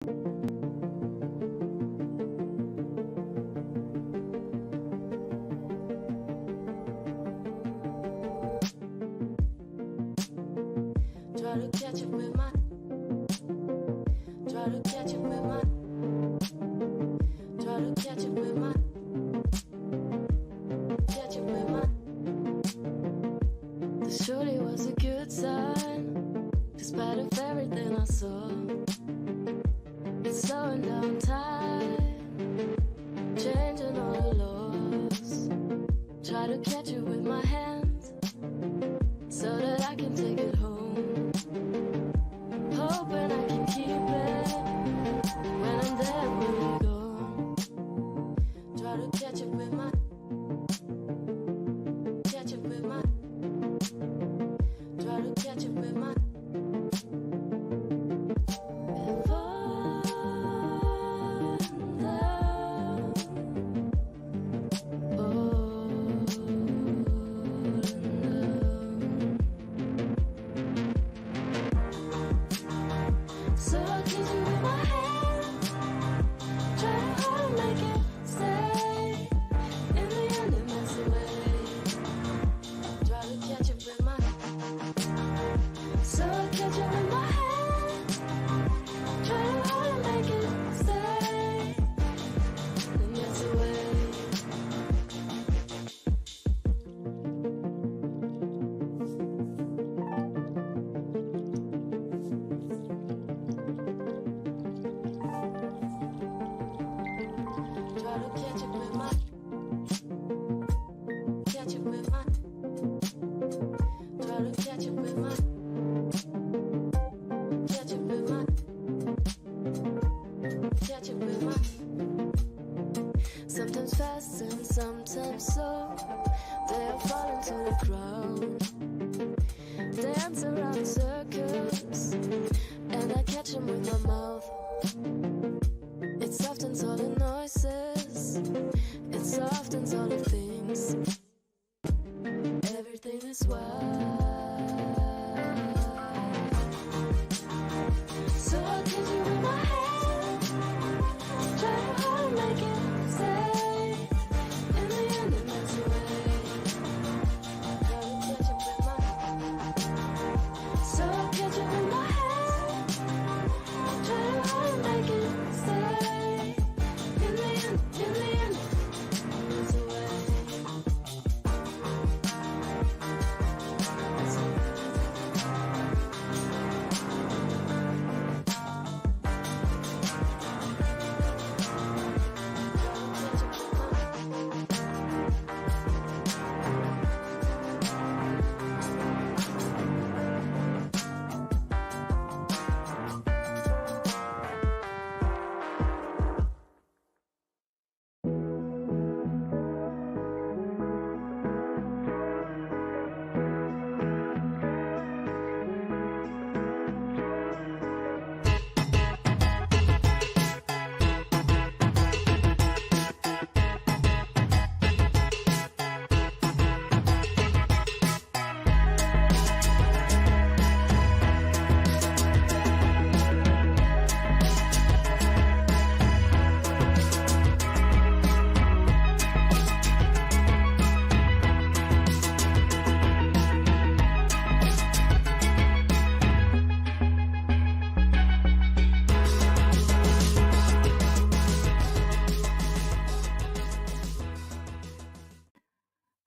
Try to catch it with my, try to catch it with my, try to catch it with my, catch it with my. The shorty was a good sign, despite of everything I saw. It's slowing down time, changing all the laws. Try to catch it with my hands, so that I can take it home. Hoping I can keep it when I'm there, when you go. Try to catch it with my, catch it with my, try to catch it with my. Sometimes fast and sometimes slow, they'll fall into the ground, dance around circles, and I catch them with my mouth. It softens all the noises, it softens all the things. Everything is wild. So I'll catch you with my hand, try to hold and make it stay. In the end it melts away. Try to catch it with my, so I'll catch you with my hand, try to hold and make it stay. In the end it melts away.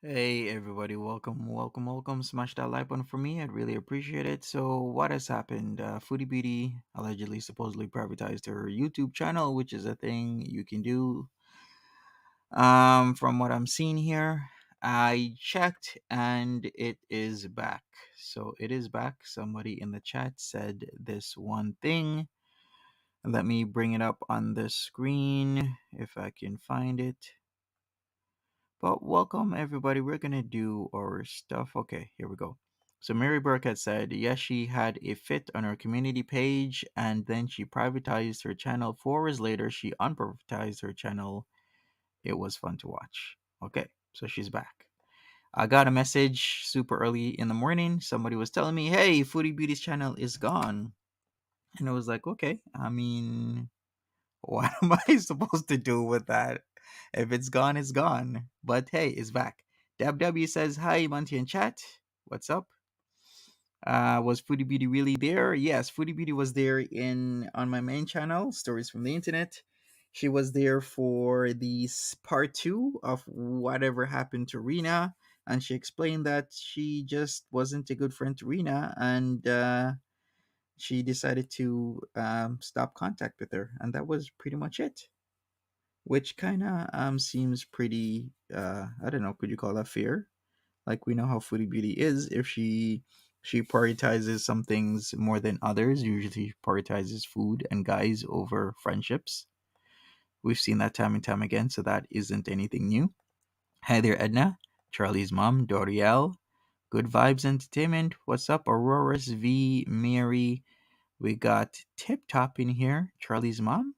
Hey everybody, welcome. Smash that like button for me. I'd really appreciate it. So what has happened? Foodie Beauty allegedly supposedly privatized her YouTube channel, which is a thing you can do. From what I'm seeing here, I checked and it is back. So it is back. Somebody in the chat said this one thing. Let me bring it up on the screen if I can find it. But welcome everybody. We're gonna do our stuff. Okay, here we go. So Mary Burke had said, yes, she had a fit on her community page, and then she privatized her channel. 4 hours later, she unprivatized her channel. It was fun to watch. Okay, so she's back. I got a message super early in the morning. Somebody was telling me, hey, Foodie Beauty's channel is gone. And I was like, okay, I mean, what am I supposed to do with that? If it's gone, it's gone. But hey, it's back. Dab W says, hi, Monty and chat. What's up? Was Foodie Beauty really there? Yes, Foodie Beauty was there in on my main channel, Stories from the Internet. She was there for the part two of whatever happened to Rena, and she explained that she just wasn't a good friend to Rena, and she decided to stop contact with her, and that was pretty much it. Which kind of seems pretty. I don't know. Could you call that fair? Like we know how Foodie Beauty is. If she prioritizes some things more than others, usually she prioritizes food and guys over friendships. We've seen that time and time again, so that isn't anything new. Hi there, Edna, Charlie's mom, Dorielle, Good Vibes Entertainment. What's up, Aurora's V, Mary? We got Tip Top in here, Charlie's mom.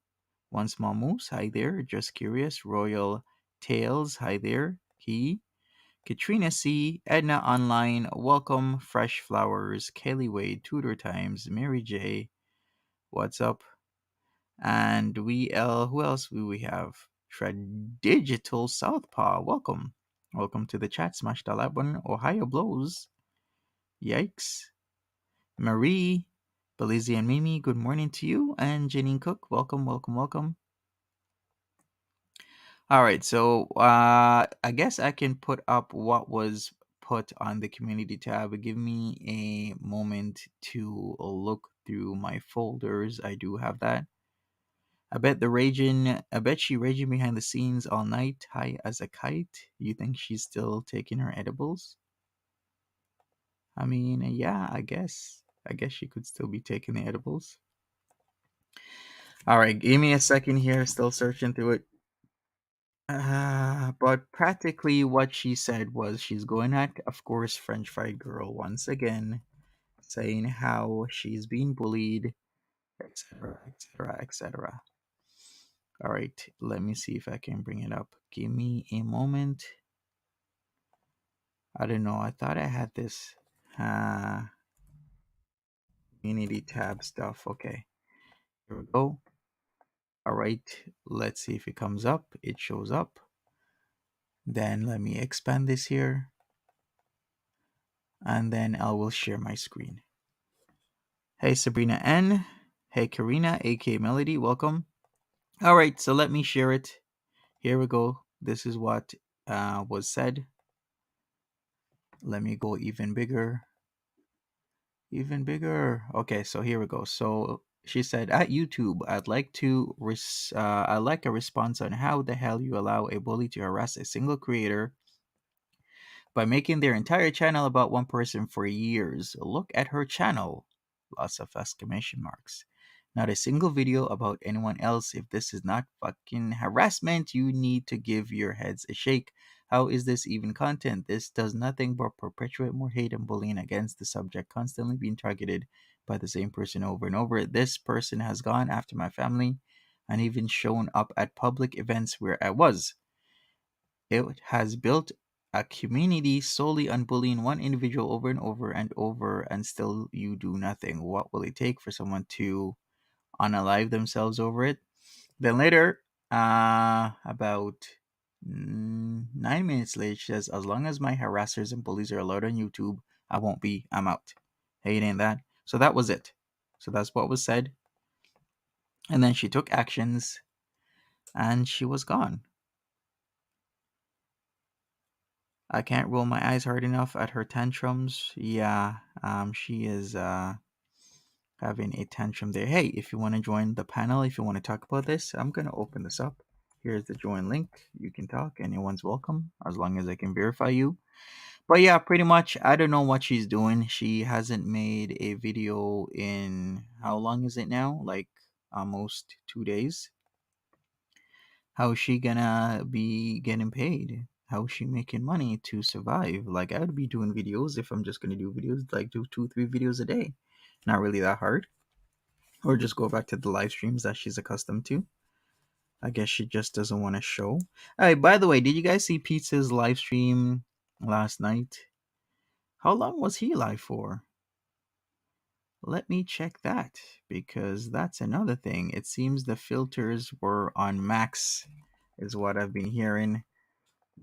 One Small Moose, hi there. Just Curious, Royal Tales, hi there. He. Katrina C, Edna Online, Welcome, Fresh Flowers, Kelly Wade, Tudor Times, Mary J, What's Up? And who else do we have? Shred Digital Southpaw, welcome. Welcome to the chat. Smash the like button. Ohio Blows. Yikes. Marie, Belizzi and Mimi, good morning to you. And Janine Cook, welcome, welcome, welcome. All right, so I guess I can put up what was put on the community tab. Give me a moment to look through my folders. I do have that. I bet she raging behind the scenes all night, high as a kite. You think she's still taking her edibles? I mean, yeah, I guess. I guess she could still be taking the edibles. All right, give me a second here. Still searching through it. But practically what she said was she's going at, of course, French Fried Girl once again, saying how she's being bullied, etc., etc., etc. All right, let me see if I can bring it up. Give me a moment. I don't know. I thought I had this community tab stuff. Okay, here we go. All right, let's see if it comes up. It shows up. Then let me expand this here, and then I will share my screen. Hey, Sabrina N. Hey, Karina, aka Melody. Welcome. All right, so let me share it. Here we go. This is what was said. Let me go even bigger. Even bigger. Okay, so here we go. So she said, at YouTube, I'd like a response on how the hell you allow a bully to harass a single creator by making their entire channel about one person for years. Look at her channel. Lots of exclamation marks. Not a single video about anyone else. If this is not fucking harassment, you need to give your heads a shake. How is this even content? This does nothing but perpetuate more hate and bullying against the subject, constantly being targeted by the same person over and over. This person has gone after my family and even shown up at public events where I was. It has built a community solely on bullying one individual over and over and over, and still you do nothing. What will it take for someone to unalive themselves over it? Then later, about 9 minutes later, she says, as long as my harassers and bullies are allowed on YouTube, I won't be. I'm out. Hating that. So that was it. So that's what was said. And then she took actions and she was gone. I can't roll my eyes hard enough at her tantrums. Yeah, she is having a tantrum there. Hey, if you want to join the panel, if you want to talk about this, I'm going to open this up. Here's the join link. You can talk. Anyone's welcome as long as I can verify you. But yeah, pretty much, I don't know what she's doing. She hasn't made a video in how long is it now? Like almost 2 days. How is she gonna be getting paid? How is she making money to survive? Like I would be doing videos if I'm just gonna do videos, like do 2, 3 videos a day. Not really that hard. Or just go back to the live streams that she's accustomed to. I guess she just doesn't want to show. Alright, by the way, did you guys see Peetz's live stream last night? How long was he live for? Let me check that because that's another thing. It seems the filters were on max, is what I've been hearing.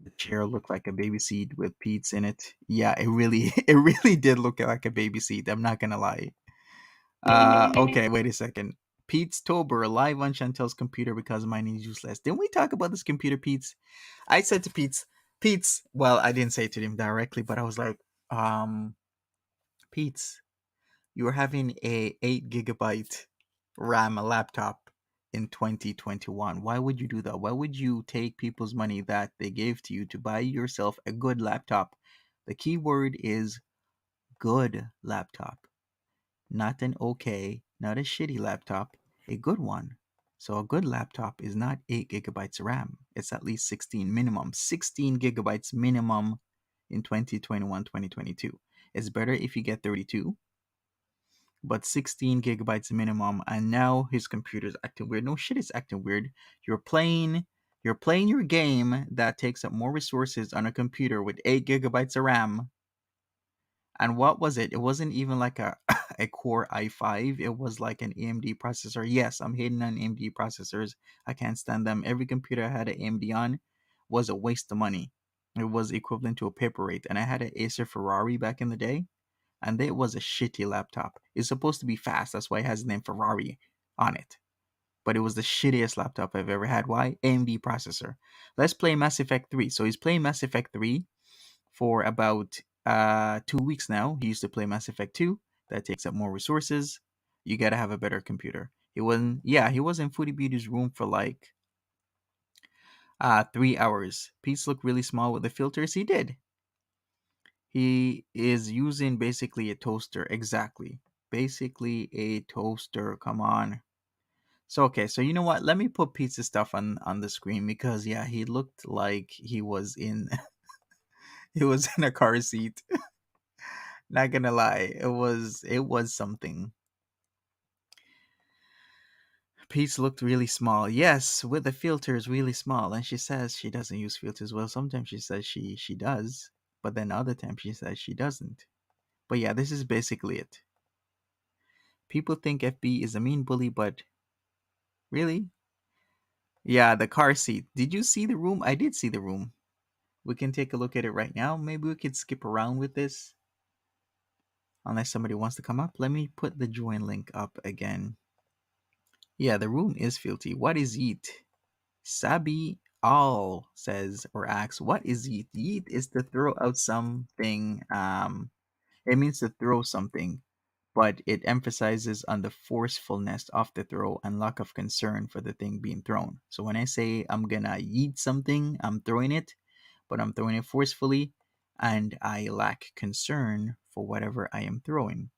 The chair looked like a baby seat with Peetz in it. Yeah, it really, it really did look like a baby seat. I'm not gonna lie. Okay, wait a second. Pete's Tober live on Chantel's computer because mine is useless. Didn't we talk about this computer, Pete's? I said to Pete's. Well, I didn't say it to him directly, but I was like, Pete's, you are having a 8 GB RAM laptop in 2021. Why would you do that? Why would you take people's money that they gave to you to buy yourself a good laptop? The key word is good laptop. Not an okay, not a shitty laptop, a good one. So a good laptop is not 8 gigabytes RAM. It's at least 16 minimum. 16 gigabytes minimum in 2021, 2022. It's better if you get 32, but 16 gigabytes minimum. And now his computer's acting weird. No shit, it's acting weird. You're playing your game that takes up more resources on a computer with 8 gigabytes of RAM. And what was it? It wasn't even like a a Core i5. It was like an AMD processor. Yes, I'm hating on AMD processors. I can't stand them. Every computer I had an AMD on was a waste of money. It was equivalent to a paperweight. And I had an Acer Ferrari back in the day, and it was a shitty laptop. It's supposed to be fast. That's why it has the name Ferrari on it. But it was the shittiest laptop I've ever had. Why? AMD processor. Let's play Mass Effect 3. So he's playing Mass Effect 3 for about 2 weeks now. He used to play Mass Effect 2. That takes up more resources. You gotta have a better computer. He was in Foodie Beauty's room for like 3 hours. Pete's looked really small with the filters. He did. He is using basically a toaster. Exactly. Basically a toaster. Come on. So okay, so you know what? Let me put Pete's stuff on the screen because yeah, he looked like he was in he was in a car seat. Not gonna lie, it was something. Pete's looked really small. Yes, with the filters really small. And she says she doesn't use filters. Well, sometimes she says she does, but then other times she says she doesn't. But yeah, this is basically it. People think FB is a mean bully, but really? Yeah, the car seat. Did you see the room? I did see the room. We can take a look at it right now. Maybe we could skip around with this. Unless somebody wants to come up. Let me put the join link up again. Yeah, the room is filthy. What is yeet? Sabi all says or asks, what is yeet? Yeet is to throw out something. It means to throw something, but it emphasizes on the forcefulness of the throw and lack of concern for the thing being thrown. So when I say I'm gonna yeet something, I'm throwing it, but I'm throwing it forcefully, and I lack concern for whatever I am throwing.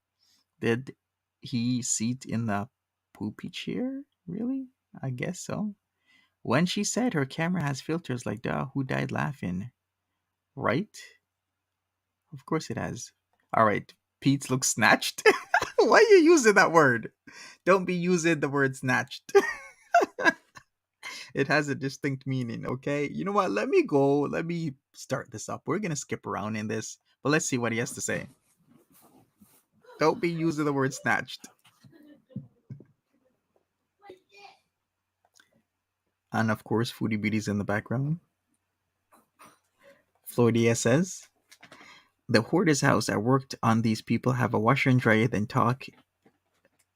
Did he sit in the poopy chair? Really? I guess so. When she said her camera has filters like duh, who died laughing? Right? Of course it has. Alright, Pete's looks snatched. Why are you using that word? Don't be using the word snatched. It has a distinct meaning, okay? You know what? Let me go. Let me start this up. We're gonna skip around in this, but let's see what he has to say. Don't be using the word snatched. And of course, Foodie Beauty's in the background. Floydia says, the hoarder's house. I worked on these people have a washer and dryer, then talk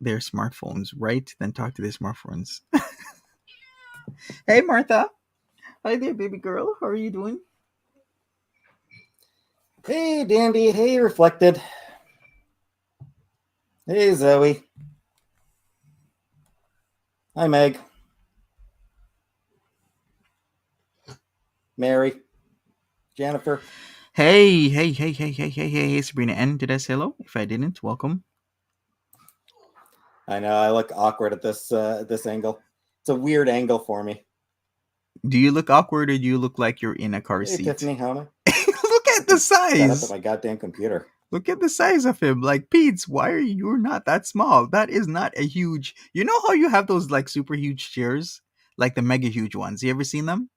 their smartphones, right? Then talk to their smartphones. Hey, Martha. Hi there, baby girl. How are you doing? Hey, Dandy. Hey, Reflected. Hey, Zoe. Hi, Meg. Mary. Jennifer. Hey, Sabrina N. Did I say hello? If I didn't, welcome. I know I look awkward at this angle. It's a weird angle for me. Do you look awkward or do you look like you're in a car Hey, seat? Tiffany, how am I? Look at the Set up at size. my goddamn computer. Look at the size of him. Like, Pete's, why are you not that small? That is not a huge. You know how you have those like super huge chairs? Like the mega huge ones. You ever seen them?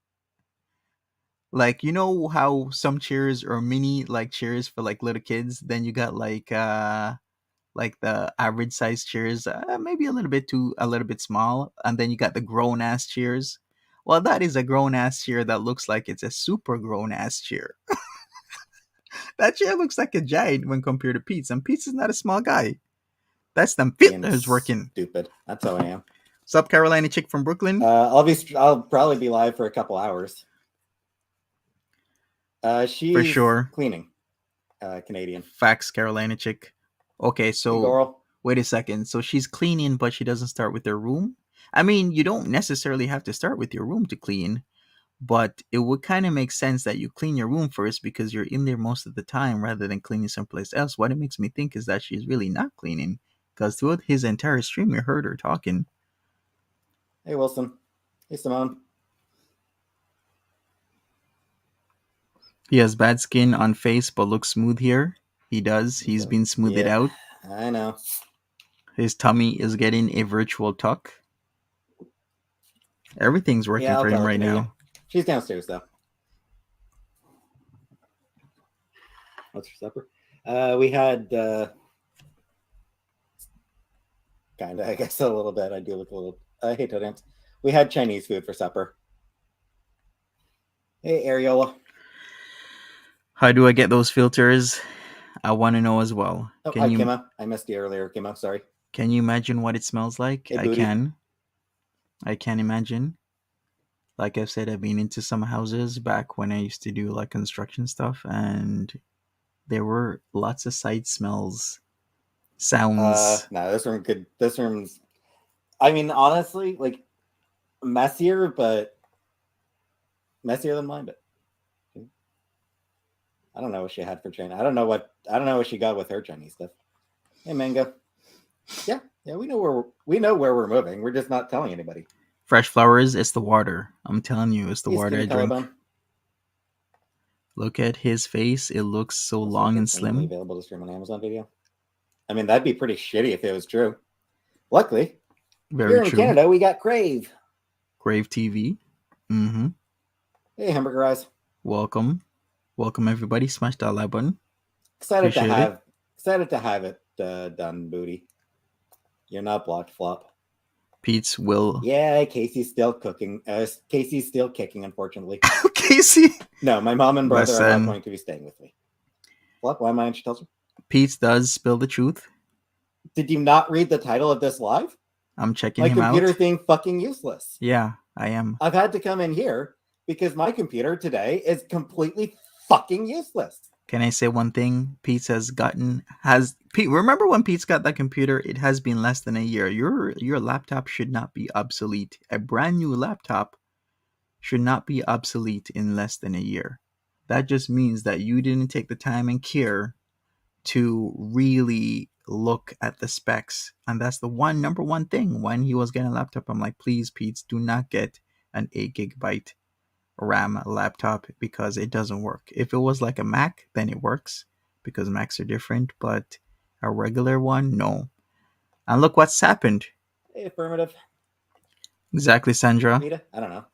Like, you know how some chairs are mini like chairs for like little kids? Then you got like like the average size chairs, maybe a little bit small, and then you got the grown ass chairs. Well, that is a grown ass chair that looks like it's a super grown ass chair. That chair looks like a giant when compared to Peetz, and Peetz is not a small guy. That's them Being fitness working. stupid. That's how I am. Sup, Carolina chick from Brooklyn? I'll probably be live for a couple hours. She's For sure. cleaning. Canadian. Facts, Carolina chick. Okay, Hey, so girl. wait a second. So she's cleaning, but she doesn't start with her room? I mean, you don't necessarily have to start with your room to clean, but it would kind of make sense that you clean your room first because you're in there most of the time rather than cleaning someplace else. What it makes me think is that she's really not cleaning because throughout his entire stream, you heard her talking. Hey, Wilson. Hey, Simone. He has bad skin on face but looks smooth here. He does. He's been smoothed out. I know. His tummy is getting a virtual tuck. Everything's working Yeah, I'll for him tell her right Canadian. now. She's downstairs, though. What's for supper? We had kind of, I guess, a little bit. I do look a little. I hate to dance. We had Chinese food for supper. Hey, Ariola. How do I get those filters? I want to know as well. Oh, hi, Kimmo. I missed you earlier, Kimmo. Sorry. Can you imagine what it smells like? Hey, I Booty. can. I can imagine. Like I said, I've been into some houses back when I used to do like construction stuff, and there were lots of side smells, sounds. No, this room could. This room's. I mean, honestly, like messier, but messier than mine. But I don't know what she had for China. I don't know what she got with her Chinese stuff. Hey, Mango. Yeah, we know where we're moving. We're just not telling anybody. Fresh flowers, it's the water. I'm telling you, it's the Hey, water I Skinny drink. Collarbone. Look at his face. It looks so Also, long and it's only slim. available to stream on Amazon Video. I mean, that'd be pretty shitty if it was true. Luckily, Very here in true. Canada, we got Crave. Crave TV. Mm-hmm. Hey, Hamburger Eyes. Welcome. Welcome, everybody. Smash that like button. Excited to Appreciate have it done, Booty. You're not blocked, Flop. Peetz will. Yeah, Casey's still cooking. Casey's still kicking, unfortunately. Casey. No, my mom and brother are Listen. not going to be staying with me. Flop, why am I on Chantal's? Peetz does spill the truth. Did you not read the title of this live? I'm checking My him computer out. thing fucking useless. Yeah, I am. I've had to come in here because my computer today is completely fucking useless. Can I say one thing? Peetz remember when Peetz got that computer? It has been less than a year. Your laptop should not be obsolete. A brand new laptop should not be obsolete in less than a year. That just means that you didn't take the time and care to really look at the specs. And that's the number one thing. When he was getting a laptop, I'm like, please, Peetz, do not get an 8 gigabyte RAM laptop because it doesn't work. If it was like a Mac, then it works because Macs are different, but a regular one, no. And look what's happened. Hey, affirmative. Exactly, Sandra. Rita? I don't know.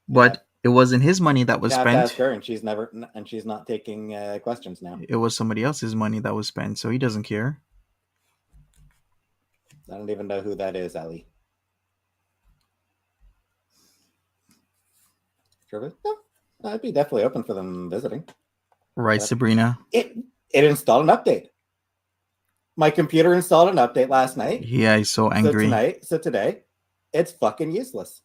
But it wasn't his money that was You have to ask spent. her, and she's not taking questions now. It was somebody else's money that was spent, so he doesn't care. I don't even know who that is, Ali. Sure, no, I'd be definitely open for them visiting. Right, Yep. Sabrina? It installed an update. My computer installed an update last night. Yeah, he's so angry. So today, it's fucking useless.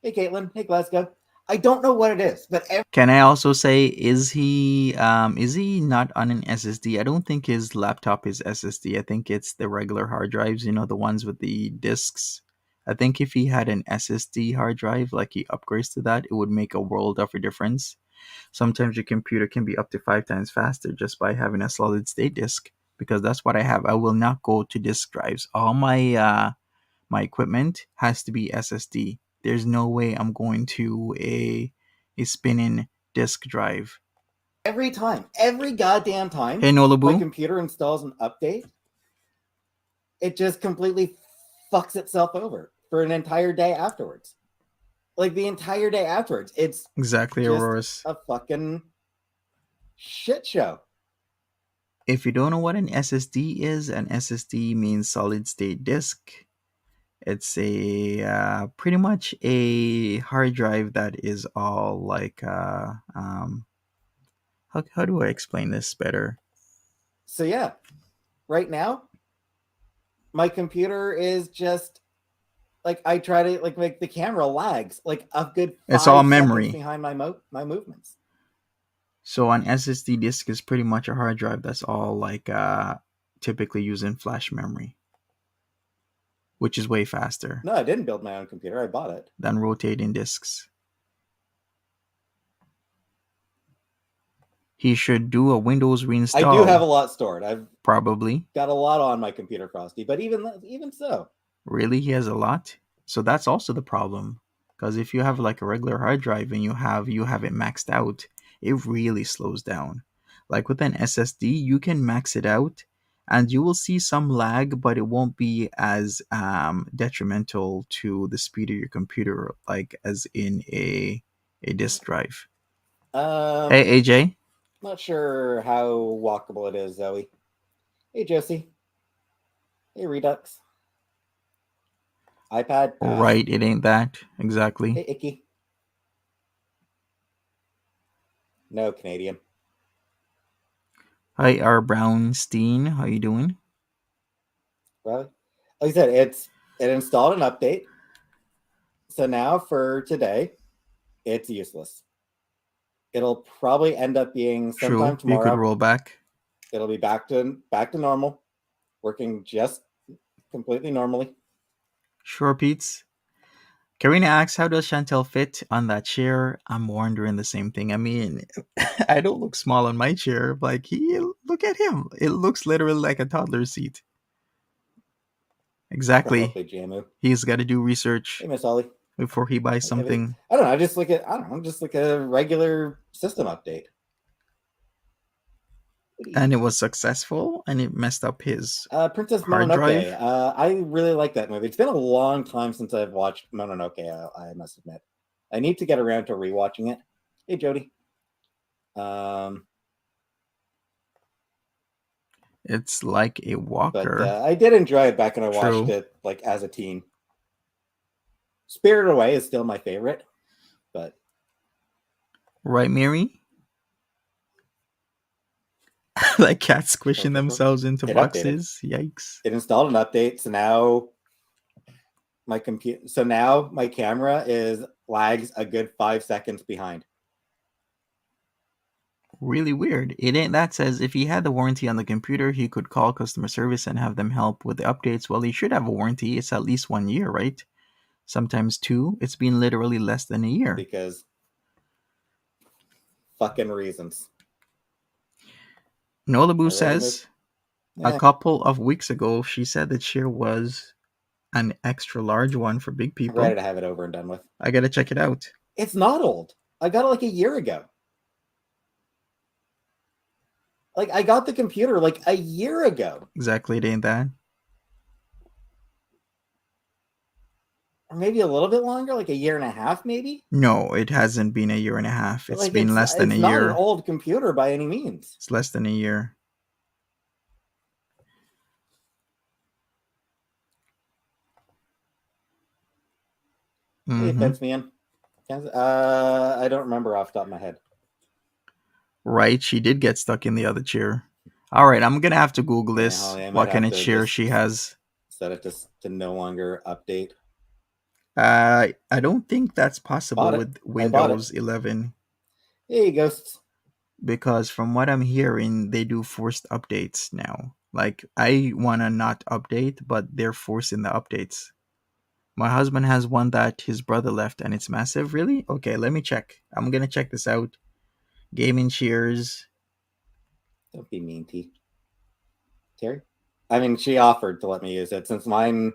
Hey, Caitlin. Hey, Glasgow. I don't know what it is, but Can I also say, is he not on an SSD? I don't think his laptop is SSD. I think it's the regular hard drives, the ones with the discs. I think if he had an SSD hard drive, like he upgrades to that, it would make a world of a difference. Sometimes your computer can be up to 5 times faster just by having a solid state disk, because that's what I have. I will not go to disk drives. All my my equipment has to be SSD. There's no way I'm going to a spinning disk drive. every goddamn time, Hey, my Nolabu. computer installs an update, it just completely fucks itself over for an entire day afterwards. Like the entire day afterwards, it's Exactly, just Aurora's. a fucking shit show. If you don't know what an SSD is, an SSD means solid state disk. It's a pretty much a hard drive that is all like how do I explain this better? So yeah, right now, my computer is just like I try to like the camera lags like a good 5 It's all seconds memory. behind my movements. So an SSD disk is pretty much a hard drive that's all like typically using flash memory, which is way faster No, I didn't build my own computer. I bought it. than rotating disks. He should do a Windows reinstall. I do have a lot stored. I've probably got a lot on my computer, Frosty. But even so, really he has a lot. So that's also the problem. Because if you have like a regular hard drive and you have it maxed out, it really slows down. Like with an SSD, you can max it out and you will see some lag, but it won't be as detrimental to the speed of your computer like as in a disk drive. Hey AJ. Not sure how walkable it is, Zoe. Hey Josie. Hey Redux. iPad. Right, it ain't that exactly. Hey Icky. No, Canadian. Hi, R. Brownstein. How you doing? Really? Like I said, it installed an update. So now for today, it's useless. It'll probably end up being sometime True, you tomorrow. could roll back. It'll be back to normal, working just completely normally. Sure, Peetz. Karina asks, how does Chantal fit on that chair? I'm wondering the same thing. I mean, I don't look small on my chair. Like, look at him. It looks literally like a toddler seat. Exactly. Probably Jamu. He's got to do research Hey, Miss Ollie. before he buys something. I don't know. Just like a regular system update. And it was successful, and it messed up his Princess hard Mononoke. drive. I really like that movie. It's been a long time since I've watched Mononoke. I must admit, I need to get around to rewatching it. Hey, Jody. It's like a walker. But I did enjoy it back when I watched it like as a teen. Spirited Away is still my favorite, but right, Mary? Like cats squishing themselves into boxes. Yikes. It installed an update, so now my camera lags a good 5 seconds behind. Really weird. That says if he had the warranty on the computer, he could call customer service and have them help with the updates. Well, he should have a warranty. It's at least 1 year, right? Sometimes 2. It's been literally less than a year. Because fucking reasons. Nolabu says a couple of weeks ago, she said the chair was an extra large one for big people. I'm ready to have it over and done with. I gotta check it out. It's not old. I got it like a year ago. Like, I got the computer like a year ago. Exactly, it ain't that. Or maybe a little bit longer, like a year and a half, maybe? No, it hasn't been a year and a half. It's been less than a year. It's not an old computer by any means. It's less than a year. Hey, fence me in. I don't remember off the top of my head. Right, she did get stuck in the other chair. All right, I'm gonna have to Google this. Holly, what kind of chair she has? Set it to no longer update. I don't think that's possible with Windows 11. Hey, ghosts. Because from what I'm hearing, they do forced updates now. Like, I wanna not update, but they're forcing the updates. My husband has one that his brother left, and it's massive. Really? Okay, let me check. I'm gonna check this out. Gaming chairs. Don't be mean, T. Terry? I mean, she offered to let me use it since mine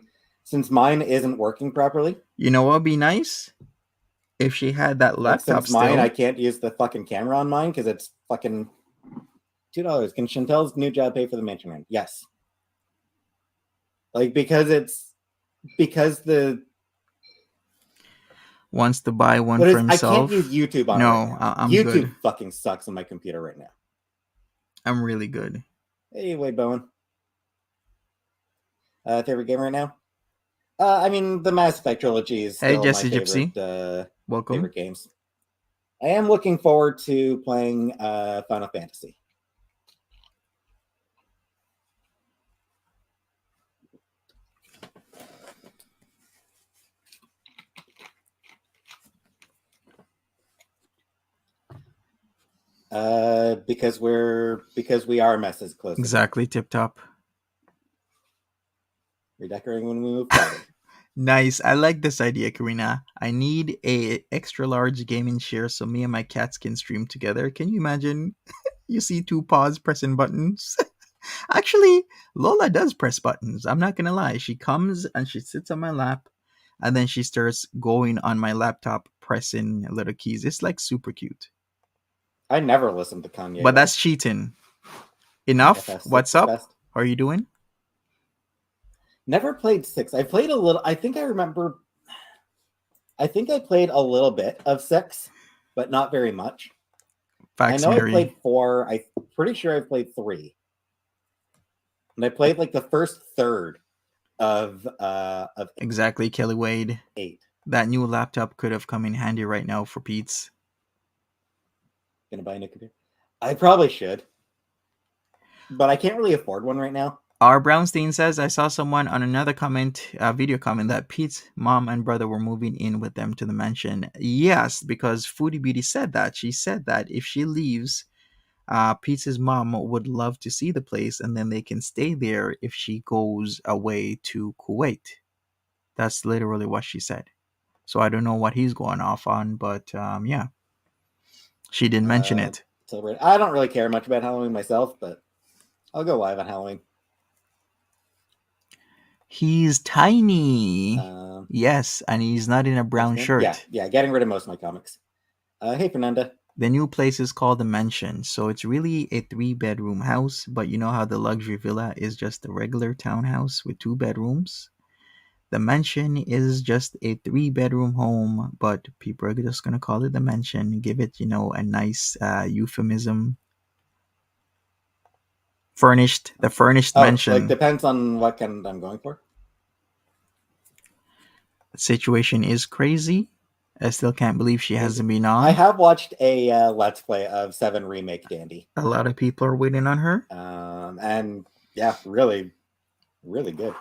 isn't working properly. You know what would be nice? If she had that laptop since mine, I can't use the fucking camera on mine because it's fucking $2. Can Chantal's new job pay for the mansion rent? Yes. Like, because the wants to buy one for himself. I can't use YouTube on no, right now. I'm YouTube good. fucking sucks on my computer right now. I'm really good. Hey, Wade Bowen. Favorite game right now? I mean, the Mass Effect trilogy is Hey, still my Jesse Gypsy. Welcome. favorite games. I am looking forward to playing Final Fantasy. Because we are messes close. Exactly, tip top. Redecorating when we move forward. Nice. I like this idea, Karina. I need a extra large gaming chair so me and my cats can stream together. Can you imagine? You see two paws pressing buttons. Actually, Lola does press buttons. I'm not gonna lie. She comes and she sits on my lap, and then she starts going on my laptop pressing little keys. It's like super cute. I never listened to Kanye. But that's cheating. Enough. FF6 What's is up? best. How are you doing? Never played 6. I played a little. I think I remember. I think I played a little bit of 6, but not very much. Facts, I know Mary. I played 4. I'm pretty sure I played 3. And I played like the first third of Exactly, Kelly Wade. 8. That new laptop could have come in handy right now for Peetz. Gonna buy a new computer? I probably should, but I can't really afford one right now. R. Brownstein says, I saw someone on another video comment, that Pete's mom and brother were moving in with them to the mansion. Yes, because Foodie Beauty said that. She said that if she leaves, Pete's mom would love to see the place, and then they can stay there if she goes away to Kuwait. That's literally what she said. So I don't know what he's going off on, but yeah. She didn't mention it. I don't really care much about Halloween myself, but I'll go live on Halloween. He's tiny. Yes, and he's not in a brown shirt. Yeah, getting rid of most of my comics. Hey, Fernanda. The new place is called the Mansion, so it's really a 3-bedroom house, but you know how the luxury villa is just a regular townhouse with 2 bedrooms? The Mansion is just a 3-bedroom home, but people are just going to call it the Mansion, give it, a nice euphemism. The furnished mansion. Like depends on what kind I'm going for. The situation is crazy. I still can't believe she hasn't been on. I have watched a Let's Play of 7 Remake Dandy. A lot of people are waiting on her. And yeah, really, really good.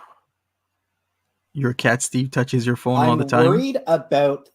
Your cat Steve touches your phone all the time. I'm worried about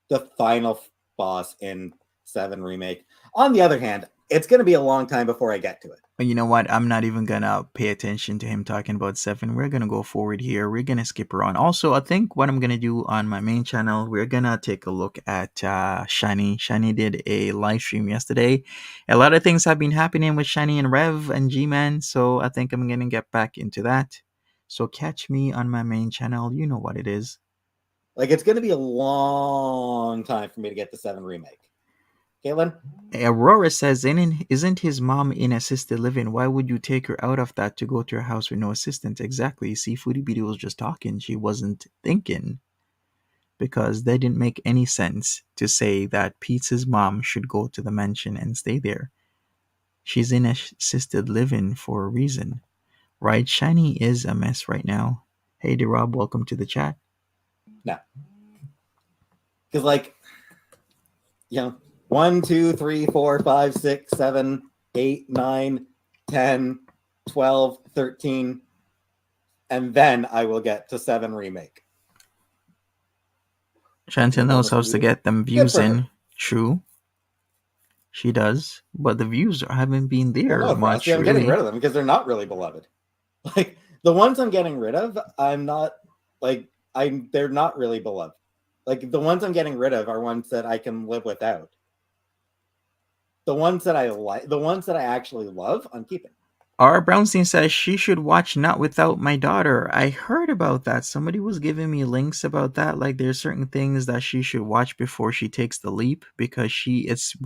the final boss in 7 Remake. On the other hand, it's going to be a long time before I get to it. You know what? I'm not even going to pay attention to him talking about 7. We're going to go forward here. We're going to skip around. Also, I think what I'm going to do on my main channel, we're going to take a look at Shani. Shani did a live stream yesterday. A lot of things have been happening with Shani and Rev and G-Man, so I think I'm going to get back into that. So catch me on my main channel. You know what it is. Like, it's going to be a long time for me to get the 7 Remake. Caitlin? Aurora says, isn't his mom in assisted living? Why would you take her out of that to go to her house with no assistance? Exactly. See, Foodie Beauty was just talking. She wasn't thinking. Because that didn't make any sense to say that Pete's mom should go to the mansion and stay there. She's in assisted living for a reason. Right? Shiny is a mess right now. Hey, D-Rob, welcome to the chat. No. Because, like, 1, 2, 3, 4, 5, 6, 7, 8, 9, 10, 12, 13, and then I will get to 7 Remake. Chantal knows how to get them views in. True. She does. But the views haven't been there much. I'm getting rid of them because they're not really beloved. Like, the ones I'm getting rid of, they're not really beloved. Like, the ones I'm getting rid of are ones that I can live without. The ones that I like, the ones that I actually love, I'm keeping. R. Brownstein says she should watch Not Without My Daughter. I heard about that. Somebody was giving me links about that. Like, there's certain things that she should watch before she takes the leap, because it's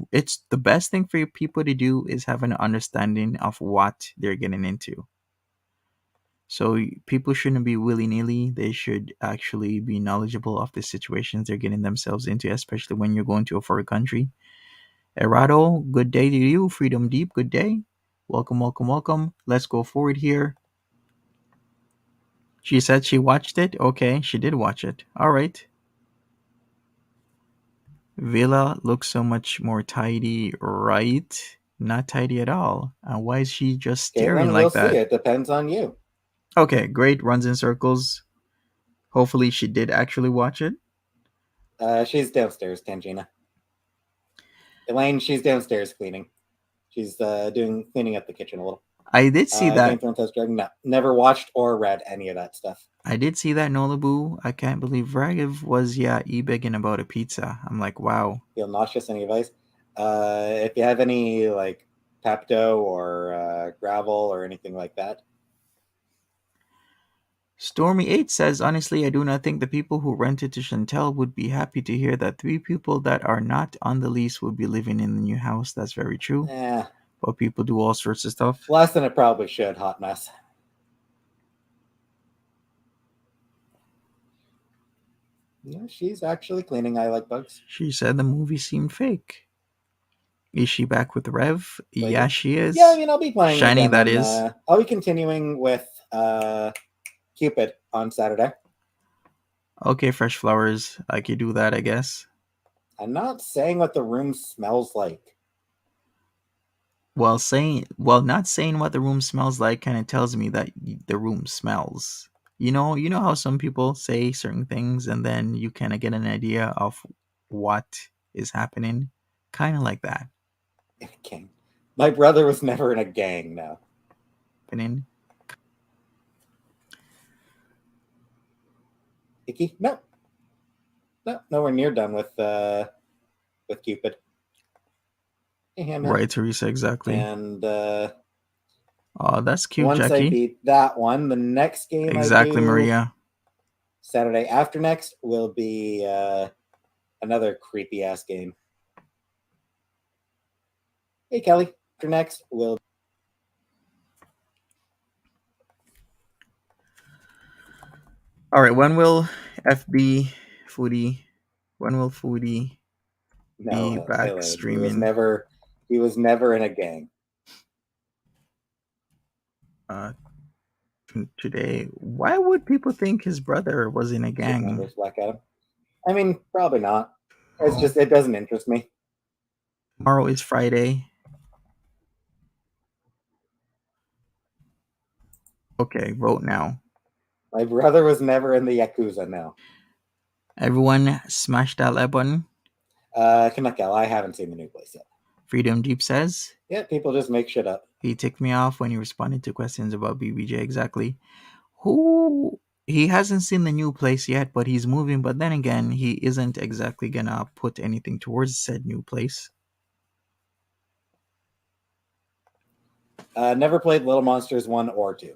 the best thing for people to do is have an understanding of what they're getting into. So people shouldn't be willy-nilly. They should actually be knowledgeable of the situations they're getting themselves into, especially when you're going to a foreign country. Errado, good day to you. Freedom Deep, good day. Welcome, welcome, welcome. Let's go forward here. She said she watched it. Okay, she did watch it. All right. Villa looks so much more tidy, right? Not tidy at all. And why is she just staring Caitlin, we'll like see. that? It depends on you. Okay, great. Runs in circles. Hopefully, she did actually watch it. She's downstairs, Tangina. Elaine, she's downstairs cleaning. She's cleaning up the kitchen a little. I did see that. Game of Thrones House Dragon. No, never watched or read any of that stuff. I did see that Nolabu. I can't believe Ragiv was e-begging about a pizza. I'm like, wow. Feel nauseous? Any advice? If you have any like Pepto or gravel or anything like that. Stormy8 says, honestly, I do not think the people who rented to Chantal would be happy to hear that 3 people that are not on the lease would be living in the new house. That's very true. But people do all sorts of stuff. Less than it probably should. Hot mess. Yeah, she's actually cleaning. I like bugs. She said the movie seemed fake. Is she back with Rev? Like, yeah, she is. Yeah, I mean, I'll be playing Shiny, with them that on, is. I'll be continuing with Cupid on Saturday. Okay, Fresh Flowers. I could do that, I guess. I'm not saying what the room smells like. Well, not saying what the room smells like kind of tells me that the room smells. You know how some people say certain things and then you kind of get an idea of what is happening, kind of like that. Gang. My brother was never in a gang. No. Happening. Icky? No, nowhere near done with Cupid. Hey, right, Teresa, exactly. And oh, that's cute, once Jackie. I beat that one, the next game exactly, I do, Maria. Saturday after next will be another creepy ass game. Hey, Kelly, after next will. All right, when will FB Foodie? When will Foodie be back Elaine, streaming? He was never in a gang. Today, why would people think his brother was in a gang? Numbers, Black Adam. I mean, probably not. It's just it doesn't interest me. Tomorrow is Friday. Okay, vote now. My brother was never in the Yakuza now. Everyone smash that like button. Kanakel, I haven't seen the new place yet. Freedom Deep says. Yeah, people just make shit up. He ticked me off when he responded to questions about BBJ. Exactly. He hasn't seen the new place yet, but he's moving. But then again, he isn't exactly gonna put anything towards said new place. Never played Little Monsters 1 or 2.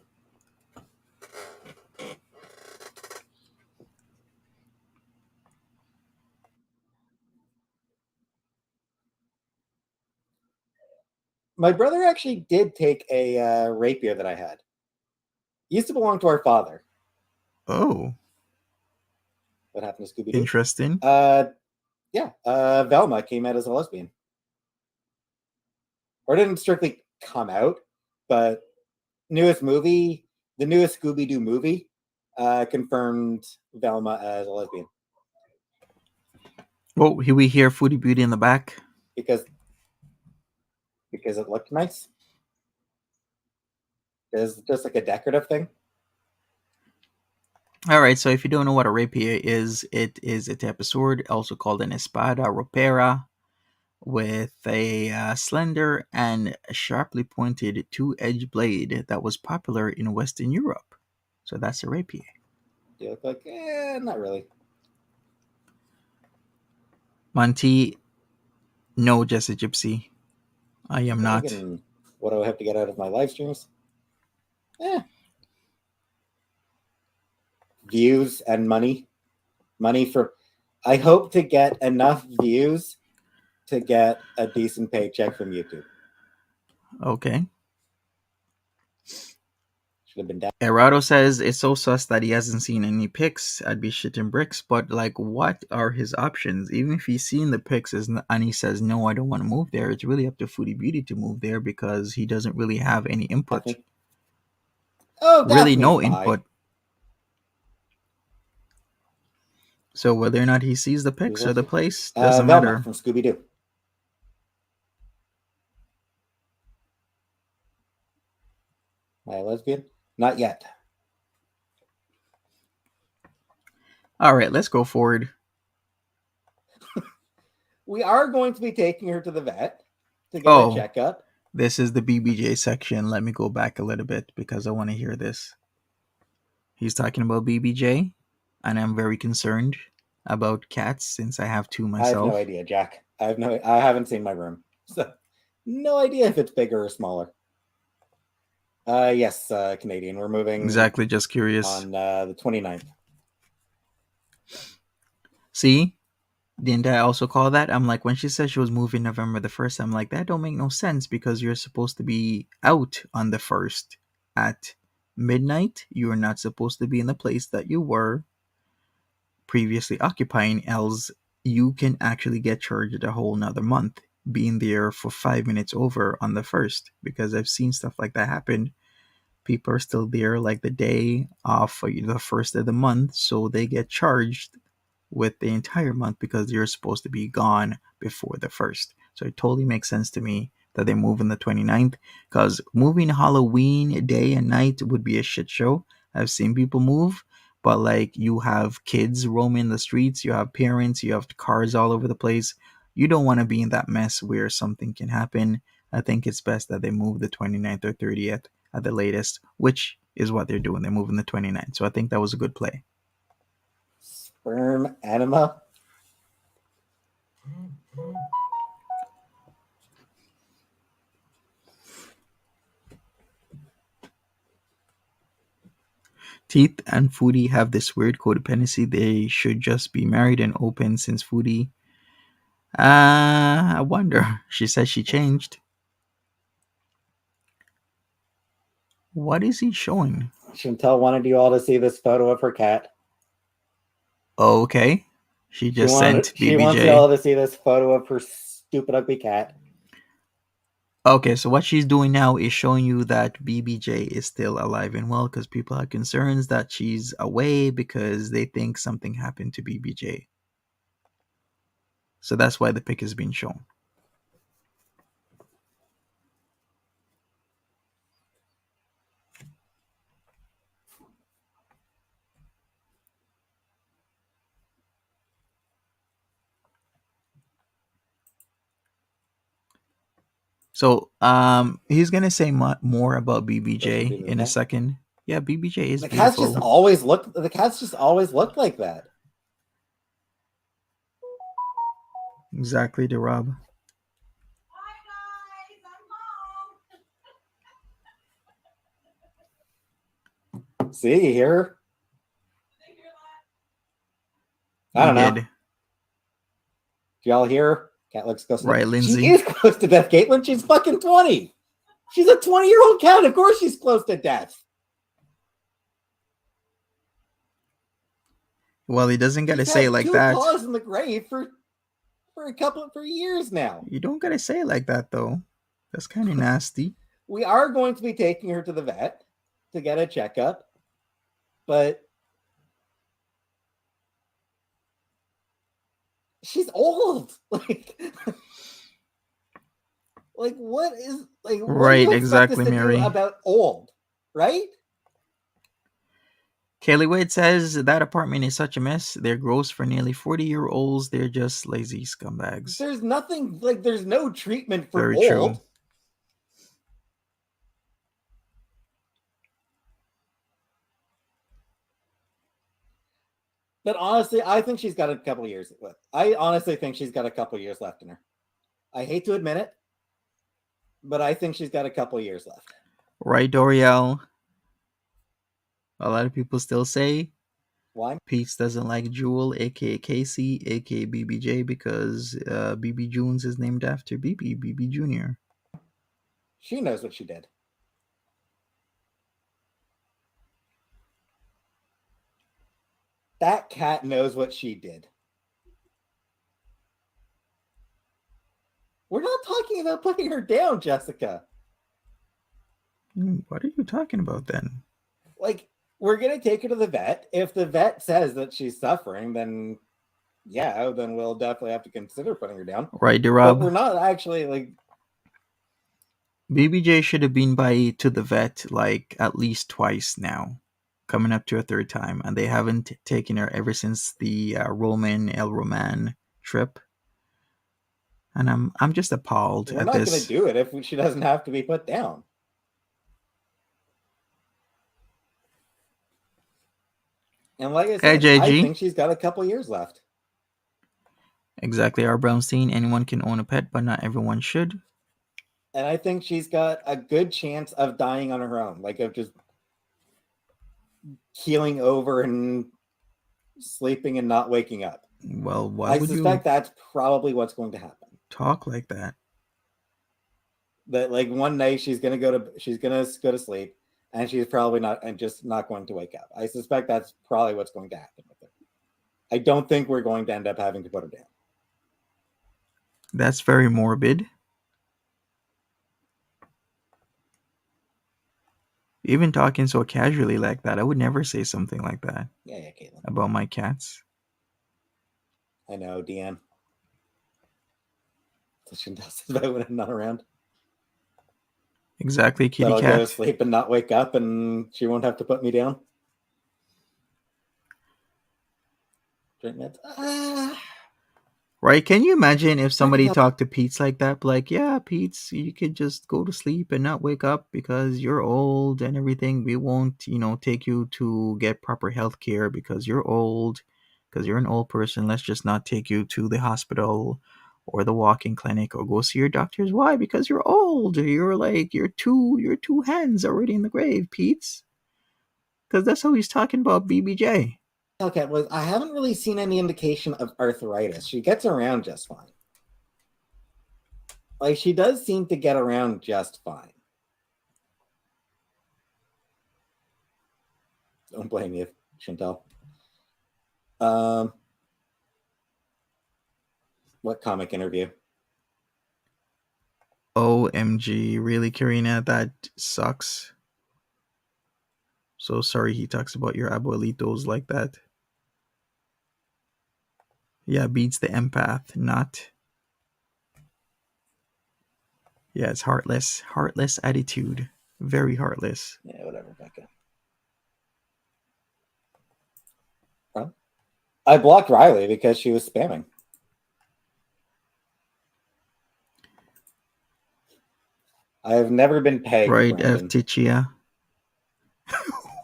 My brother actually did take a rapier that I had. It used to belong to our father. Oh. What happened to Scooby-Doo? Interesting. Yeah. Velma came out as a lesbian. Or didn't strictly come out, but the newest Scooby-Doo movie confirmed Velma as a lesbian. Well, we hear Foodie Beauty in the back. Because it looked nice. It's just like a decorative thing. All right, so if you don't know what a rapier is, it is a type of sword, also called an espada rapera, with a slender and sharply pointed two-edged blade that was popular in Western Europe. So that's a rapier. You look like, not really. Monty, no, just a gypsy. I am not. What do I have to get out of my live streams? Views and money. I hope to get enough views to get a decent paycheck from YouTube. Okay. Should have been down. Erado says it's so sus that he hasn't seen any pics. I'd be shitting bricks, but like, what are his options? Even if he's seen the pics and he says, no, I don't want to move there, it's really up to Foodie Beauty to move there because he doesn't really have any input. Daphne. Oh, Really, Daphne's no bi. input. So whether or not he sees the pics or the place doesn't Velma matter. from Scooby-Doo. Am I a lesbian? Not yet. All right, let's go forward. We are going to be taking her to the vet to get a checkup. This is the BBJ section. Let me go back a little bit because I want to hear this. He's talking about BBJ, and I'm very concerned about cats since I have two myself. I have no idea, Jack. I haven't seen my room, so no idea if it's bigger or smaller. Yes, Canadian. We're moving. Exactly, just curious. On the 29th. See? Didn't I also call that? I'm like, when she said she was moving November the 1st, I'm like, that don't make no sense because you're supposed to be out on the 1st at midnight. You are not supposed to be in the place that you were previously occupying, else you can actually get charged a whole nother month being there for 5 minutes over on the 1st, because I've seen stuff like that happen. People are still there like the day of the 1st of the month, so they get charged with the entire month because you're supposed to be gone before the 1st. So it totally makes sense to me that they move on the 29th, because moving Halloween day and night would be a shit show. I've seen people move, but like, you have kids roaming the streets, you have parents, you have cars all over the place. You don't want to be in that mess where something can happen. I think it's best that they move the 29th or 30th at the latest, which is what they're doing. They're moving the 29th. So I think that was a good play. Sperm enema. Teeth and Foodie have this weird codependency. They should just be married and open since Foodie. I wonder. She says she changed. What is he showing? Chantal wanted you all to see this photo of her cat. Oh, okay. She sent BBJ. She wants you all to see this photo of her stupid ugly cat. Okay, so what she's doing now is showing you that BBJ is still alive and well, because people have concerns that she's away because they think something happened to BBJ. So that's why the pic is being shown. So he's gonna say more about BBJ in a second. Yeah, BBJ is the beautiful. The cats just always look like that. Exactly, the Rob. Hi guys, I'm home. See, you hear her? Did they hear that? I don't know. Did. Do y'all hear her? Cat looks close to Right, death. Lindsay? She is close to death, Caitlin. She's fucking 20. She's a 20-year-old cat. Of course she's close to death. Well, he doesn't gotta say it like two that. paws in the grave for years now. You don't gotta say it like that though. That's kind of nasty. We are going to be taking her to the vet to get a checkup, but she's old. Like what is like what Right, do you expect exactly, us to do Mary. about old, right? Kaylee Wade says that apartment is such a mess. They're gross for nearly 40-year-olds. They're just lazy scumbags. There's nothing there's no treatment for Very old. true. But honestly, I think she's got a couple years left. I honestly think she's got a couple years left in her. I hate to admit it, but I think she's got a couple years left. Right, Doriel? A lot of people still say Why? Peetz doesn't like Jewel, aka Casey, aka BBJ, because BB Jones is named after BB Jr. She knows what she did. That cat knows what she did. We're not talking about putting her down, Jessica. What are you talking about then? Like, we're going to take her to the vet. If the vet says that she's suffering, then yeah, then we'll definitely have to consider putting her down. Right, But Rob? we're not actually like... BBJ should have been to the vet like at least twice now, coming up to a third time, and they haven't taken her ever since the Roman El Roman trip. And I'm just appalled We're at not going to this. do it if she doesn't have to be put down. And like I said, Hey, I JG. think she's got a couple years left. Exactly, R. Brownstein. Anyone can own a pet, but not everyone should. And I think she's got a good chance of dying on her own, like of just keeling over and sleeping and not waking up. Well, why I would suspect you that's probably what's going to happen. talk like that? That like one night she's gonna go to sleep, and she's probably just not going to wake up. I suspect that's probably what's going to happen with her. I don't think we're going to end up having to put her down. That's very morbid. Even talking so casually like that, I would never say something like that. Yeah, Caitlin. About my cats. I know, Deanne. So Chantal says about when I'm not around. Exactly, kitty That I'll cat. go to sleep and not wake up, and she won't have to put me down. Drink meds. Right? Can you imagine if somebody talked to Peetz like that? Like, yeah, Peetz, you could just go to sleep and not wake up because you're old and everything. We won't, take you to get proper health care because you're old, because you're an old person. Let's just not take you to the hospital or the walk-in clinic or go see your doctors. Why? Because you're old. You're two hands already in the grave, Peetz. Because that's how he's talking about BBJ. Okay, well, I haven't really seen any indication of arthritis. She gets around just fine. Like, she does seem to get around just fine. Don't blame you, Chantal. What comic interview? OMG, really, Karina? That sucks. So sorry he talks about your abuelitos like that. Yeah, beats the empath, not. Yeah, it's heartless. Heartless attitude. Very heartless. Yeah, whatever, Becca. Huh? I blocked Riley because she was spamming. I have never been pegged, Right, Brandon. Tichia.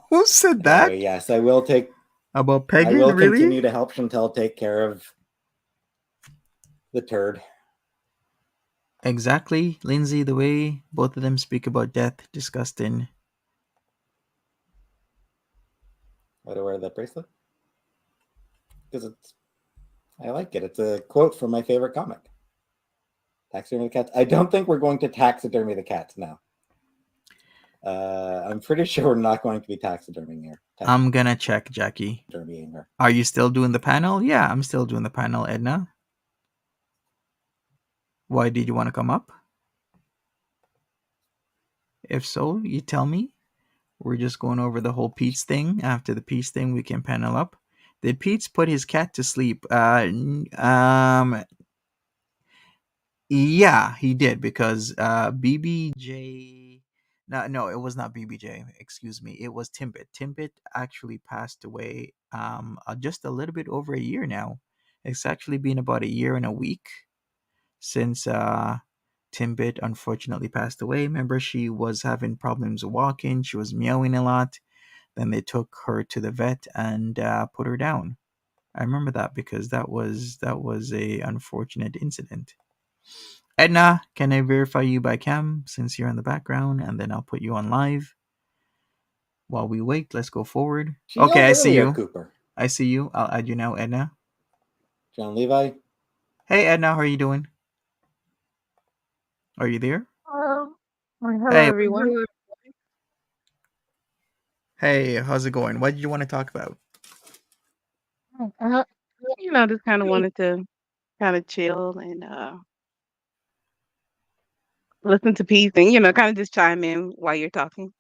Who said that? Anyway, yes, I will take... About pegging, I will really? continue to help Chantal take care of the turd. Exactly, Lindsay, the way both of them speak about death, disgusting. Why do I wear that bracelet? Because I like it. It's a quote from my favorite comic. Taxidermy the cats. I don't think we're going to taxidermy the cats now. I'm pretty sure we're not going to be taxidermying her. I'm gonna check, Jackie. Taxidermying her. Are you still doing the panel? Yeah, I'm still doing the panel, Edna. Why did you want to come up? If so, you tell me. We're just going over the whole Peetz thing. After the Peetz thing, we can panel up. Did Peetz put his cat to sleep? Yeah, he did because BBJ. No, it was not BBJ. Excuse me. It was Timbit. Timbit actually passed away just a little bit over a year now. It's actually been about a year and a week since Timbit unfortunately passed away. Remember, she was having problems walking. She was meowing a lot. Then they took her to the vet and put her down. I remember that because that was a unfortunate incident. Edna, can I verify you by cam since you're in the background, and then I'll put you on live. While we wait, let's go forward. She Okay, I yelled see earlier, you. Cooper. I see you. I'll add you now, Edna. John Levi. Hey, Edna, how are you doing? Are you there? Hello. Hello, Hey. everyone. Hey, how's it going? What did you want to talk about? Uh, Just kind of wanted to kind of chill and listen to peace and kind of just chime in while you're talking.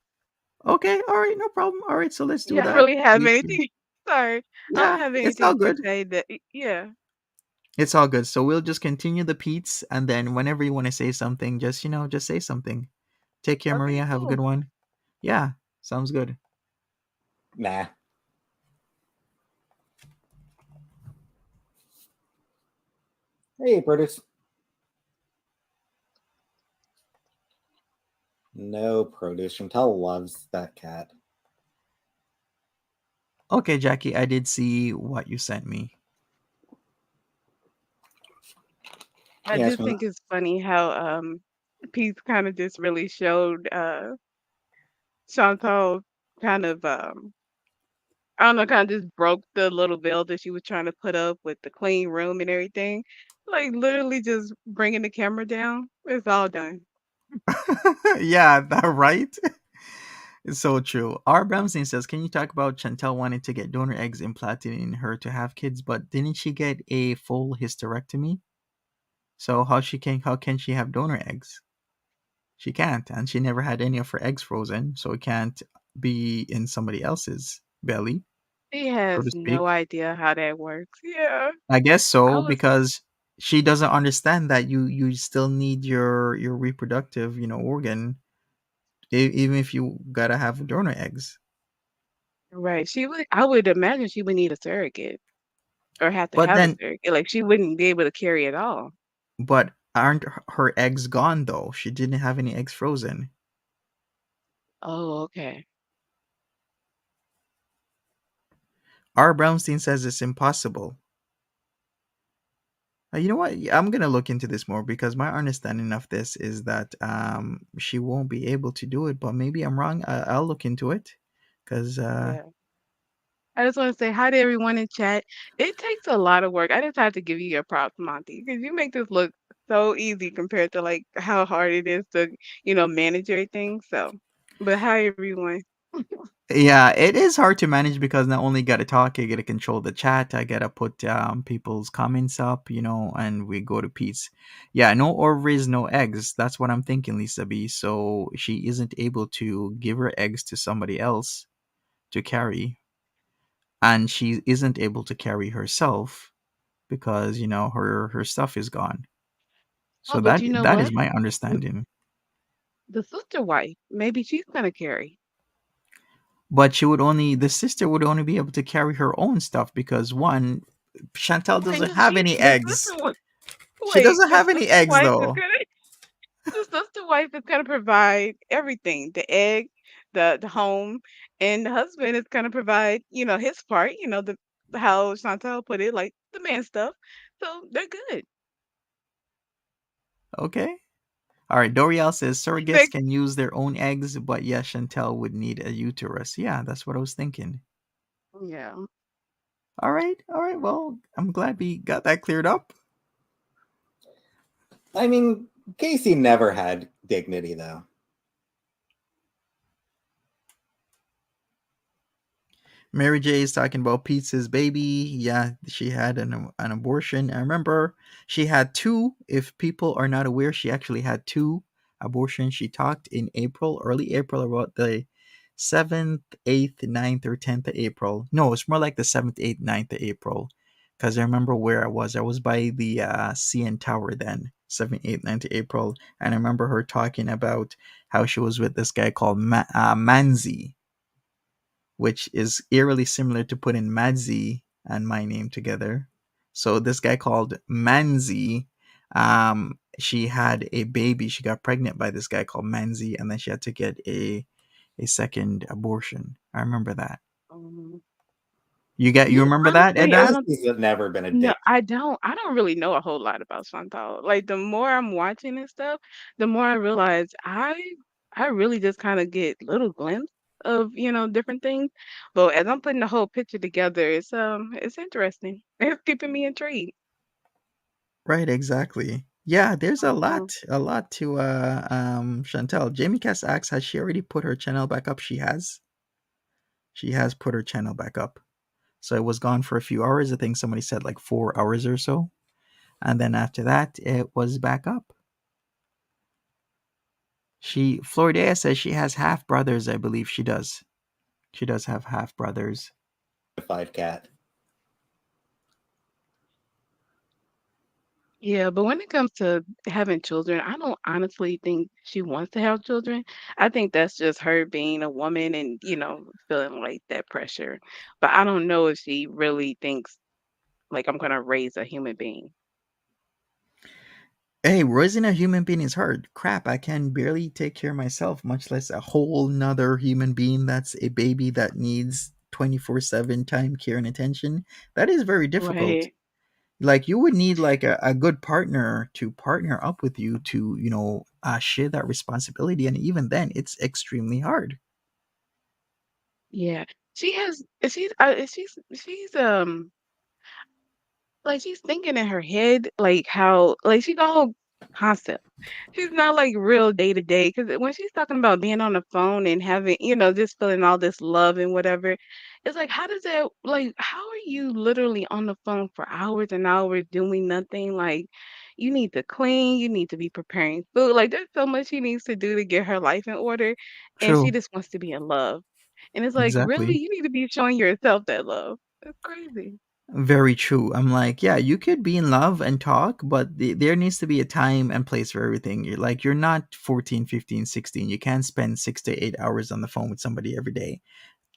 Okay, all right, no problem. All right, so let's do Yeah, I don't that. really have anything. Sorry, I don't Yeah, have it's all anything per good. se that. Yeah. It's all good. So we'll just continue the Peets, and then whenever you want to say something, just say something. Take care, Okay. Maria. Have a good Cool. one. Yeah, sounds good. Nah. Hey, produce. No produce. Chantal loves that cat. Okay, Jackie, I did see what you sent me. I do Yes, ma'am. think it's funny how peace kind of just really showed Chantal kind of I don't know, kind of just broke the little veil that she was trying to put up with the clean room and everything. Like literally just bringing the camera down. It's all done. Yeah, that right. It's so true. R. Bramstein says, "Can you talk about Chantel wanting to get donor eggs implanted in her to have kids, but didn't she get a full hysterectomy? So how can she have donor eggs? She can't, and she never had any of her eggs frozen, so it can't be in somebody else's belly, She so has to no speak. idea how that works. Yeah. I guess I so was because she doesn't understand that you still need your reproductive organ, even if you gotta have donor eggs. right. I would imagine she would need a surrogate or have to But have a then, surrogate. Like she wouldn't be able to carry it all. but aren't her eggs gone though? She didn't have any eggs frozen. Oh, okay. R. Brownstein says it's impossible. You know what? I'm gonna look into this more because my understanding of this is that she won't be able to do it. But maybe I'm wrong. I'll look into it because Yeah. I just want to say hi to everyone in chat. It takes a lot of work. I just have to give you your props, Monty, because you make this look so easy compared to like how hard it is to, manage everything. So, but hi everyone. yeah, it is hard to manage because not only got to talk, I got to control the chat. I got to put people's comments up, and we go to Peetz. Yeah, no ovaries, no eggs. That's what I'm thinking, Lisa B. So she isn't able to give her eggs to somebody else to carry, and she isn't able to carry herself because her stuff is gone. Oh, So but that you know that what? is my The, understanding. the sister wife, maybe she's gonna carry. But the sister would only be able to carry her own stuff because one, Chantal Wait, doesn't no, have any the eggs. sister wife. She Wait, doesn't the have any sister eggs wife is though. gonna. The sister wife is gonna provide everything, the egg, the home, and the husband is gonna provide, his part, the how Chantal put it, like the man stuff. So they're good. Okay. All right. Doriel says surrogates Big can use their own eggs, but yes, Chantal would need a uterus. Yeah, that's what I was thinking. yeah. All right. All right. Well, I'm glad we got that cleared up. I mean, Casey never had dignity, though. Mary J is talking about Pete's baby. Yeah, she had an abortion. I remember she had two. If people are not aware, she actually had two abortions. She talked in April, early April, about the 7th, 8th, 9th, or 10th of April. No, it's more like the 7th, 8th, 9th of April. Because I remember where I was. I was by the CN Tower then, 7th, 8th, 9th of April. And I remember her talking about how she was with this guy called Manzi, which is eerily similar to putting Madzi and my name together. So this guy called Manzi, she had a baby. She got pregnant by this guy called Manzi, and then she had to get a second abortion. I remember that. Um, You remember that, honestly, I Edna? don't. Casey's never been a No, dick. I don't. I don't really know a whole lot about Chantal. Like the more I'm watching and stuff, the more I realize I really just kind of get little glimpses of, different things. But as I'm putting the whole picture together, it's interesting. It's keeping me intrigued. Right, exactly. Yeah, there's Um, a lot to Chantel. Jamie Cass asks, has she already put her channel back up? She has. She has put her channel back up. So it was gone for a few hours. I think somebody said like 4 hours or so. And then after that, it was back up. Floridea says she has half brothers. I believe she does. She does have half brothers. Five cat. Yeah, but when it comes to having children, I don't honestly think she wants to have children. I think that's just her being a woman and, feeling like that pressure. But I don't know if she really thinks like I'm gonna raise a human being. Hey, raising a human being is hard. Crap, I can barely take care of myself, much less a whole nother human being that's a baby that needs 24/7 time, care, and attention. That is very difficult. Right. Like, you would need like a good partner to partner up with you to, share that responsibility. And even then, it's extremely hard. Yeah. Like, she's thinking in her head, like, how like, she's all concept. She's not, like, real day to day. Because when she's talking about being on the phone and having just feeling all this love and whatever, it's like, how does that like, how are you literally on the phone for hours and hours doing nothing? Like, you need to clean, you need to be preparing food, like, there's so much she needs to do to get her life in order, and she True. just wants to be in love. And it's like, really? Exactly. You need to be showing yourself that love. That's crazy. Very true. I'm like, yeah, you could be in love and talk, but there needs to be a time and place for everything. You're not 14, 15, 16. You can't spend 6 to 8 hours on the phone with somebody every day.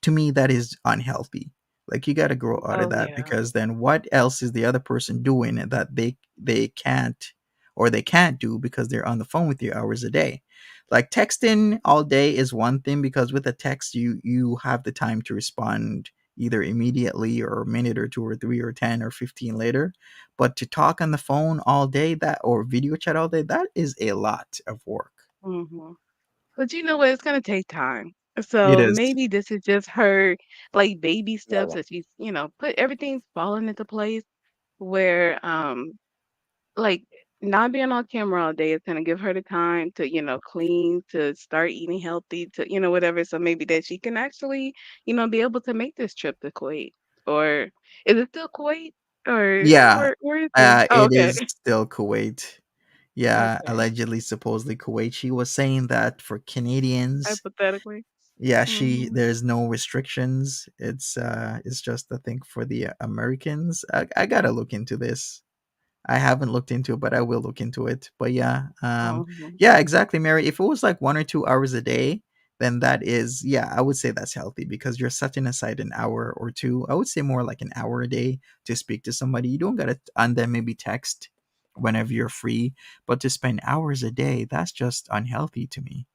To me, that is unhealthy. Like, you got to grow out of Oh, that, yeah. because then what else is the other person doing that they can't, or they can't do because they're on the phone with you hours a day? Like, texting all day is one thing, because with a text you have the time to respond either immediately or a minute or two or three or 10 or 15 later. But to talk on the phone all day, that, or video chat all day, that is a lot of work. Mhm. But you know what? It's gonna take time. It So is. maybe this is just her like baby steps Norval. that she's, put everything's falling into place where like not being on camera all day is gonna give her the time to, clean, to start eating healthy, to, whatever. So maybe that she can actually, be able to make this trip to Kuwait. Or is it still Kuwait? Or Yeah, where is it? Oh, it okay. is still Kuwait. Yeah, Okay. allegedly, supposedly Kuwait. She was saying that for Canadians, Hypothetically. yeah, Hmm. there's no restrictions. It's just, I think, for the Americans. I gotta look into this. I haven't looked into it, but I will look into it. But yeah, Hmm. yeah, exactly, Mary. If it was like 1 or 2 hours a day, then that is, yeah, I would say that's healthy, because you're setting aside an hour or two. I would say more like an hour a day to speak to somebody. You don't gotta, and then maybe text whenever you're free, but to spend hours a day, that's just unhealthy to me,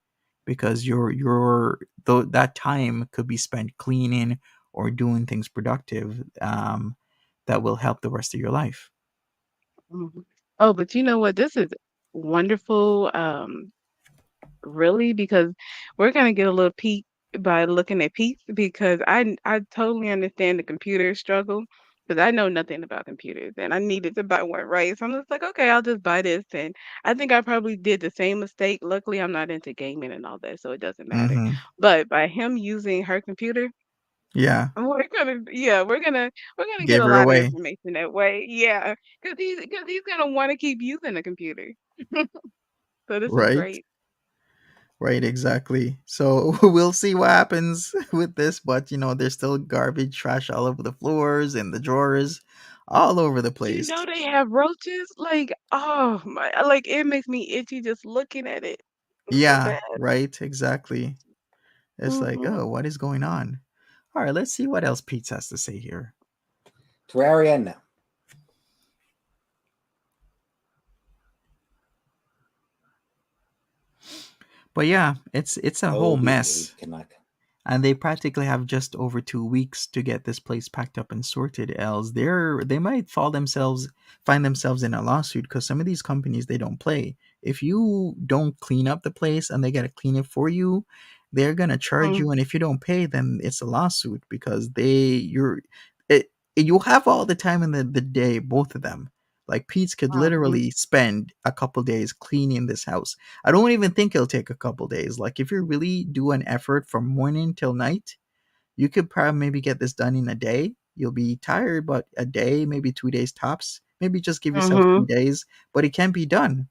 because though that time could be spent cleaning or doing things productive, that will help the rest of your life. Mhm. Oh, but you know what? This is wonderful, really, because we're gonna get a little peek by looking at Peetz because I totally understand the computer struggle because I know nothing about computers and I needed to buy one, right? So I'm just like, okay, I'll just buy this. And I think I probably did the same mistake. Luckily, I'm not into gaming and all that, so it doesn't matter. Hmm. But by him using her computer, Yeah, we're gonna get gave a her lot of away. information that way. Yeah, because he's gonna want to keep using the computer. So this is Right, great. right, exactly. So we'll see what happens with this, but there's still garbage, trash all over the floors and the drawers, all over the You place. know they have roaches? Like, oh my, like it makes me itchy just looking at it. It's so Yeah, bad. right, exactly. It's like, Hmm. oh, what is going on? All right, let's see what else Pete has to say here. Terraria, no. But yeah, it's a whole Oh, mess. behold, Canuck. And they practically have just over 2 weeks to get this place packed up and sorted. Else, they might find themselves in a lawsuit, because some of these companies, they don't play. If you don't clean up the place and they gotta clean it for you, they're gonna charge you. And if you don't pay, then it's a lawsuit, because you have all the time in the day, both of them. Like, Pete's could Hmm. literally spend a couple days cleaning this house. I don't even think it'll take a couple days. Like, if you really do an effort from morning till night, you could probably maybe get this done in a day. You'll be tired, but a day, maybe 2 days tops. Maybe just give yourself Mm-hmm. 3 days, but it can be done.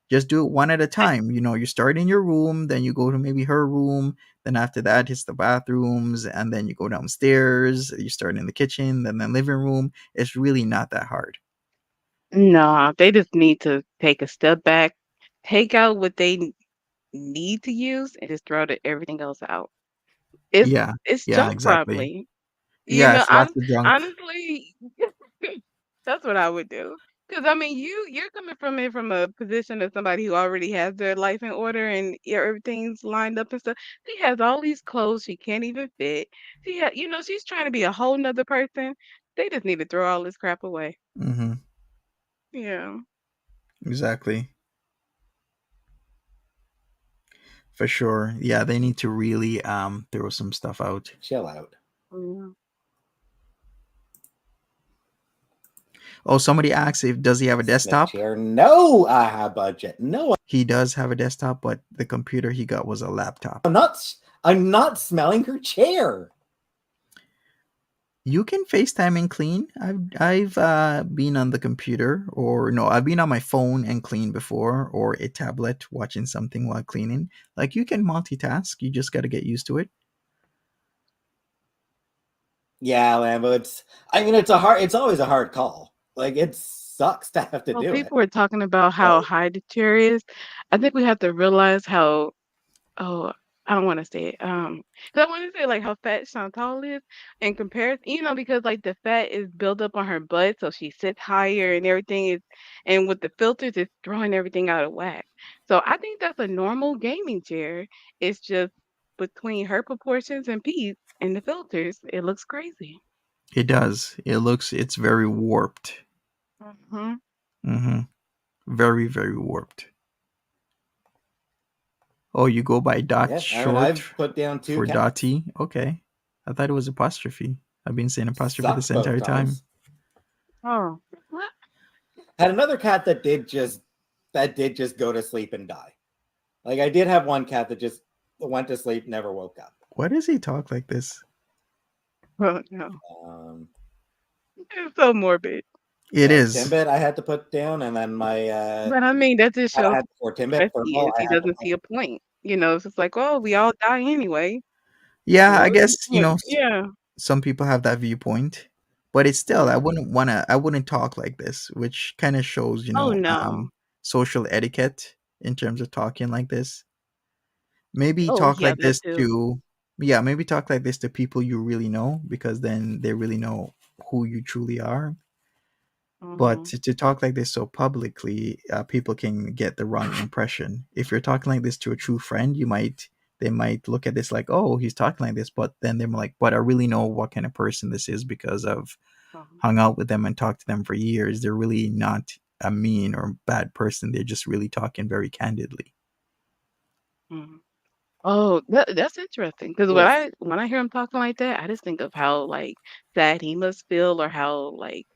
Just do it one at a time. You start in your room, then you go to maybe her room, then after that it's the bathrooms, and then you go downstairs. You start in the kitchen, then the living room. It's really not that hard. No, they just need to take a step back, take out what they need to use, and just throw everything else out. It's Yeah, it's yeah, junk exactly. probably. Yeah, it's lots of junk. Honestly, that's what I would do. Because I mean, you're coming from it from a position of somebody who already has their life in order and everything's lined up and stuff. She has all these clothes she can't even fit. She's trying to be a whole nother person. They just need to throw all this crap away. Mm-hmm. Yeah. Exactly. For sure. Yeah, they need to really throw some stuff out. Chill out. Yeah. Oh, somebody asked if does he have a Smith desktop? chair. No, I have budget. No, He does have a desktop, but the computer he got was a laptop. I'm not smelling her chair. You can FaceTime and clean. I've been on the computer, or no, I've been on my phone and clean before, or a tablet watching something while cleaning. Like you can multitask. You just got to get used to it. Yeah, Lambo. It's always a hard call. Like it sucks to have to Well, do it. people were talking about how high the chair is. I think we have to realize how oh, I don't wanna say it, 'cause I wanna say, like, how fat Chantal is in comparison because, like, the fat is built up on her butt, so she sits higher and everything is and with the filters, it's throwing everything out of whack. So, I think that's a normal gaming chair. It's just between her proportions and Pete's and the filters, it looks crazy. It does. It's very warped. Mhm. Mm-hmm. Very, very warped. Oh, you go by dot Yeah, I mean, short I've put down 2 for cats. dotty. Okay. I thought it was apostrophe. I've been saying apostrophe this Sucked both entire time. times. Oh, what? Had another cat that did just go to sleep and die. Like I did have one cat that just went to sleep, never woke up. Why does he talk like this? Oh, no. Um, It's so morbid. It yeah, is. Timbit I had to put down, and then my But, I mean, that just cat I shows had before how Timbit, stressed he Purple, is. I He had to doesn't put. see a point. It's just like, "Oh, we all die anyway." Yeah, Well, I what's the guess, point? Yeah. some people have that viewpoint, but it's still, Yeah. I wouldn't talk like this, which kind of shows, Oh, no. social etiquette in terms of talking like this. Maybe Oh, talk yeah, like that this too. to, yeah, maybe talk like this to people you really know, because then they really know who you truly are. But Mhm. to talk like this so publicly, people can get the wrong impression. If you're talking like this to a true friend, they might look at this like, oh, he's talking like this, but then they're like, but I really know what kind of person this is because I've Mhm. hung out with them and talked to them for years. They're really not a mean or bad person. They're just really talking very candidly. Mhm. Oh, that's interesting. Because Yes. when I hear him talking like that, I just think of how, like, sad he must feel or how, like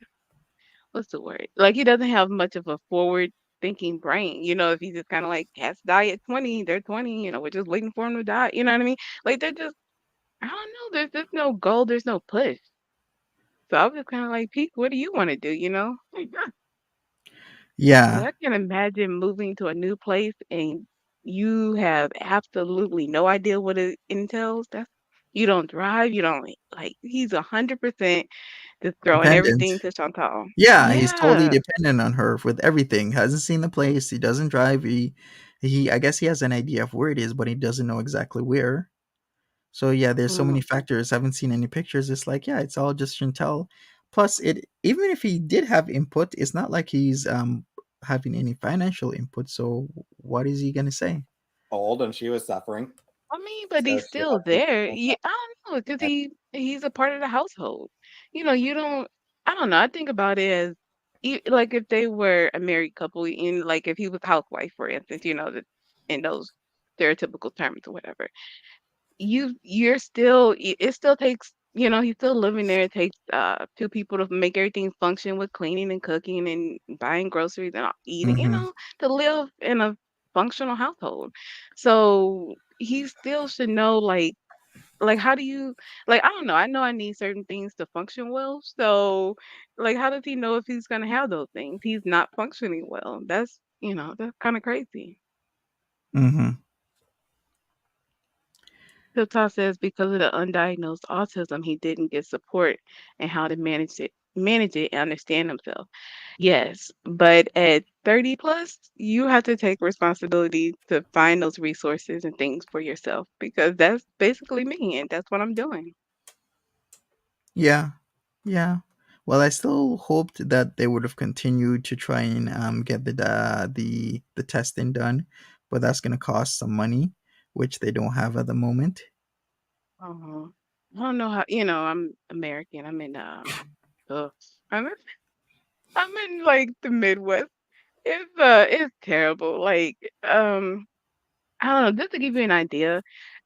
what's the word? Like, he doesn't have much of a forward-thinking brain, if he's just kinda like, "Cats die at 20, they're 20, we're just waiting for them to die," you know what I mean? Like, they're just I don't know, there's just no goal, there's no push. So I was just kinda like, "Pete, what do you wanna do?" You know? 'Cause Yeah, I can imagine moving to a new place and you have absolutely no idea what it entails. You don't drive, you don't like he's 100% just throwing dependent. everything to Chantal. Yeah, he's totally Yeah. dependent on her with everything. Hasn't seen the place. He doesn't drive. He I guess he has an idea of where it is, but he doesn't know exactly where. So yeah, there's so many Mhm. factors. Haven't seen any pictures. It's like, yeah, it's all just Chantel. Plus, it even if he did have input, it's not like he's having any financial input. So what is he gonna say? Old, and she was suffering, I mean, but so he's she still had to. there. Yeah, I don't know, 'cause he's a part of the household. You don't I don't know, I think about it as like if they were a married couple in like if he was a housewife, for instance, in those stereotypical terms or whatever. You're still it still takes he's still living there. It takes two people to make everything function with cleaning and cooking and buying groceries and eating, Mm-hmm. to live in a functional household. So he still should know like like how do you like I don't know. I know I need certain things to function well. So like how does he know if he's gonna have those things? He's not functioning well. That's that's kind of crazy. Mm-hmm. Chantal says because of the undiagnosed autism, he didn't get support and how to manage it and understand himself. Yes, but at 30 plus, you have to take responsibility to find those resources and things for yourself because that's basically me and that's what I'm doing. Yeah, yeah. Well, I still hoped that they would have continued to try and get the testing done, but that's gonna cost some money, which they don't have at the moment. Uh-huh. I don't know how, I'm American. I'm in ugh, I'm in, I'm in like the Midwest. It's terrible. Like I don't know, just to give you an idea,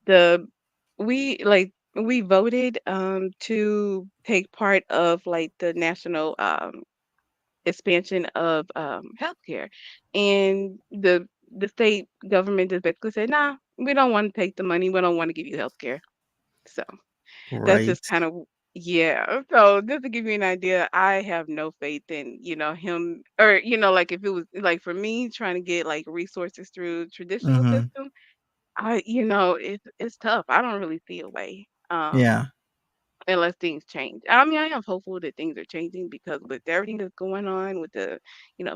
the we voted to take part of like the national expansion of healthcare. And the state government just basically said, nah, we don't want to take the money, we don't want to give you healthcare. So that's Right. just kind of yeah. So just to give you an idea, I have no faith in, him or like if it was like for me trying to get like resources through traditional Mm-hmm. system, it's tough. I don't really see a way, Yeah. unless things change. I mean, I am hopeful that things are changing because with everything that's going on with the,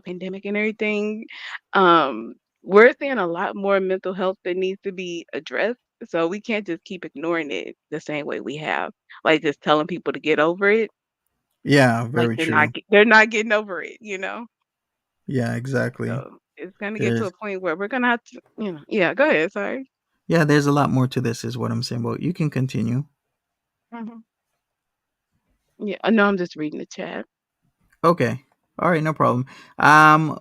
pandemic and everything, we're seeing a lot more mental health that needs to be addressed. So we can't just keep ignoring it the same way we have, like just telling people to get over it, Yeah. like Very true. they're not getting over it. Yeah. Exactly. So it's gonna get to a There's point where we're gonna have to, yeah. Go ahead. Sorry. yeah. There's a lot more to this, is what I'm saying. But you can continue. Mhm. Yeah, no, I'm just reading the chat. Okay. All right, no problem.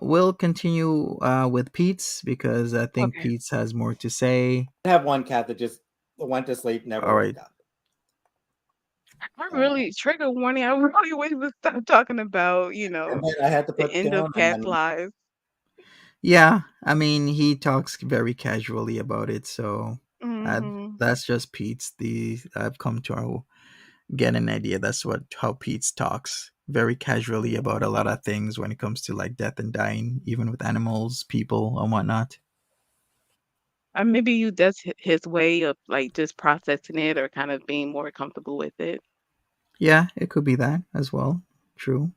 We'll continue with Pete's because I think Okay. Pete's has more to say. I have one cat that just went to sleep, never All right. woke up. I really trigger warning. I really wish we stop talking about, And then I had to the put end of down, and cat then lives. Yeah, I mean, he talks very casually about it, so uh, Mhm. that's just Pete's. The I've come to get an idea. That's what how Pete's talks very casually about a lot of things when it comes to like death and dying, even with animals, people, and whatnot. Maybe that's his way of like just processing it or kind of being more comfortable with it. Yeah, it could be that as well. True.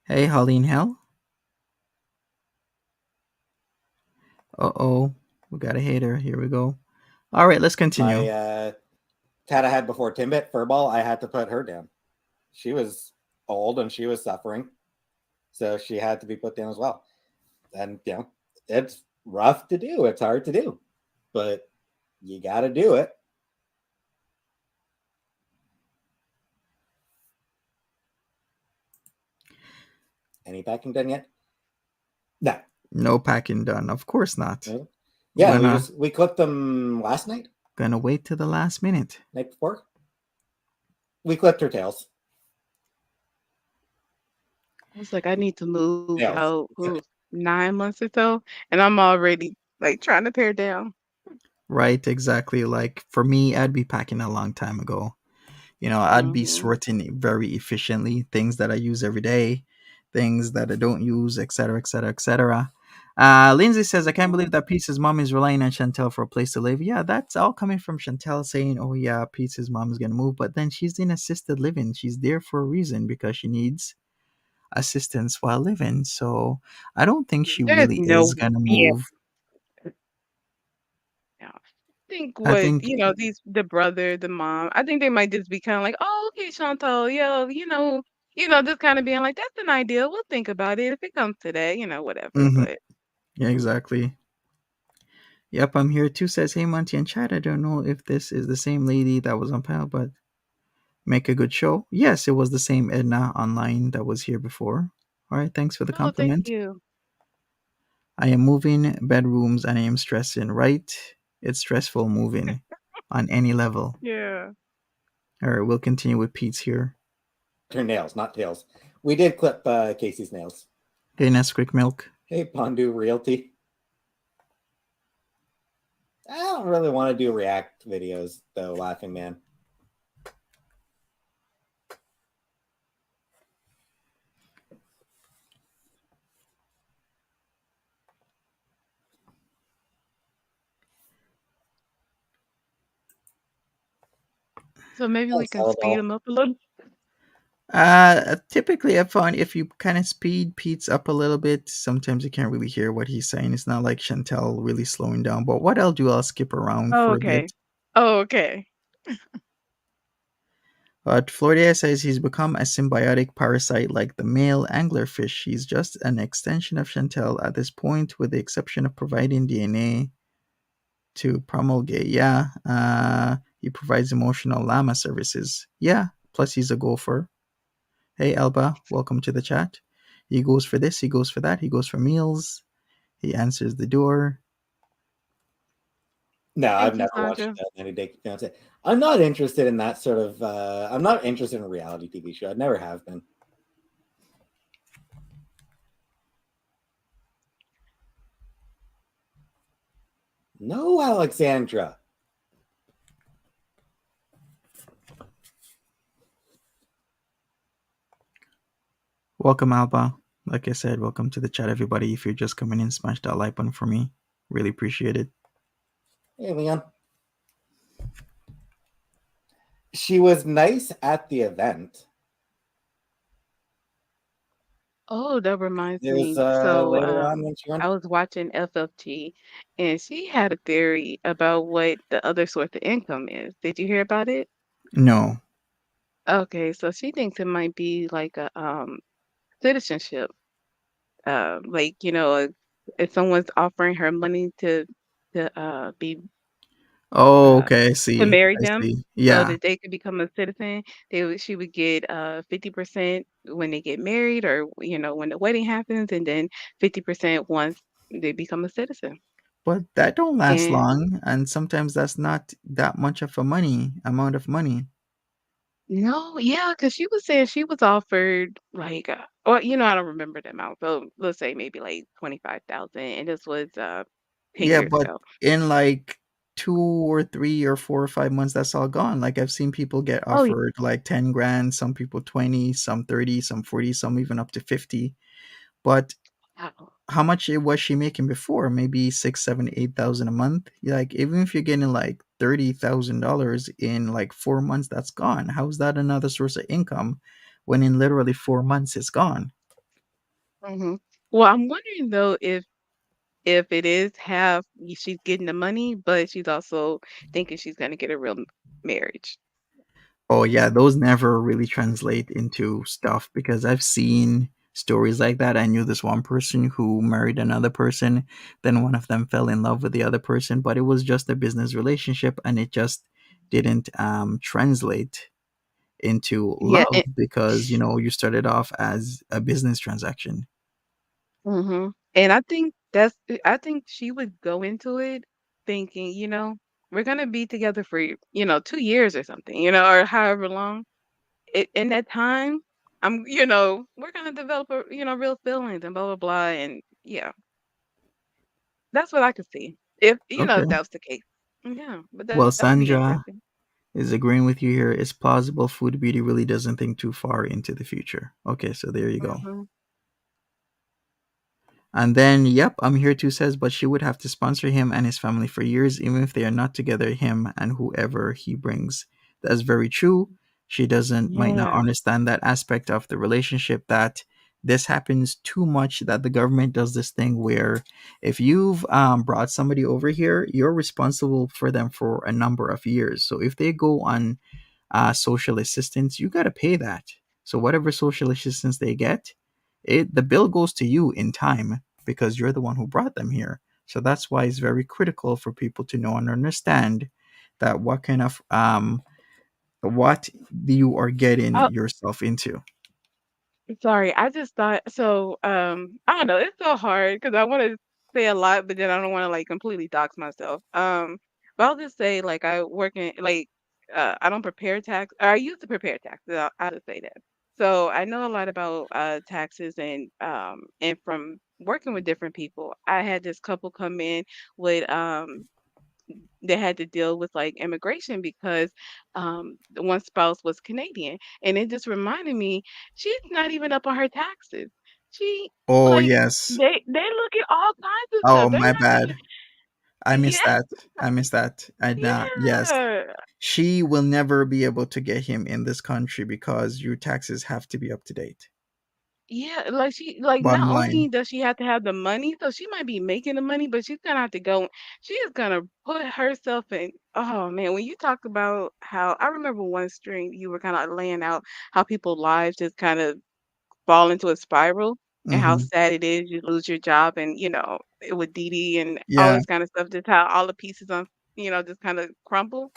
Hey, Holly in Hell. Uh-oh, we got a hater. Here we go. All right, let's continue. my cat I had before Timbit, Furball, I had to put her down. She was old and she was suffering, so she had to be put down as well. And it's rough to do. It's hard to do, but you got to do it. Any packing done yet? No. No packing done. Of course not. No? We're Yeah, gonna we clipped them last night, gonna wait to the last minute. night before. We clipped her tails. I was like, I need to move Tails. out 9 months or so, and I'm already like trying to tear down. Right, exactly. Like for me, I'd be packing a long time ago. I'd be Hmm. sorting very efficiently things that I use every day, things that I don't use, etc., etc., etc. Lindsay says, I can't Hmm. believe that Pete's mom is relying on Chantel for a place to live. Yeah, that's all coming from Chantel saying, oh, yeah, Pete's mom is going to move. But then she's in assisted living. She's there for a reason because she needs assistance while living. So I don't think she There's really is no, going to yeah. move. I think I what think, the brother, the mom. I think they might just be kind of like, oh, okay, Chantal, yeah, just kind of being like, that's an idea. We'll think about it if it comes to that, whatever. mhm, But yeah, exactly. Yep, I'm here too. Says, hey, Monty and Chad. I don't know if this is the same lady that was on panel, but make a good show. Yes, it was the same Edna online that was here before. All right, thanks for the oh, thank compliment. you. I am moving bedrooms and I am stressing, right? It's stressful moving on any level. Yeah. All right, we'll continue with Pete's here. Her nails, not tails. We did clip Casey's nails. Hey, Nesquik Milk. Hey, Pondu Realty. I don't really want to do react videos though, Laughing Man. So maybe we Thanks, can speed Elmo. them up a little. Typically, I find if you kind of speed Pete's up a little bit, sometimes you can't really hear what he's saying. It's not like Chantal really slowing down. But what I'll do, I'll skip around Oh, for a okay. bit. Oh, okay. But Florida says he's become a symbiotic parasite like the male anglerfish. He's just an extension of Chantal at this point, with the exception of providing DNA to promulgate. Yeah, he provides emotional llama services. Yeah, plus he's a golfer. Hey, Elba, welcome to the chat. He goes for this, he goes for that, he goes for meals, he answers the door. No, I've Thank you, never watched Sandra. 90 Day Fiance. I'm not interested in that sort of. I'm not interested in a reality TV show. I never have been. No, Alexandra. Welcome, Alba. Like I said, welcome to the chat, everybody. If you're just coming in, smash that like button for me. Really appreciate it. Hey, Leon. She was nice at the event. Oh, that reminds It was me. So, later on when she went. I was watching FFT, and she had a theory about what the other source of income is. Did you hear about it? No. Okay, so she thinks it might be like a citizenship. Like, if someone's offering her money to be Oh, uh okay, I to see. marry I them see. so Yeah. that they could become a citizen, she would get 50% when they get married, or when the wedding happens, and then 50% once they become a citizen. But that don't last And long, and sometimes that's not that much of a money amount of money. no, yeah, because she was saying she was offered like, or I don't remember the amount. So let's say maybe like 25,000, and this was 10 Yeah, years but ago. in like 2 or 3 or 4 or 5 months, that's all gone. Like I've seen people get Oh, yeah. offered like 10 grand, some people 20, some 30, some 40, some even up to 50. But Wow. how much was she making before? Maybe 6, 7, 8,000 a month. Like even if you're getting like $30,000 in like 4 months, that's gone. How's that another source of income when in literally 4 months it's gone? Hmm. Well, I'm wondering though if it is half she's getting the money, but she's also thinking she's gonna get a real marriage. Oh yeah, those never really translate into stuff because I've seen stories like that. I knew this one person who married another person, then one of them fell in love with the other person, but it was just a business relationship and it just didn't translate into Yeah. love because you started off as a business transaction. And I think she would go into it thinking, we're gonna be together for 2 years or something, or however long. In that time, we're gonna develop real feelings and blah blah blah, and yeah, that's what I could see if Okay. that was the case. Yeah, but that Well, would be Sandra interesting. is agreeing with you here. It's plausible Food Beauty really doesn't think too far into the future. Okay, so there you go. Hmm. And then, yep, I'm here too says, but she would have to sponsor him and his family for years, even if they are not together, him and whoever he brings. That's very true. She might not Yeah. understand that aspect of the relationship that this happens too much, that the government does this thing where if you've brought somebody over here, you're responsible for them for a number of years. So if they go on social assistance, you got to pay that. So whatever social assistance they get, the bill goes to you in time because you're the one who brought them here. So that's why it's very critical for people to know and understand that what you are getting yourself into. Sorry, I just thought so. I don't know. It's so hard because I want to say a lot, but then I don't want to like completely dox myself. But I'll just say like I work in like I don't prepare tax. Or I used to prepare taxes. I'll just say that. So I know a lot about taxes, and from working with different people, I had this couple come in with they had to deal with like immigration because the one spouse was Canadian, and it just reminded me she's not even up on her taxes. She Oh like yes. they look at all kinds of Oh stuff. They're my not even bad. I missed yeah that. I missed that. And yes, yeah she will never be able to get him in this country because your taxes have to be up to date. yeah. Like she like Bottom not line. only does she have to have the money, so she might be making the money, but she's gonna have to go. She is gonna put herself in. Oh man, when you talk about how I remember one stream you were kind of laying out how people's lives just kind of fall into a spiral and how Mm-hmm. sad it is you lose your job and with Dee Dee and all Yeah, this kind of stuff, just how all the pieces on just kind of crumble.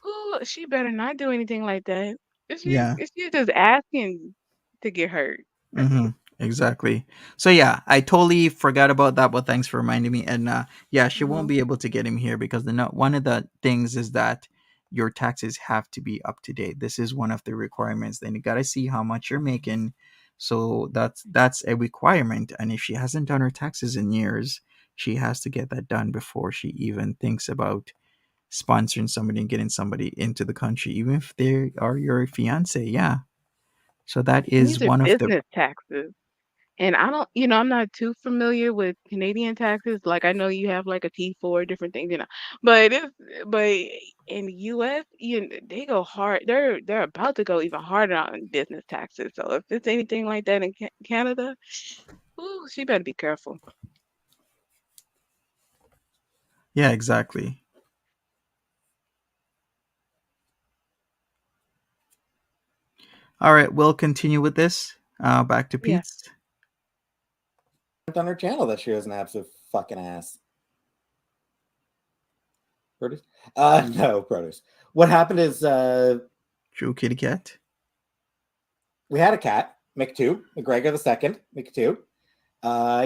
Ooh, she better not do anything like that. yeah. If she's just asking to get hurt. Mm-hmm. Exactly. So yeah, I totally forgot about that, but thanks for reminding me. And yeah, she won't Hmm. be able to get him here because one of the things is that your taxes have to be up to date. This is one of the requirements. Then you gotta see how much you're making. So that's a requirement. And if she hasn't done her taxes in years, she has to get that done before she even thinks about sponsoring somebody and getting somebody into the country, even if they are your fiance. Yeah. So that And is these are one of the business taxes. And I don't, I'm not too familiar with Canadian taxes. Like I know you have like a T4, different things, But but in the US, they go hard. They're about to go even harder on business taxes. So if it's anything like that in Canada, ooh, she better be careful. yeah, exactly. All right, we'll continue with this. Back to Yeah. Pete's. On her channel that she was an absolute fucking ass. Produce? No, produce. What happened is True kitty cat. we had a cat, Mick2, McGregor the second, Mick2.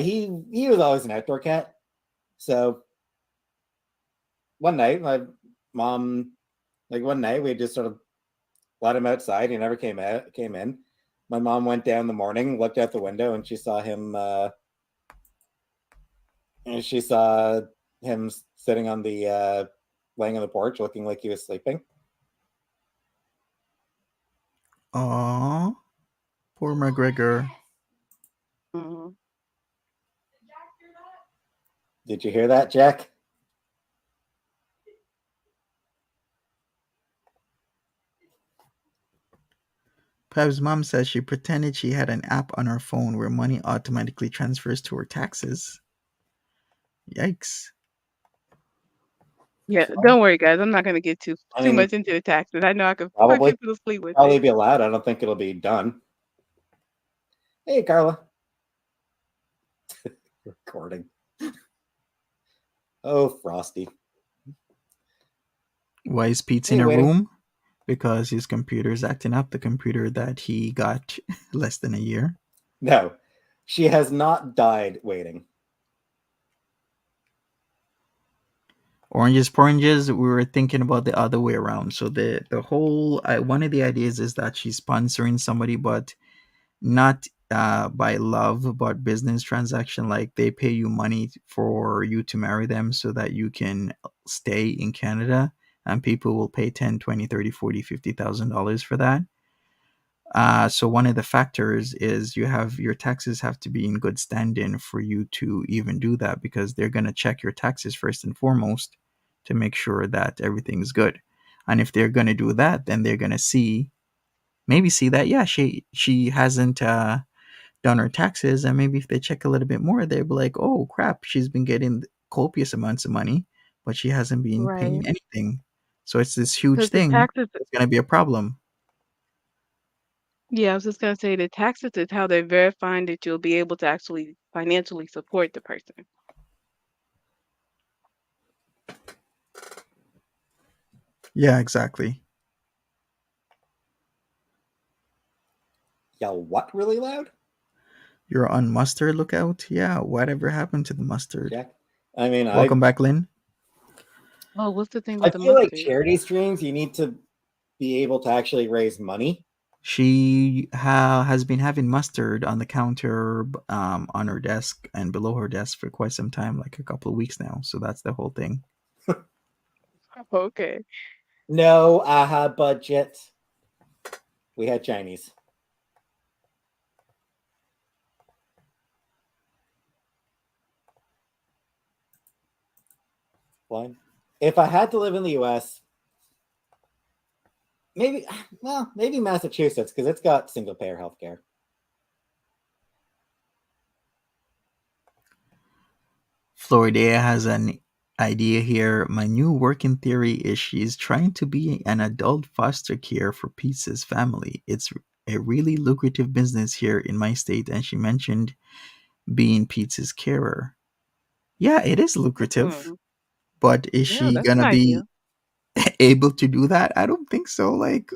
He was always an outdoor cat. So one night, my mom, like one night, we just sort of let him outside. He never came in. My mom went down in the morning, looked out the window, and she saw him. And she saw him sitting on the laying on the porch, looking like he was sleeping. Aww, poor McGregor. Hmm. Did you hear that, Jack? Peb's mom says she pretended she had an app on her phone where money automatically transfers to her taxes. Yikes. Yeah, don't worry, guys. I'm not gonna get I too mean, much into the taxes. I know I could put probably people to sleep with probably it. be allowed. I don't think it'll be done. Hey, Carla. Recording. Oh, Frosty. Why is Pete's in Hey, a waiting. room? Because his computer's acting up. The computer that he got less than a year. No, she has not died waiting. Oranges, we were thinking about the other way around. So the whole one of the ideas is that she's sponsoring somebody, but not by love, but business transaction. Like they pay you money for you to marry them so that you can stay in Canada, and people will pay 10, 20, 30, 40, $50,000 for that. So one of the factors is your taxes have to be in good standing for you to even do that, because they're going to check your taxes first and foremost to make sure that everything's good. And if they're going to do that, then they're going to see that, yeah, she hasn't done her taxes, and maybe if they check a little bit more, they'll be like, oh crap, she's been getting copious amounts of money, but she hasn't been Right. paying anything. So it's this huge Because the thing. taxes It's going to be a problem. Yeah, I was just gonna say the taxes is how they're verifying that you'll be able to actually financially support the person. Yeah, exactly. Yell what really loud? You're on mustard lookout. Yeah, whatever happened to the mustard? Jack? I mean, Welcome back, Lynn. Oh, what's the thing I with the feel like mustard? charity streams, you need to be able to actually raise money. She has been having mustard on the counter, on her desk and below her desk for quite some time, like a couple of weeks now. So that's the whole thing. Okay. No aha budget. We had Chinese. Fine. If I had to live in the US, maybe Massachusetts, because it's got single payer healthcare. Florida has an idea here. My new working theory is she's trying to be an adult foster care for Peetz's family. It's a really lucrative business here in my state, and she mentioned being Peetz's carer. Yeah, it is lucrative, Mm. but is Yeah, she that's an gonna idea. be able to do that? I don't think so. Like,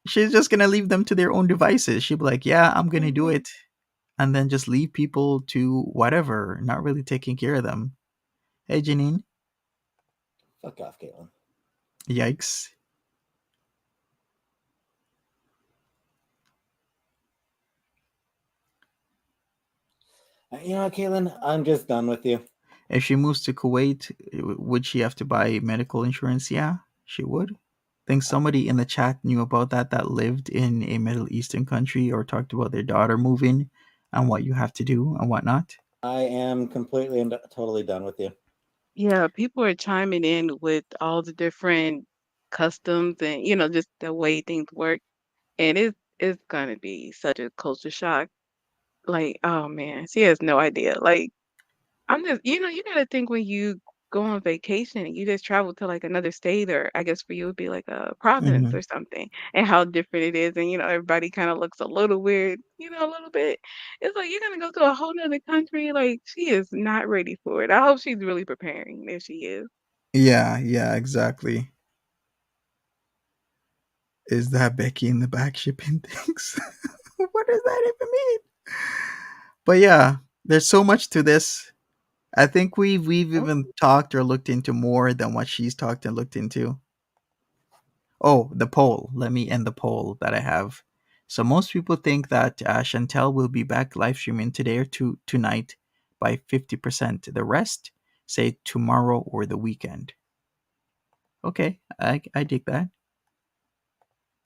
she's just gonna leave them to their own devices. She'll be like, "Yeah, I'm gonna do Mhm. it," and then just leave people to whatever, not really taking care of them. Hey, Janine. Fuck off, Caitlin. Yikes. You know what, Caitlin? I'm just done with you. If she moves to Kuwait, would she have to buy medical insurance? Yeah, she would. Think somebody in the chat knew about that lived in a Middle Eastern country or talked about their daughter moving and what you have to do and whatnot. I am completely and totally done with you. Yeah, people are chiming in with all the different customs and just the way things work, and it's gonna be such a culture shock. Like, oh man, she has no idea. Like, I'm just, you gotta think when you go on vacation and you just travel to like another state, or I guess for you it would be like a province Hmm. or something, and how different it is, and everybody kind of looks a little weird, a little bit. It's like you're gonna go to a whole nother country. Like, she is not ready for it. I hope she's really preparing if she is. Yeah, exactly. Is that Becky in the back shipping things? What does that even mean? But yeah, there's so much to this. I think we've Oh, even talked or looked into more than what she's talked and looked into. Oh, the poll. Let me end the poll that I have. So most people think that Chantal will be back live streaming today or tonight by 50%. The rest say tomorrow or the weekend. Okay, I dig that.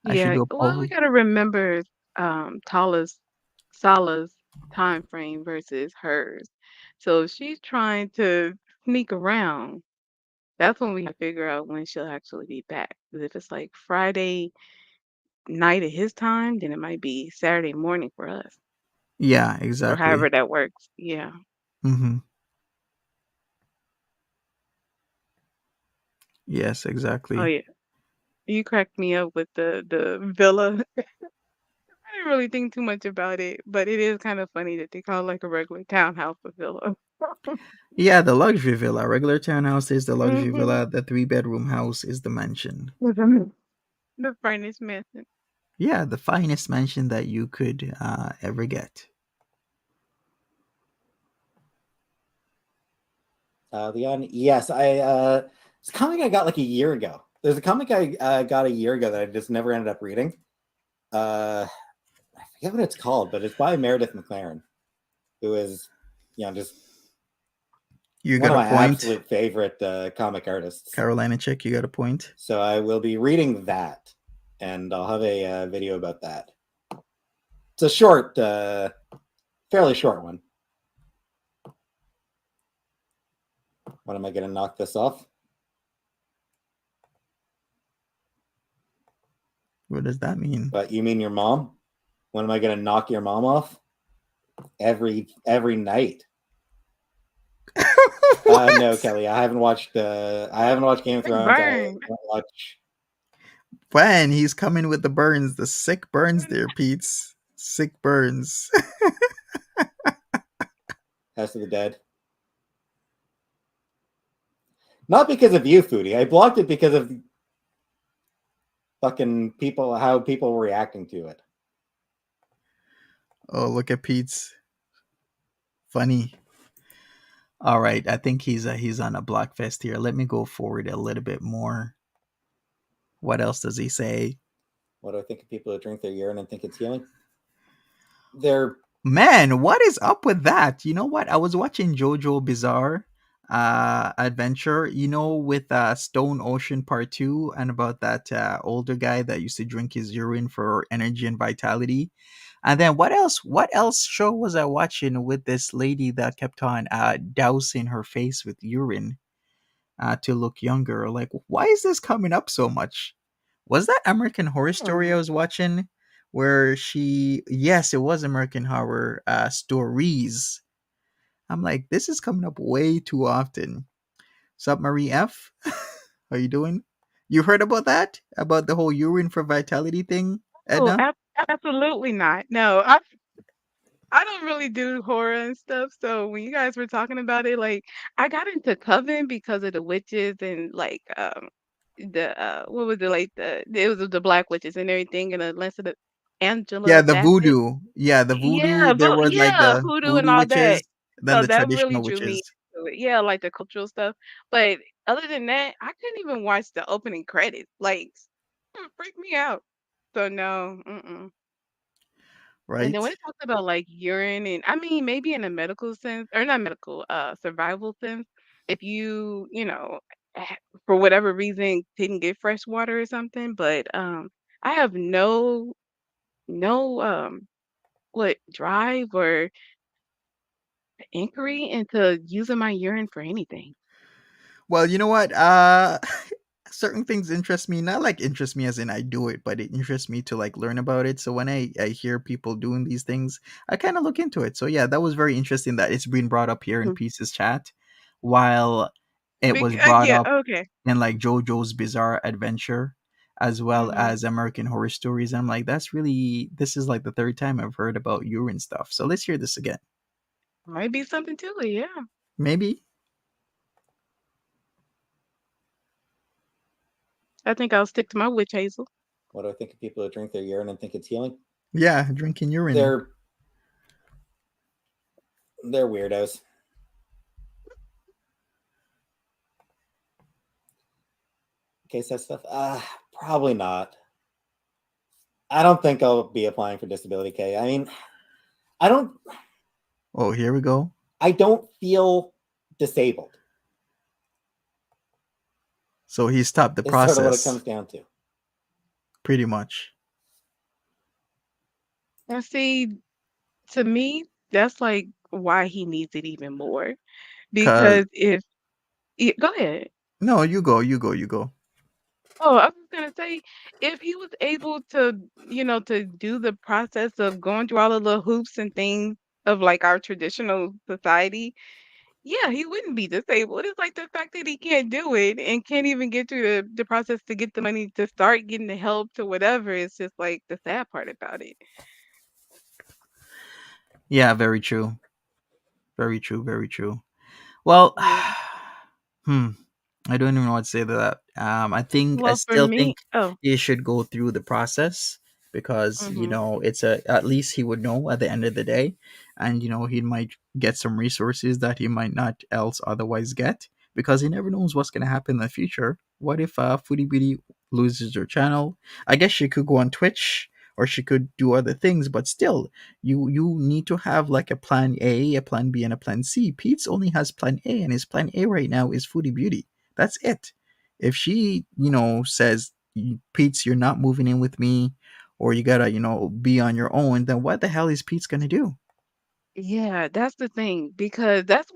I should yeah. do a Well, we poll. gotta remember Salah's time frame versus hers. So if she's trying to sneak around, that's when we have to figure out when she'll actually be back. 'Cause if it's like Friday night at his time, then it might be Saturday morning for us, Yeah, or exactly. however that works. Yeah. Mm-hmm. Yes, Oh exactly. yeah. You cracked me up with the villa. I didn't really think too much about it, but it is kind of funny that they call like a regular townhouse a villa. Yeah, the luxury villa. Regular townhouse is the luxury Hmm. villa. The 3 bedroom house is the mansion. The furnished mansion. Yeah, the finest mansion that you could ever get. Leon, yes, it's a comic I got like a year ago. There's a comic I got a year ago that I just never ended up reading. I forget what it's called, but it's by Meredith McLaren, who is, just You one got of a my point. absolute favorite comic artists. Carolina Chick, you got a point. So I will be reading that, and I'll have a video about that. It's a short, fairly short one. When am I going to knock this off? What does that mean? But you mean your mom? When am I going to knock your mom off? Every night. No, What? Kelly, I haven't watched Game of Thrones. I Burn. haven't watched. When he's coming with the burns, the sick burns there, Pete's. Sick burns. House of the Dead. Not because of you, Foodie. I blocked it because of fucking people, how people were reacting to it. Oh, look at Pete's. Funny. All right, I think he's on a block fest here. Let me go forward a little bit more. What else does he say? What do I think of people who drink their urine and think it's healing? They're Man, what is up with that? You know what? I was watching JoJo Bizarre adventure, with Stone Ocean Part 2, and about that older guy that used to drink his urine for energy and vitality. And then what else show was I watching with this lady that kept on dousing her face with urine to look younger? Like, why is this coming up so much? Was that American Horror Story I Hmm. was watching? Where yes, it was American Horror Stories. I'm like, this is coming up way too often. Sup, Marie F? How you doing? You heard about that? About the whole urine for vitality thing, Oh, Edna? absolutely not. No, I don't really do horror and stuff. So when you guys were talking about it, like I got into Coven because of the witches and like the what was it like it was the black witches and everything and the Yeah, Angela the Bassett. voodoo. Yeah, the voodoo. Yeah, There was like yeah, the hoodoo and voodoo all that. witches, then So the that really traditional drew me witches. to it. Yeah, like the cultural stuff. But other than that, I couldn't even watch the opening credits. Like, freak me out. So no, mm-mm. And then Right? when it talks about like urine and I mean maybe in a medical sense or not medical, survival sense, if ha- for whatever reason didn't get fresh water or something, but I have no what drive or inquiry into using my urine for anything. Well, you know what? Certain things interest me. Not like interest me as in I do it, but it interests me to like learn about it. So when I hear people doing these things, I kind of look into it. So yeah, that was very interesting that it's been brought up here in Mhm. Pieces chat, while it was brought Yeah, up okay. in like JoJo's Bizarre Adventure, as well Hmm. as American Horror Stories. I'm like, this is like the third time I've heard about urine stuff. So let's hear this again. Might be something to it, yeah. Maybe. I think I'll stick to my witch hazel. What do I think of people who drink their urine and think it's healing? Yeah, drinking urine. They're they're weirdos. Case that stuff? Probably not. I don't think I'll be applying for disability K. I mean, I don't Oh, here we go. I don't feel disabled. So he stopped the Is sort of what it comes process, down to. pretty much. And see, to me, that's like why he needs it even more. Cause Because go ahead. no, you go, you go, you go. Oh, I was gonna say, if he was able to, to do the process of going through all of the hoops and things of like our traditional society, yeah, he wouldn't be disabled. It's like the fact that he can't do it and can't even get through the process to get the money to start getting the help to whatever. It's just like the sad part about it. Yeah, very true. Very true, very true. Well, Yeah. hmm. I don't even know what to say to that. I Well, for still me, think oh, he should go through the process because mm-hmm. it's at least he would know at the end of the day, and he might get some resources that he might not else otherwise get because he never knows what's gonna happen in the future. What if Foodie Beauty loses her channel? I guess she could go on Twitch or she could do other things, but still, you need to have like a plan A, a plan B, and a plan C. Pete's only has plan A, and his plan A right now is Foodie Beauty. That's it. If she, says, Pete's, you're not moving in with me, or you gotta, be on your own, then what the hell is Pete's gonna do? Yeah, that's the thing because that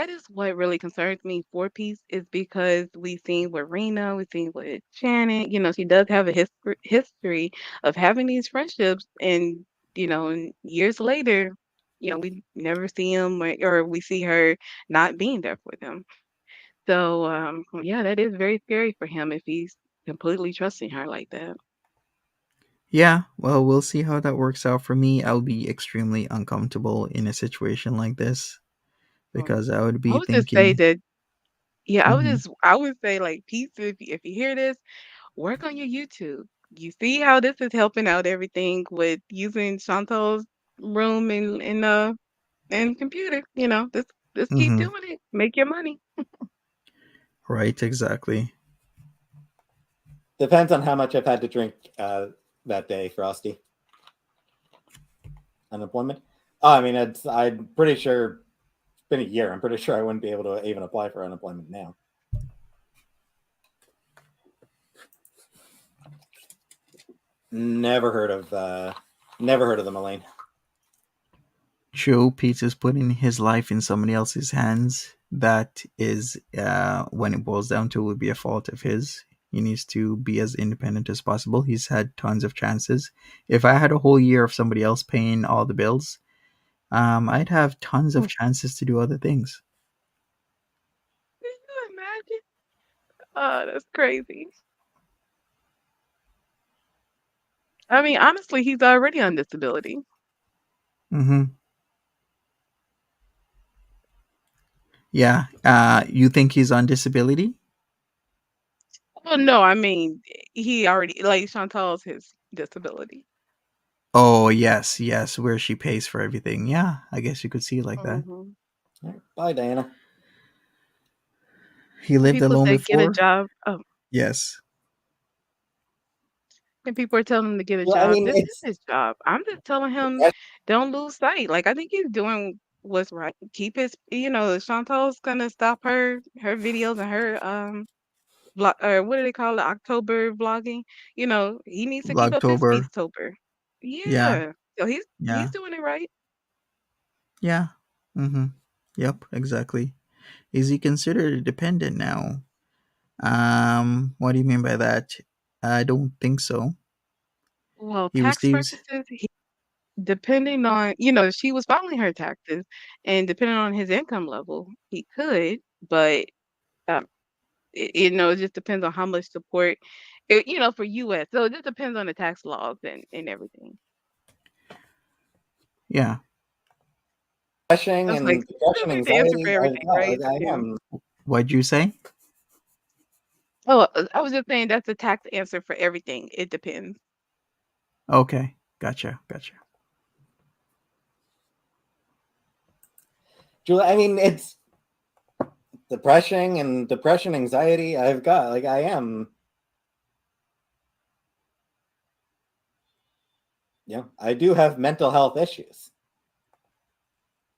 is what really concerns me for peace is because we've seen with Rena, we've seen with Shannon, she does have a history of having these friendships and and years later, we never see him or we see her not being there for them. So yeah, that is very scary for him if he's completely trusting her like that. Yeah, well, we'll see how that works out. For me, I'll be extremely uncomfortable in a situation like this Um, because I would I be would just say thinking, that yeah, mhm, I would say like Pete, if you hear this, work on your YouTube. You see how this is helping out everything with using Chantal's room and computer. Just keep mhm, doing it. Make your money. right, exactly. Depends on how much I've had to drink that day, Frosty. Unemployment. Oh, I mean, I'm pretty sure been a year. I'm pretty sure I wouldn't be able to even apply for unemployment now. Never heard of them, Elaine. Joe Peetz is putting his life in somebody else's hands. That is, when it boils down to, it would be a fault of his. He needs to be as independent as possible. He's had tons of chances. If I had a whole year of somebody else paying all the bills, I'd have tons of chances to do other things. Can you imagine? Oh, that's crazy. I mean, honestly, he's already on disability. Mm-hmm. Yeah. You think he's on disability? Well, no, I mean, he already, like, Chantal's his disability. Oh, yes, yes, where she pays for everything. Yeah, I guess you could see it like that. Hmm. All right, bye, Diana. He lived People alone say get a before? job. Oh, Yes. and people are telling him to get a Well, I job. mean, This is it's his job. I'm just telling him, don't lose sight. Like, I think he's doing what's right. Keep his, Chantal's gonna stop her videos and her vlog, or what do they call it? October vlogging. He needs to keep up his Vlogtober. Peace-tober. Yeah, Yeah. So he's yeah, doing it right. yeah. Mm-hmm. Yep, exactly. Is he considered a dependent now? What do you mean by that? I don't think so. Well, He tax receives purposes, depending on, she was filing her taxes, and depending on his income level, he could, but um, it just depends on how much support, for U.S. So it just depends on the tax laws and everything. yeah. depression I was like, and depression, there's the answer for anxiety. everything, right? I Yeah. am. What'd you say? Oh, I was just saying that's the tax answer for everything. It depends. Okay, gotcha, gotcha. Julie, I mean, it's depression, anxiety. I've got, like, I am. Yeah, I do have mental health issues.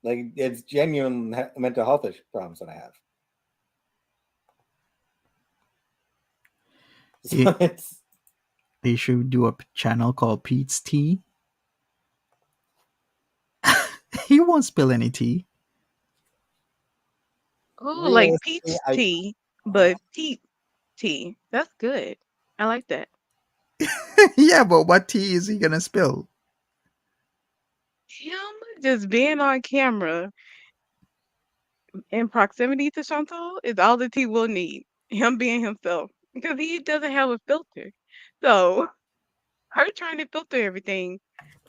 Like, it's genuine mental health problems that I have. So He, it's he should do a channel called Pete's Tea. He won't spill any tea. Oh, like realistically, peach tea, but peach tea. That's good. I like that. Yeah, but what tea is he gonna spill? Him just being on camera in proximity to Chantal is all that he will need. Him being himself. Because he doesn't have a filter. So her trying to filter everything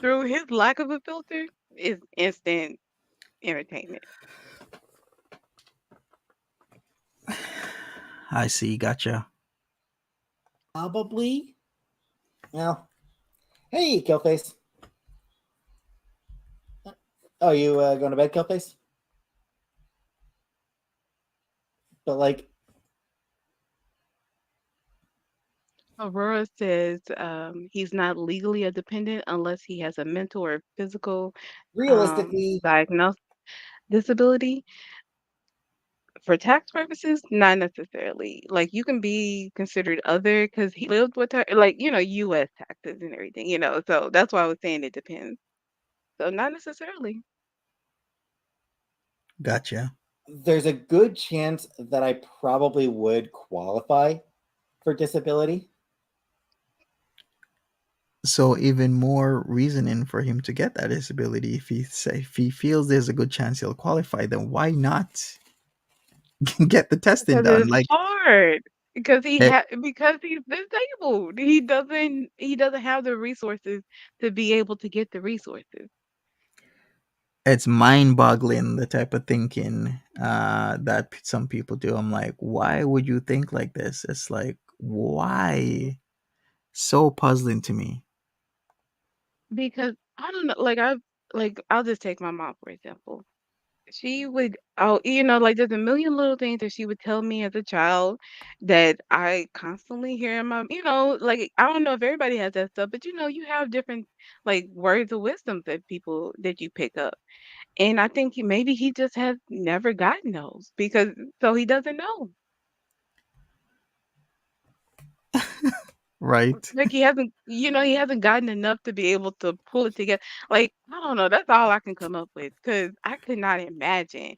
through his lack of a filter is instant entertainment. I see, gotcha. probably. Well, hey, Killface. Oh, you going to bed, Killface? But like, Aurora says he's not legally a dependent unless he has a mental or physical realistically, diagnosed disability. For tax purposes, not necessarily. Like you can be considered other because he lived with her, like U.S. taxes and everything. So that's why I was saying it depends. So not necessarily. Gotcha. there's a good chance that I probably would qualify for disability. So even more reasoning for him to get that disability. If he feels there's a good chance he'll qualify, then why not get the testing Because done? it's Like hard. Because it, because he's disabled. He doesn't have the resources to be able to get the resources. it's mind-boggling the type of thinking that some people do. I'm like, why would you think like this? It's like, why? So puzzling to me. Because I don't know, I'll just take my mom for example. She would, like there's a million little things that she would tell me as a child that I constantly hear in my, like I don't know if everybody has that stuff, but you have different like words of wisdom that you pick up. And I think maybe he just has never gotten those because so he doesn't know. Right. Like he hasn't, he hasn't gotten enough to be able to pull it together. Like, I don't know. That's all I can come up with because I could not imagine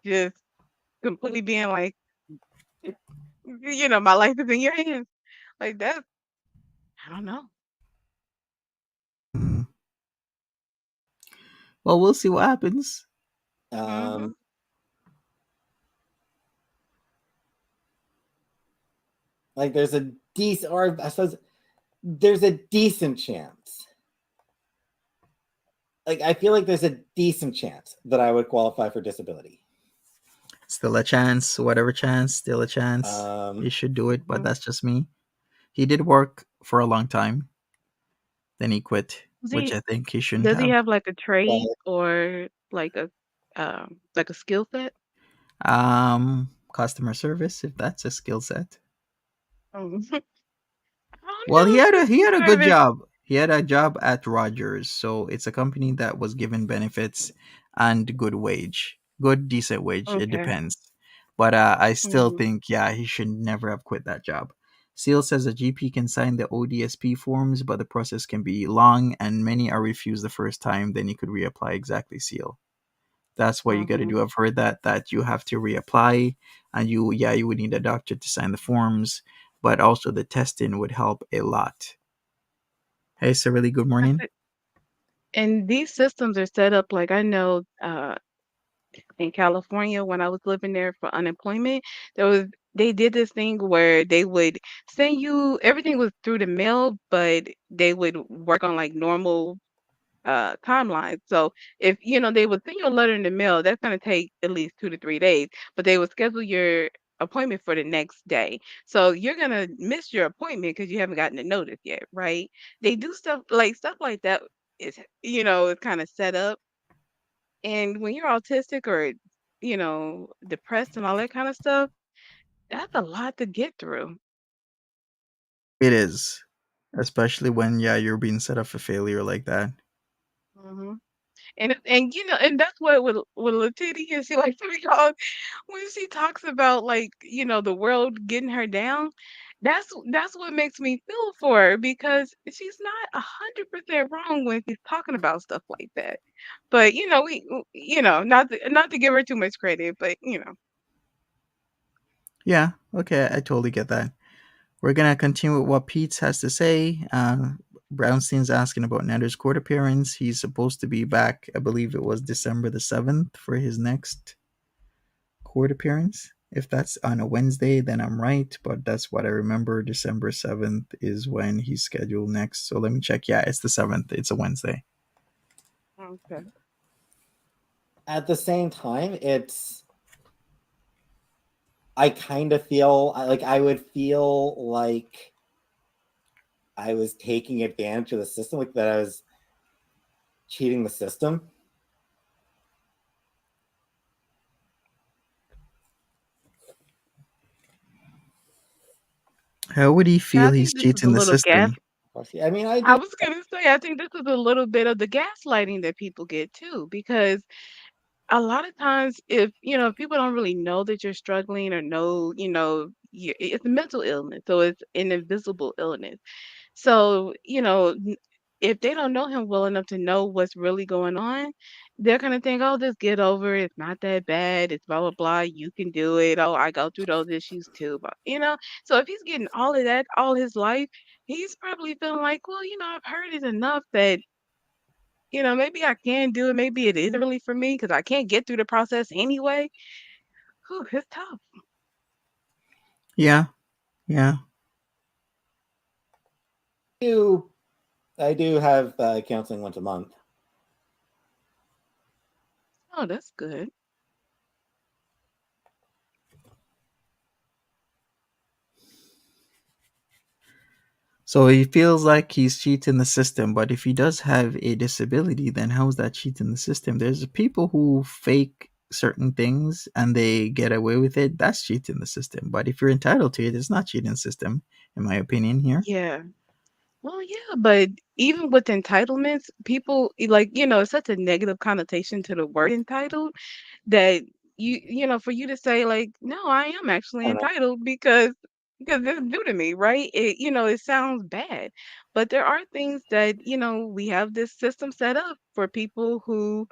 just completely being like, my life is in your hands. Like that, I don't know. Mm. Well, we'll see what happens. Hmm. Um, like there's a decent, or I suppose there's a decent chance. Like I feel like there's a decent chance that I would qualify for disability. Still a chance, whatever chance, still a chance. He Um, should do it, but Hmm. that's just me. He did work for a long time, then he quit, Does which he I think he shouldn't does he have. have like a trade but or like a skill set? Customer service, if that's a skill set. Um, I don't Well, know. he had a Customer good service. job. He had a job at Rogers, so it's a company that was given benefits and good wage, good decent wage. It Okay. depends, but I still Hmm. think yeah he should never have quit that job. Seal says a GP can sign the ODSP forms, but the process can be long, and many are refused the first time. Then you could reapply. Exactly, Seal. That's what you got to Hmm. do. I've heard that you have to reapply, and you would need a doctor to sign the forms, but also the testing would help a lot. Hey, Sarili, good morning. And these systems are set up like I know in California when I was living there for unemployment, there was they did this thing where they would send you everything was through the mail, but they would work on like normal timelines. So if they would send you a letter in the mail, that's gonna take at least 2 to 3 days, but they would schedule your appointment for the next day. So you're gonna miss your appointment because you haven't gotten the notice yet, right? They do stuff like that is kind of set up. And when you're autistic or, depressed and all that kind of stuff, that's a lot to get through. It is, especially when you're being set up for failure like that. Hmm. And that's what with Latitia, she likes to be called when she talks about like, the world getting her down. That's what makes me feel for her because she's not 100% wrong when she's talking about stuff like that. But not to give her too much credit, but Yeah, okay, I totally get that. We're gonna continue with what Peetz has to say. Brownstein's asking about Netter's court appearance. He's supposed to be back. I believe it was December the 7th for his next court appearance. If that's on a Wednesday, then I'm right, but that's what I remember. December 7th is when he's scheduled next. So let me check. Yeah, it's the 7th. It's a Wednesday. okay. at the same time, I kind of feel like I would feel like I was taking advantage of the system, like that I was cheating the system. How would he And I feel he's think this is a cheating the little system? I mean, I I do. was gonna say, I think this is a little bit of the gaslighting that people get too, because a lot of times, if people don't really know that you're struggling or know, it's a mental illness, so it's an invisible illness. So, if they don't know him well enough to know what's really going on, they're gonna think, "Oh, just get over it. It's not that bad. It's blah blah blah. You can do it. Oh, I go through those issues too." But. So if he's getting all of that all his life, he's probably feeling like, "Well, I've heard it enough that maybe I can do it. Maybe it isn't really for me because I can't get through the process anyway." Whew, it's tough. Yeah, yeah. I do have counseling once a month. Oh, that's good. So he feels like he's cheating the system, but if he does have a disability, then how is that cheating the system? There's people who fake certain things and they get away with it. That's cheating the system. But if you're entitled to it, it's not cheating the system, in my opinion. Here, Yeah. Well, yeah, but even with entitlements, people it's such a negative connotation to the word entitled that for you to say like, no, I am I actually don't know. entitled because it's due to me, right? It sounds bad, but there are things that we have this system set up for people who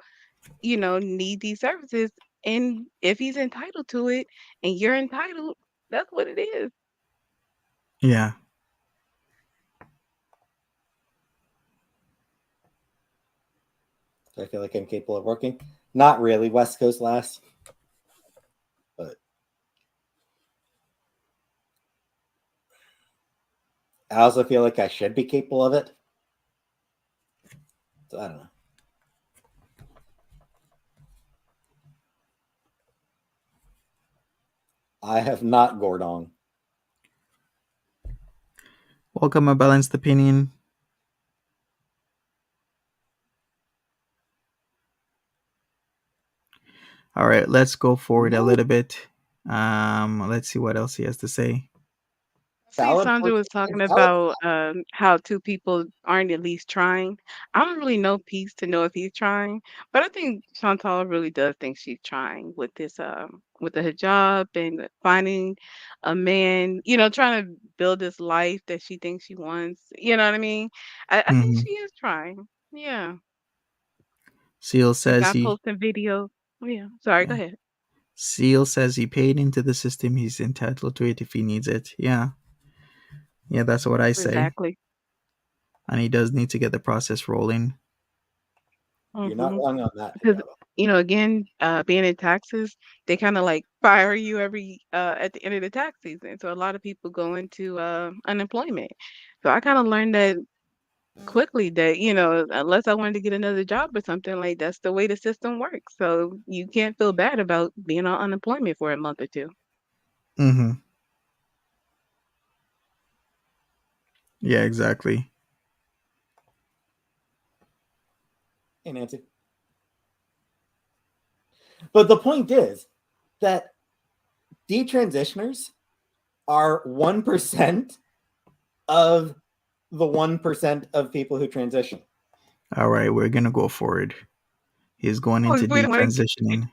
need these services, and if he's entitled to it and you're entitled, that's what it is. Yeah. Do I feel like I'm capable of working? Not really, West Coast lass. But I also feel like I should be capable of it. So I don't know. I have not Gordon. Welcome, a balanced opinion. All right, let's go forward a little bit. Let's see what else he has to say. I see Salad Sandra person was talking and salad. about how two people aren't at least trying. I don't really know Peace to know if he's trying, but I think Chantal really does think she's trying with this with the hijab and finding a man, trying to build this life that she thinks she wants. You know what I mean? I think Mm-hmm. she is trying. Yeah. Seal She's says not he. posting videos. Yeah. Sorry, go Yeah. ahead. Seal says he paid into the system. He's entitled to it if he needs it. Yeah. Yeah, that's what I say. Exactly. And he does need to get the process rolling. You're not Hmm. wrong on that, Because Hijaba. again, being in taxes, they kind of like fire you every at the end of the tax season. So a lot of people go into unemployment. So I kind of learned that quickly that unless I wanted to get another job or something, like that's the way the system works. So you can't feel bad about being on unemployment for a month or two. Mm-hmm. Yeah, exactly. Hey, Nancy. But the point is that detransitioners are 1% of the 1% of people who transition. All right, we're gonna go forward. He's going Oh, into detransitioning.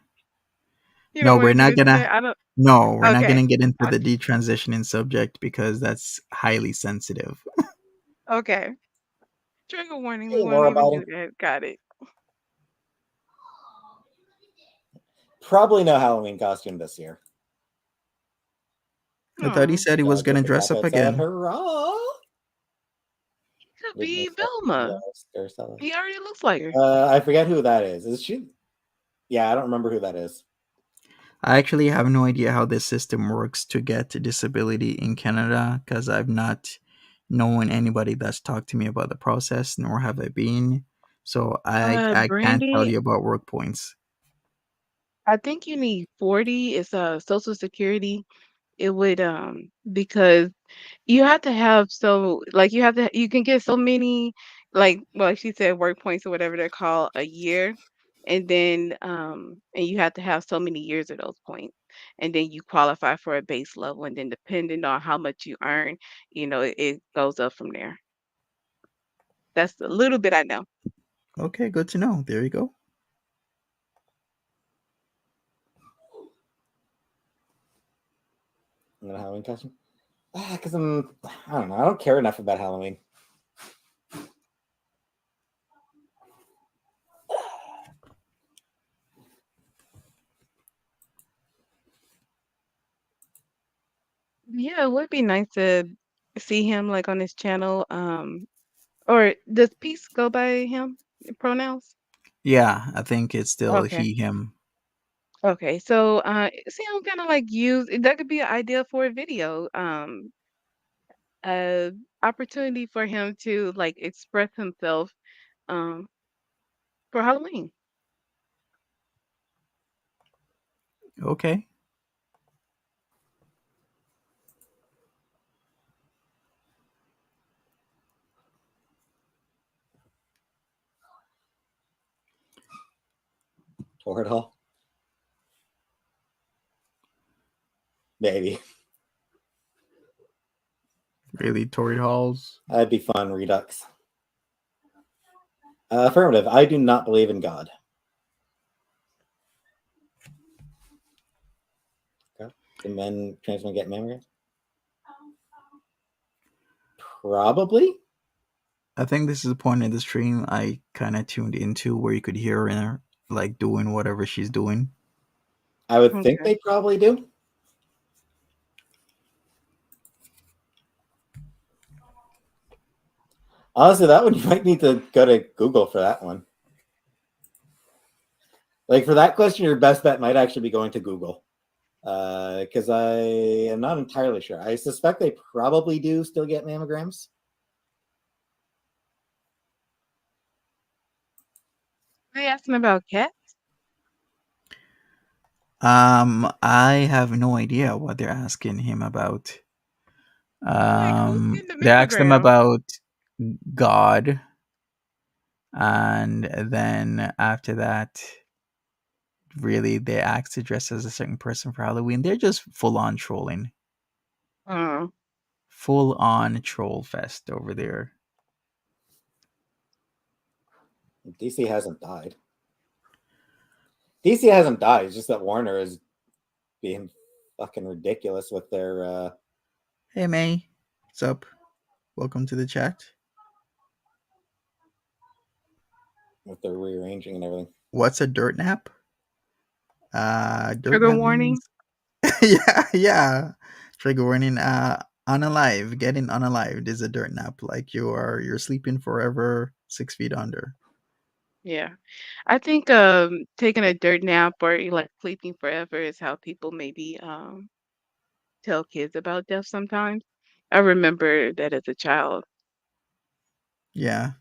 you No, don't want we're to get not into gonna. that. I don't. No, we're not Okay. gonna get into Uh, the detransitioning subject because that's highly sensitive. Okay. Trigger warning. We Hey, won't Laura even Biden. do that. Got it. Probably no Halloween costume this year. I thought he Hmm. said he was Dog gonna with the dress up taco salad. again. Hurrah! Could With my be stuffed Velma. stir salad. He already looks like her. I forget who that is. Is she? Yeah, I don't remember who that is. I actually have no idea how this system works to get to disability in Canada because I've not known anybody that's talked to me about the process, nor have I been. So I can't tell Brandy, you about work points. I think you need 40. It's Social Security. It would because you have to have you can get so many like she said work points or whatever they're called a year, and then and you have to have so many years of those points, and then you qualify for a base level, and then depending on how much you earn, it goes up from there. That's a little bit I know. Okay, good to know. There you go. I'm gonna Halloween costume. Because I don't know. I don't care enough about Halloween. Yeah, it would be nice to see him like on his channel. Or does Peace go by him pronouns? Yeah, I think it's still Okay. he, him. Okay. So see him kind of like use that could be an idea for a video. A opportunity for him to like express himself um for Halloween. Okay. Toward Hall. Maybe. Really, Tory Halls. That'd be fun. Redux. Affirmative. I do not believe in God. Okay. Do men, trans men get mammograms? Probably. I think this is the point in the stream I kind of tuned into where you could hear her like doing whatever she's doing. I would think they probably do. Honestly, that one you might need to go to Google for that one. Like for that question, your best bet might actually be going to Google. Because I am not entirely sure. I suspect they probably do still get mammograms. Are they asking about cats? I have no idea what they're asking him about. Like, who's getting the They asked him mammogram? about God, and then after that, really, they asked to dress as a certain person for Halloween. They're just full on trolling, full on troll fest over there. DC hasn't died. DC hasn't died. It's just that Warner is being fucking ridiculous with their. Hey May, what's up? Welcome to the chat. With their rearranging and everything. What's a dirt nap? Dirt Trigger nap warning. means... yeah. Trigger warning. Unalive. Getting unalived is a dirt nap. Like you're sleeping forever, 6 feet under. Yeah. I think taking a dirt nap or like sleeping forever is how people maybe tell kids about death sometimes. I remember that as a child. Yeah.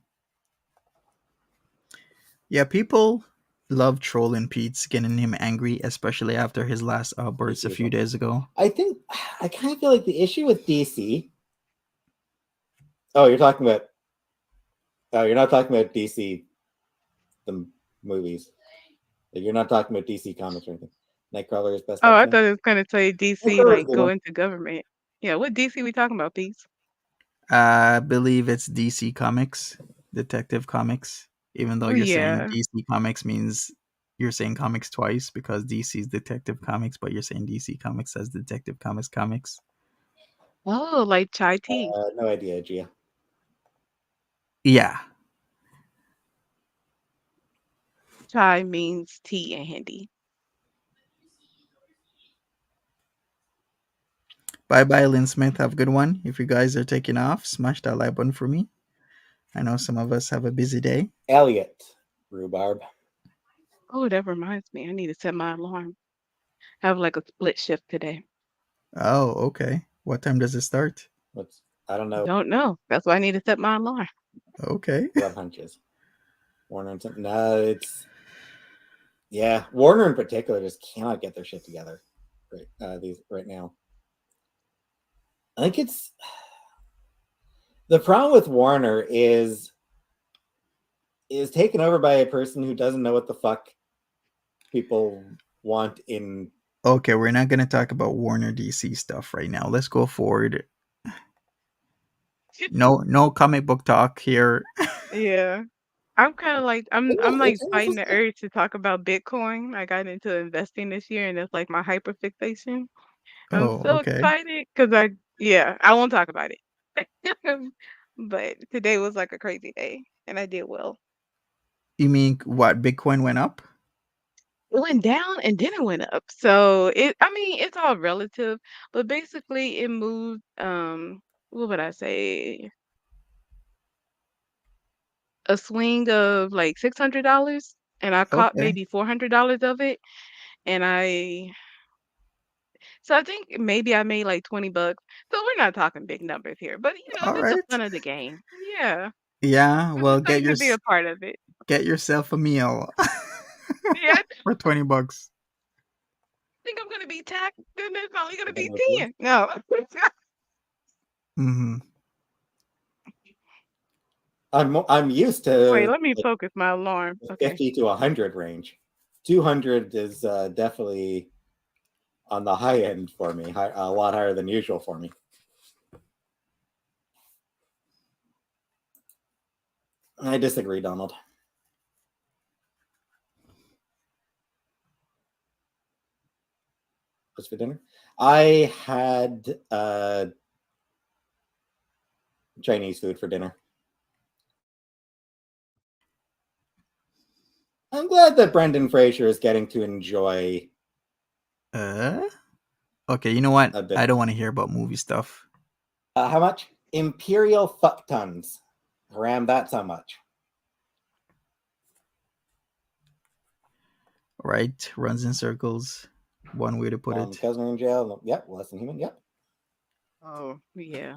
Yeah, people love trolling Peetz, getting him angry, especially after his last outburst a few days ago. I kind of feel like the issue with DC. Oh, you're talking about. Oh, you're not talking about DC, the movies. You're not talking about DC comics or anything. Nightcrawler is best. Oh, I thought it was gonna say DC Nightcrawler's like good go one. into government. Yeah, what DC we talking about, Peetz? I believe it's DC Comics, Detective Comics. Even though Oh you're saying yeah. DC Comics means you're saying comics twice because DC is Detective Comics, but you're saying DC Comics as Detective Comics. Oh, like chai tea. No idea, Gia. Yeah. Chai means tea in Hindi. Bye, Lynn Smith. Have a good one. If you guys are taking off, smash that like button for me. I know some of us have a busy day. Elliot. Rhubarb. Oh, that reminds me. I need to set my alarm. I have like a split shift today. Oh, okay. What time does it start? I don't know. Don't know. That's why I need to set my alarm. Okay. Grub hunches. Warner and something. No, it's. Yeah, Warner in particular just cannot get their shit together right now. I think it's the problem with Warner is taken over by a person who doesn't know what the fuck people want in. Okay, we're not gonna talk about Warner DC stuff right now. Let's go forward. No comic book talk here. Yeah. I'm kind of like I'm like It's fighting the interesting. urge to talk about Bitcoin. I got into investing this year and it's like my hyperfixation. I'm Oh, so okay. excited because I won't talk about it. But today was like a crazy day and I did well. You mean what? Bitcoin went up? It went down and then it went up. So it's all relative, but basically it moved what would I say? A swing of like $600 and I caught Okay. maybe $400 of it and I think maybe I made like 20 bucks. So we're not talking big numbers here, but All just the right. fun of the game. Yeah. Yeah. I'm Well, excited to be a part of it. get yourself a meal Yeah, I for $20. think I'm gonna be taxed and it's only gonna be Okay. 10. No. Mm-hmm. I'm used to Wait, let me focus my alarm. the Okay. 50 to 100 range. 200 is definitely on the high end for me, a lot higher than usual for me. I disagree, Donald. What's for dinner? I had Chinese food for dinner. I'm glad that Brendan Fraser is getting to enjoy Okay, you know what? a bit. I don't want to hear about movie stuff. How much? Imperial fuck tons. Haram, that's how much. Right? Runs in circles. One way to put it. Cousin in jail. Yep, less than human. Yep. Oh, yeah.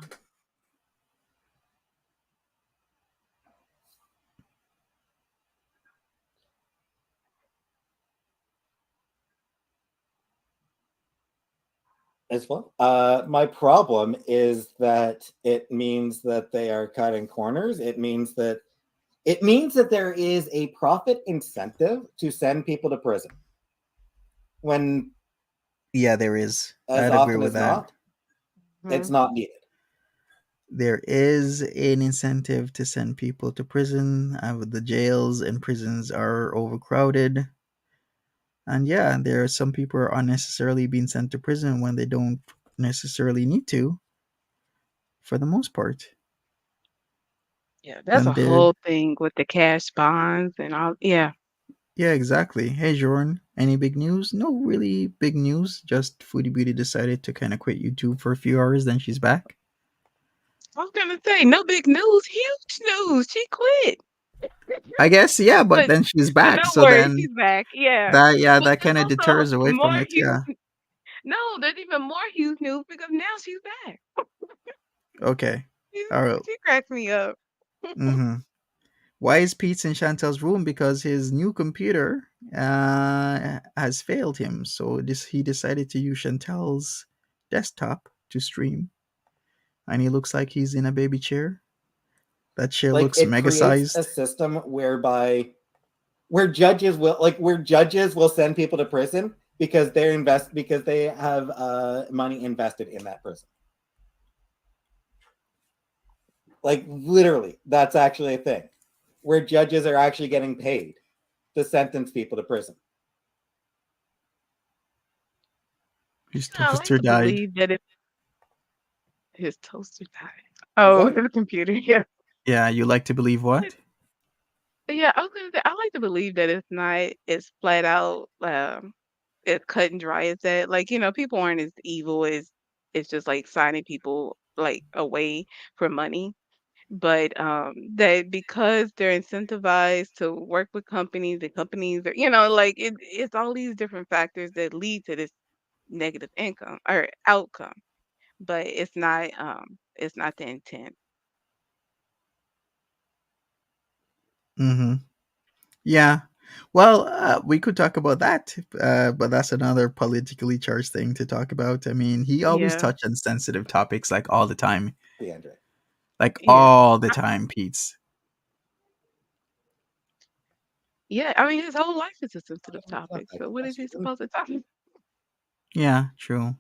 As well. My problem is that it means that they are cutting corners. It means that there is a profit incentive to send people to prison. When Yeah, there is. as I'd agree often with as that. not, it's not needed. There is an incentive to send people to prison. The jails and prisons are overcrowded. And yeah, there are some people who are unnecessarily being sent to prison when they don't necessarily need to, for the most part. Yeah, that's a And whole thing with the cash bonds and all. Yeah. yeah, exactly. Hey, Jordan, any big news? No really big news. Just Foodie Beauty decided to kind of quit YouTube for a few hours, then she's back. I was gonna say, no big news, huge news. She quit. I guess, yeah, but But then she's but back. no So worries, then she's back. Yeah. But that there's kind of also deters away from more it. huge. Yeah. No, there's even more huge news because now she's back. Okay. She, All right. she cracks me up. Mm-hmm. Why is Peetz in Chantal's room? Because his new computer has failed him. So he decided to use Chantal's desktop to stream, and he looks like he's in a baby chair. That chair Like looks it mega creates a sized. system where judges will send people to prison because they have money invested in that prison. Like literally, that's actually a thing where judges are actually getting paid to sentence people to prison. His I like toaster to died. believe that his toaster died. Oh, his computer. Yeah. Yeah, you like to believe what? Yeah, I was gonna say I like to believe that it's not as flat out as cut and dry as that. Like, people aren't as evil as it's just like signing people like away for money. But that because they're incentivized to work with companies, the companies are, like it's all these different factors that lead to this negative income or outcome. But it's not the intent. Mm-hmm. Yeah. Well, we could talk about that, but that's another politically charged thing to talk about. I mean, he always Yeah. touched on sensitive topics like all the time. DeAndre. Like Yeah. all the time, Pete's. Yeah, I mean, his whole life is a sensitive topic. So what is he supposed to talk about? Yeah, true.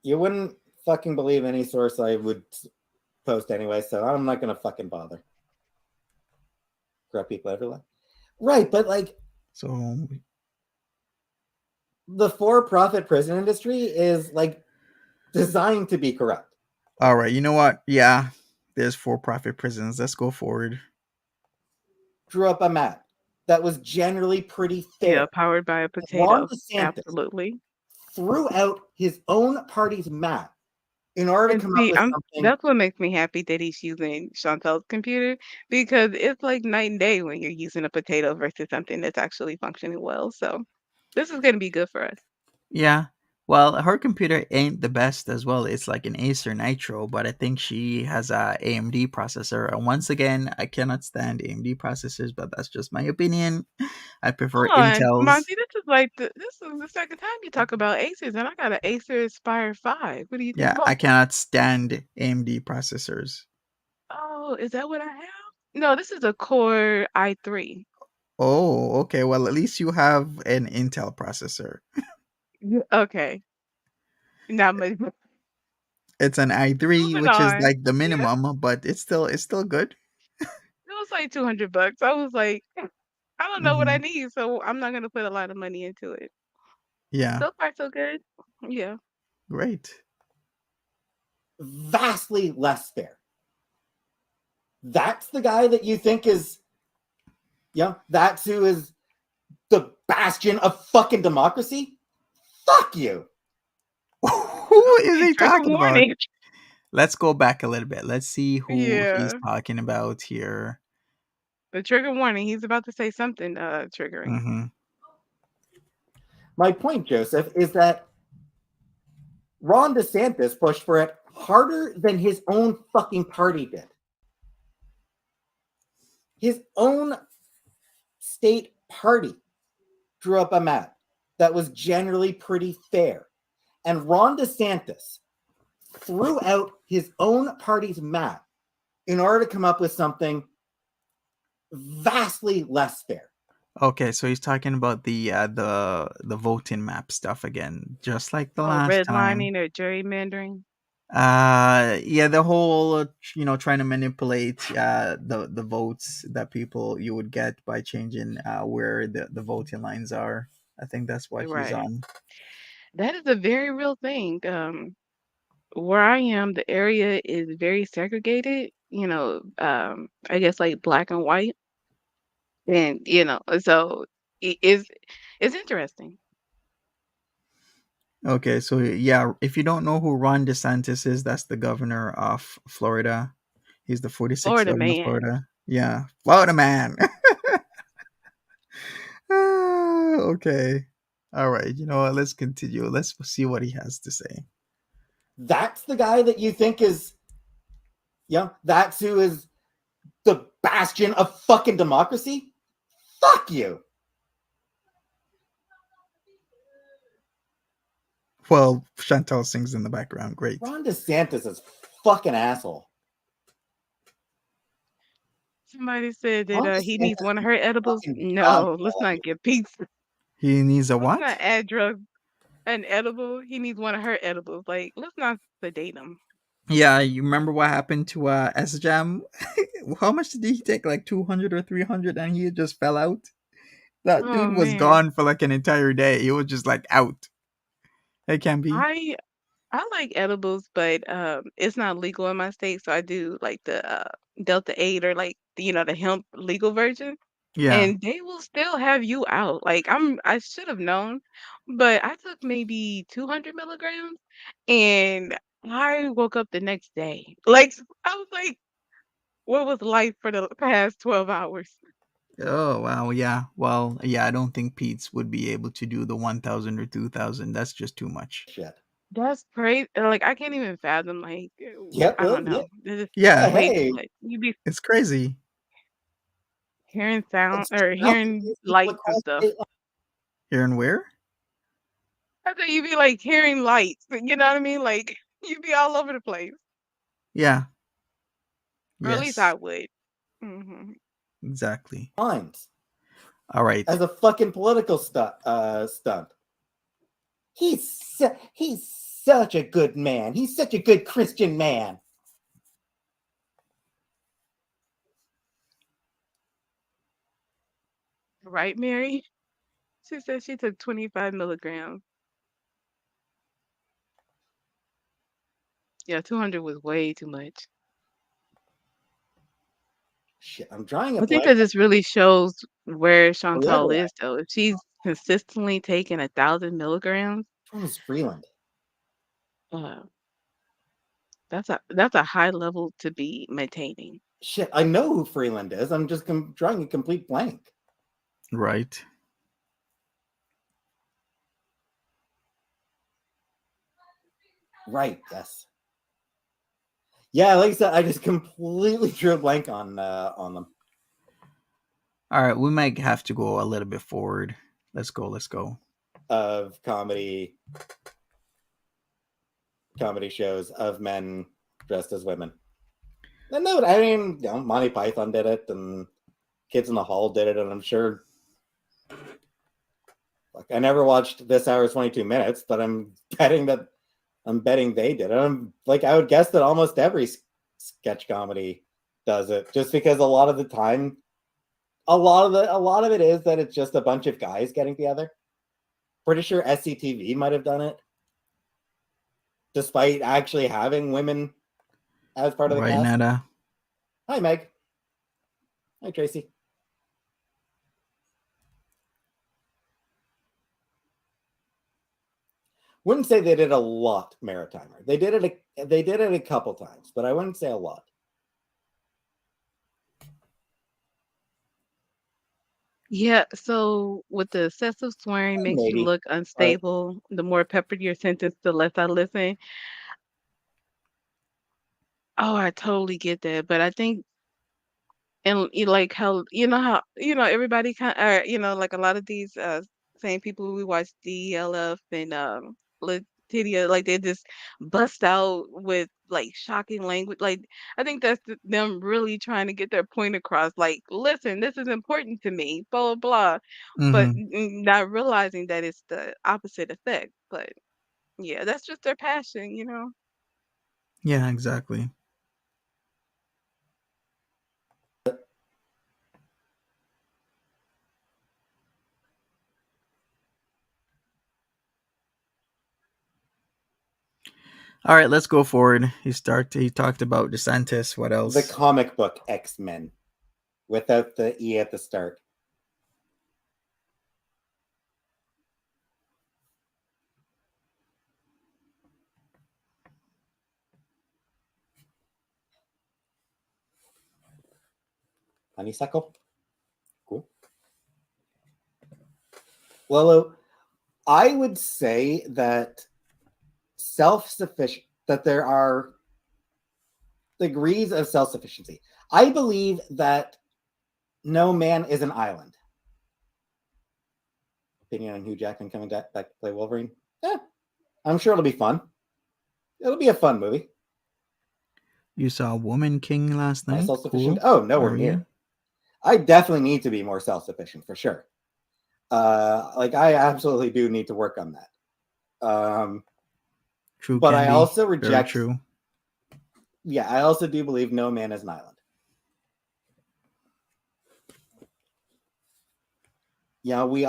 You wouldn't fucking believe any source I would post anyway, so I'm not gonna fucking bother. Corrupt people everywhere. Right, but like So the for-profit prison industry is like designed to be corrupt. all right, you know what? Yeah, there's for-profit prisons. Let's go forward. Drew up a map that was generally pretty Yeah, fair. powered by a Ron potato. DeSantis Absolutely. threw out his own party's map in order to And come up see, with something. that's what makes me happy that he's using Chantal's computer because it's like night and day when you're using a potato versus something that's actually functioning well. So this is going to be good for us. Yeah. Well, her computer ain't the best as well. It's like an Acer Nitro, but I think she has a AMD processor. And once again, I cannot stand AMD processors, but that's just my opinion. I prefer Hold on, Intel's. Monty, this is the second time you talk about Aces, and I got an Acer Aspire 5. What do you think Yeah, about I cannot stand AMD processors. Oh, is that what I have? No, this is a Core i3. Oh, okay. Well, at least you have an Intel processor. Yeah. Okay. Not much. It's an i3, Moving which is on. like the Yeah. minimum, but it's still good. like $200. I was like, I don't know what I Hmm. need, so I'm not gonna put a lot of money into it. Yeah, So far, so good. Yeah. great. Vastly less fair. That's the guy that you think is, that's who is the bastion of fucking democracy? Fuck you. Who is Okay, he trigger talking about? warning. Let's go back a little bit. Let's see who he's Yeah. talking about here. The trigger warning. He's about to say something triggering. Hmm. My point, Joseph, is that Ron DeSantis pushed for it harder than his own fucking party did. His own state party drew up a map that was generally pretty fair. And Ron DeSantis threw out his own party's map in order to come up with something vastly less fair. Okay, so he's talking about the voting map stuff again, just like the Oh, last time. redlining or gerrymandering. Yeah, the whole trying to manipulate the votes that you would get by changing where the voting lines are. I think that's what he's Right. on. That is a very real thing. Where I am, the area is very segregated. I guess like black and white, and so it's interesting. Okay, so yeah, if you don't know who Ron DeSantis is, that's the governor of Florida. He's the 46th Florida governor of man. Florida. Yeah, Florida man. Okay. All right. You know what? Let's continue. Let's see what he has to say. That's the guy that you think is, that's who is the bastion of fucking democracy? Fuck you. Well, Chantal sings in the background. Great. Ron DeSantis is fucking asshole. Somebody said Ron that he DeSantis needs one of her is edibles. fucking dumb. No, let's not get pizza. He needs a Let's what? not add drugs. An edible. He needs one of her edibles. Like, let's not sedate him. Yeah, you remember what happened to S Jam? How much did he take? Like 200 or 300 and he just fell out? That Oh dude was man, gone for like an entire day. He was just like out. It can be. I like edibles, but it's not legal in my state, so I do like the Delta 8 or like the hemp legal version, Yeah. and they will still have you out. Like I should have known, but I took maybe 200 milligrams, and I woke up the next day. Like I was like, what was life for the past 12 hours? Oh, wow. Yeah. Well, yeah, I don't think Peetz would be able to do the 1,000 or 2,000. That's just too much. Shit. That's crazy. Like I can't even fathom. Like Yep. I don't Yeah. know. This is Yeah, way too Hey. much. You be it's crazy. hearing sound It's or hearing people lights and across stuff. state lines. Here and where? I thought you be like hearing lights. You know what I mean? Like you be all over the place, Yeah. or at least I Yes. would. Hmm. Exactly. Lines All right. as a fucking political stunt. He's such a good man. He's such a good Christian man. Right, Mary? She said she took 25 milligrams. Yeah, 200 was way too much. Shit, I'm drawing a I think blank that this really shows where on the other Chantal one. is, though. If she's consistently taking 1,000 milligrams, Which one was Freeland? uh, that's a high level to be maintaining. Shit, I know who Freeland is. I'm just drawing a complete blank. Right. Right, yes. Yeah, like I said, I just completely drew a blank on them. All right. We might have to go a little bit forward. Let's go. Let's go. Of comedy shows of men dressed as women. And no, I mean, Monty Python did it, and Kids in the Hall did it, and I'm sure. Like, I never watched This Hour's 22 Minutes, but I'm betting they did it. I would guess that almost every sketch comedy does it, just because a lot of the time, a lot of it is that it's just a bunch of guys getting together. Pretty sure SCTV might have done it, despite actually having women as part of the Right, cast. Nada? Hi, Meg. Hi, Tracy. Wouldn't say they did a lot, Maritimer. They did it a couple times, but I wouldn't say a lot. Yeah, so with the excessive swearing makes you Maybe. look unstable. The more peppered your sentence, the less I listen. Oh, I totally get that, but I think and like how everybody kind like a lot of these same people we watch DLF and Latidia, like they just bust out with like shocking language. Like I think that's them really trying to get their point across. Like, listen, this is important to me, blah blah blah, but Mm-hmm. not realizing that it's the opposite effect. But yeah, that's just their passion. Yeah, exactly. All right, let's go forward. He talked about DeSantis. What The else? comic book X-Men without the E at the start. Honeysuckle. Cool. Well, I would say that self-sufficient, that there are degrees of self-sufficiency. I believe that no man is an island. Opinion on Hugh Jackman coming back to play Wolverine? Yeah, I'm sure it'll be fun. It'll be a fun movie. You saw Woman King last Am I night. self-sufficient? Cool. Oh, nowhere Are near. you? I definitely need to be more self-sufficient for sure. Like I absolutely do need to work on that. True, But I Candy. also Very reject. true. Yeah, I also do believe no man is an island. Yeah, we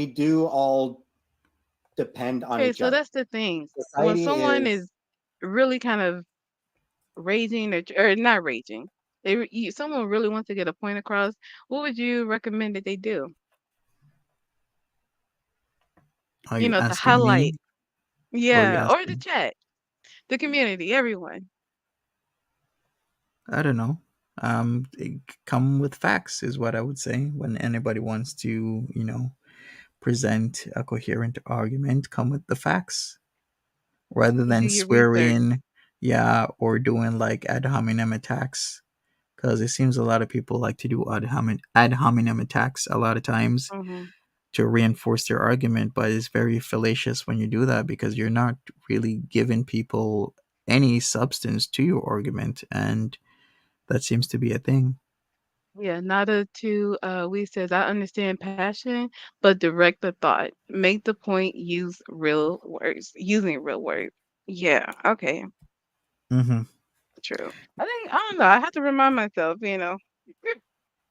do all depend on Okay, each so other. that's the thing. When Society someone is is really kind of raging or not raging, someone really wants to get a point across, what would you recommend that they do? Are you To asking highlight, me or are you yeah, or the asking? chat, the community, everyone. I don't know. Come with facts is what I would say when anybody wants to, present a coherent argument. Come with the facts rather Do than your research. swearing, yeah, or doing like ad hominem attacks. Because it seems a lot of people like to do ad hominem attacks a lot of times Hmm. to reinforce their argument, but it's very fallacious when you do that because you're not really giving people any substance to your argument, and that seems to be a thing. Yeah, Nada to we says I understand passion, but direct the thought. Make the point, use real words. Using real words. Yeah, okay, Mm-hmm. true. I don't know. I have to remind myself.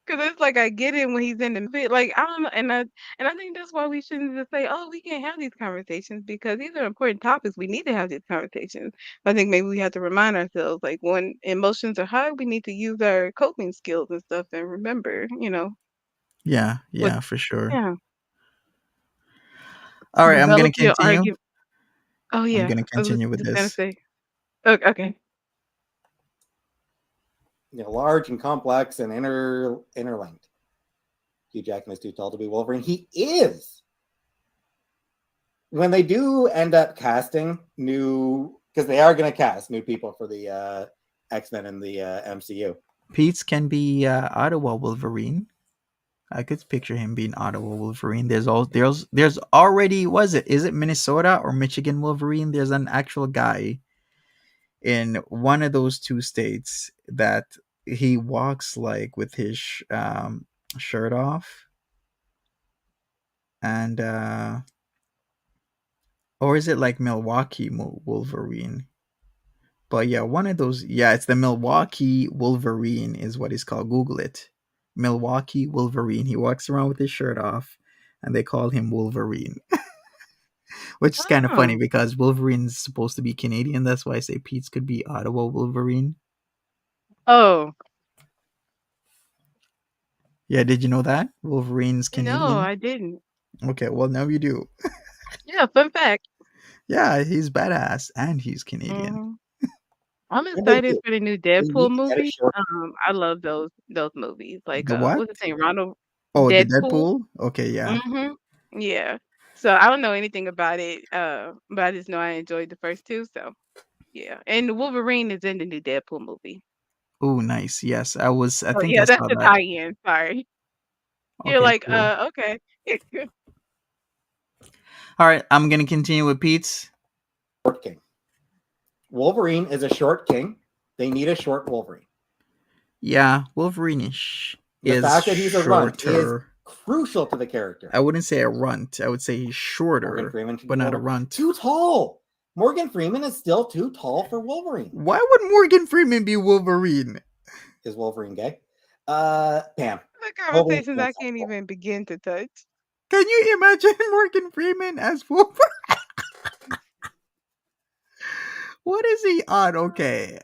Because it's like I get it when he's in the movie. Like I don't know, and I think that's why we shouldn't just say, "Oh, we can't have these conversations," because these are important topics. We need to have these conversations. I think maybe we have to remind ourselves, like when emotions are high, we need to use our coping skills and stuff, and remember, Yeah, what yeah, for sure. yeah, All right, I'm gonna develop your continue. argument. Oh I'm yeah, gonna I was continue with just gonna this. say. Okay, okay. large and complex and interlinked. Hugh Jackman is too tall to be Wolverine. He is. When they do end up casting new, because they are going to cast new people for the X-Men and the MCU. Peetz can be Ottawa Wolverine. I could picture him being Ottawa Wolverine. There's already, was it, is it Minnesota or Michigan Wolverine? There's an actual guy in one of those two states that he walks like with his shirt off, and or is it like Milwaukee Wolverine? But yeah, one of those. Yeah, it's the Milwaukee Wolverine, is what he's called. Google it. Milwaukee Wolverine. He walks around with his shirt off, and they call him Wolverine, which is kind of funny Oh, because Wolverine's supposed to be Canadian. That's why I say Peetz could be Ottawa Wolverine. oh Yeah, did you know that Wolverine's no, Canadian? I didn't. Okay, well now you do. Yeah, fun fact. Yeah, he's badass and he's Canadian. hmm I'm When they excited do, for the new they need Deadpool to get a movie. short. I love those movies. Like The what? what's his name? Ronald Oh, the Deadpool. Deadpool? Okay, yeah. hmm Yeah. So I don't know anything about it, but I just know I enjoyed the first two. So yeah, and Wolverine is in the new Deadpool movie. Oh, nice. Yes, I Oh think I yeah, that's saw the that. tie-in. Sorry, you're Okay, like, cool. okay. All right, I'm gonna continue with Pete's. Short king. Wolverine is a short king. They need a short Wolverine. Yeah, Wolverine-ish The is fact that he's a runt is shorter. crucial to the character. I wouldn't say a runt. I would say he's Morgan shorter, Freeman should but be not a Wolverine. runt. Too tall. Morgan Freeman is still too tall for Wolverine. Why would Morgan Freeman be Wolverine? Is Wolverine gay? Pam. The Wolverine's conversations I can't pansexual. even begin to touch. Can you imagine Morgan Freeman as Wolverine? What is he on? Okay,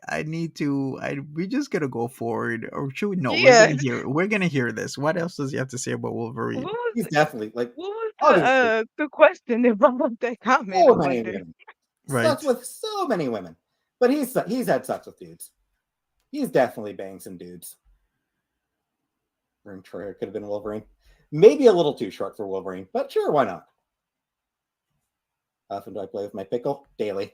we just gonna go forward, or should we? No, Yeah. we're gonna hear this. What else does he have to say about What Wolverine? was He's definitely like what was obviously the question that brought up that comment? I so many wonder. women. Right. Sex with so many women. But he's had sex with dudes. He's definitely banged some dudes. Room Troyer could have been Wolverine. Maybe a little too short for Wolverine, but sure, why not? How often do I play with my pickle? Daily.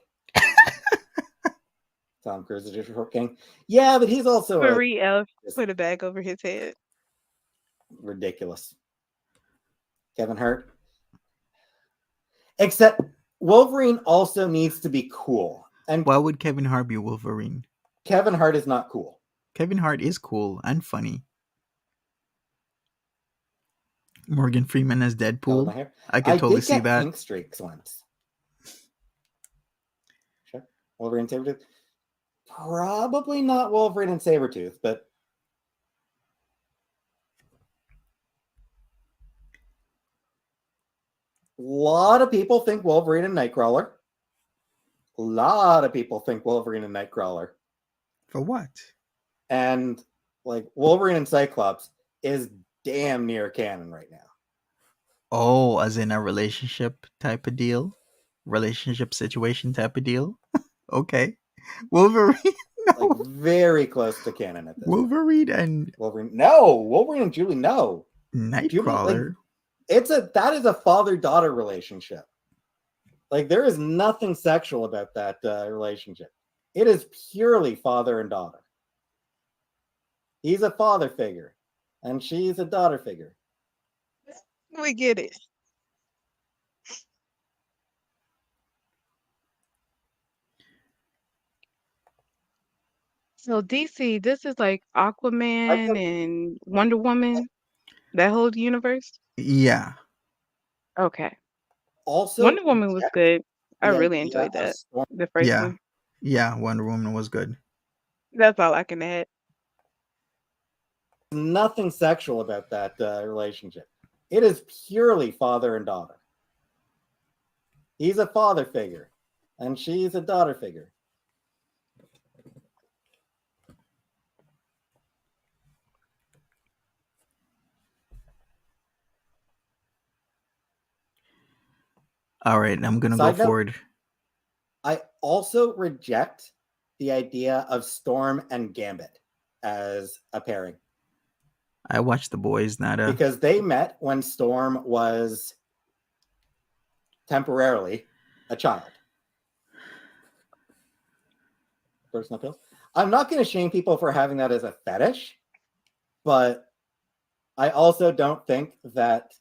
Tom Cruise is a short king. Yeah, but he's also Marie Elf put a bag over his head. ridiculous. Kevin Hart. Except Wolverine also needs to be cool. And Why would Kevin Hart be Wolverine? Kevin Hart is not cool. Kevin Hart is cool and funny. Morgan Freeman as Color my Deadpool. hair. I could totally did see get that. pink streaks once. Sure. Wolverine and Sabretooth. Probably not Wolverine and Sabretooth, but a lot of people think Wolverine and Nightcrawler. A lot of people think Wolverine and Nightcrawler. For what? And like Wolverine and Cyclops is damn near canon right now. Oh, as in a relationship type of deal? Relationship situation type of deal? Okay. Wolverine? No. Like very close to canon at this point. Wolverine and Wolverine. No, Wolverine and Julie, no. Nightcrawler. That is a father-daughter relationship. Like there is nothing sexual about that relationship. It is purely father and daughter. He's a father figure, and she's a daughter figure. We get it. So DC, this is like Aquaman and Wonder Woman, that whole universe. Yeah. Also, Okay. Wonder Woman was good. I the really idea enjoyed of that. Storm- The first Yeah. one. Yeah, Wonder Woman was good. That's all I can add. nothing sexual about that relationship. It is purely father and daughter. He's a father figure, and she's a daughter figure. All right, I'm going to go Side note, forward. I also reject the idea of Storm and Gambit as a pairing I watched The Boys, not a... because they met when Storm was temporarily a child. Personal pills. I'm not going to shame people for having that as a fetish, but I also don't think that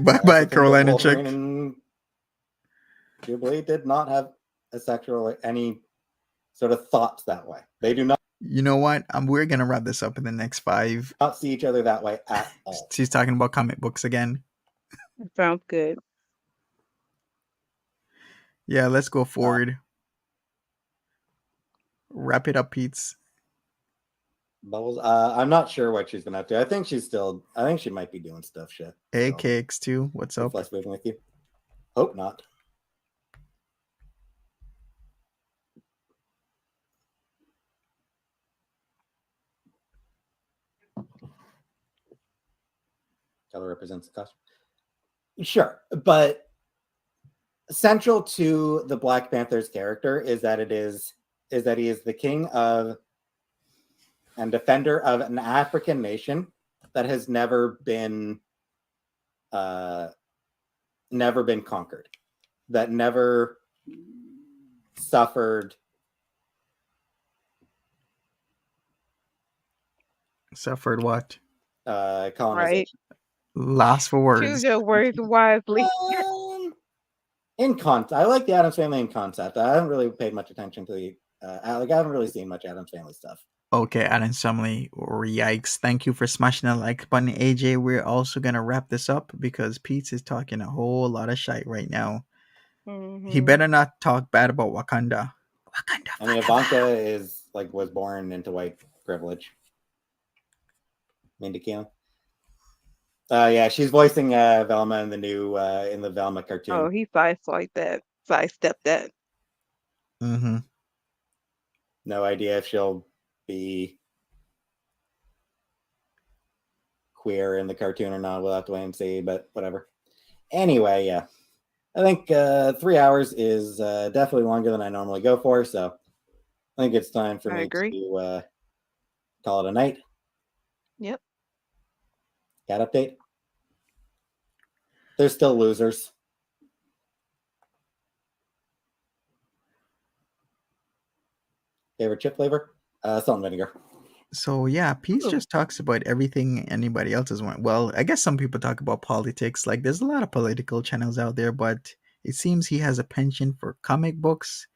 Bye-bye, Carolina chick. Wolverine and Jubilee did not have a sexual any sort of thoughts that way. They do not You know what? We're going to wrap this up in the next 5. see each other that way at all. She's talking about comic books again. Sounds good. Yeah, let's go forward. Wrap it up, Peetz. Bubbles. I'm not sure what she's been up to. I think she might be doing stuff shit. Hey, So, KX2, what's up? flesh moving with you. Hope not. Color represents the costume. Sure, but central to the Black Panther's character is that he is the king of and defender of an African nation that has never been conquered, that never suffered Suffered what? colonization. Right. Last for Choose words. your words wisely. In concept, I like the Addams Family in concept. I haven't really paid much attention to the I haven't really seen much Addams Family stuff. Okay, Addams Family, or yikes. Thank you for smashing the like button, AJ. We're also going to wrap this up because Peetz is talking a whole lot of shite right now. He better not talk bad about Wakanda. Wakanda. I mean, Ivanka was born into white privilege. Mindy Kaling. Yeah, she's voicing Velma in the Velma cartoon. Oh, he sideswiped that. Sidestepped that. Mm-hmm. No idea if she'll be queer in the cartoon or not. We'll have to wait and see, but whatever. Anyway, yeah. I think 3 hours is definitely longer than I normally go for, so I think it's time for me to call it a night. Yep. Cat update. They're still losers. Favorite chip flavor? Salt and vinegar. So yeah, Peetz just talks about everything anybody else is want. Well, I guess some people talk about politics. Like there's a lot of political channels out there, but it seems he has a penchant for comic books,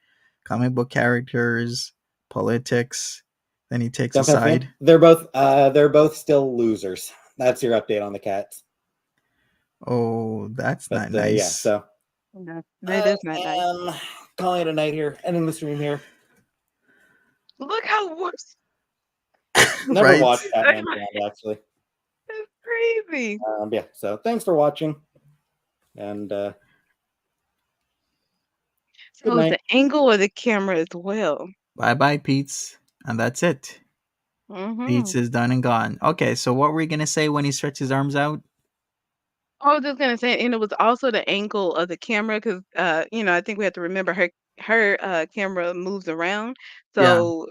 comic book characters, politics. Then he takes a side. They're both still losers. That's your update on the cats. Oh, that's not nice. Yeah, so that is not nice. Calling it a night here, ending the stream here. Look how worse. Never watched Batman Beyond, actually. That's crazy. Yeah, so thanks for watching. And so the angle of the camera as well. Bye-bye, Peetz. And that's it. Peetz is done and gone. Okay, so what were you going to say when he stretched his arms out? I was just gonna say, and it was also the angle of the camera because, I think we have to remember her camera moves around. So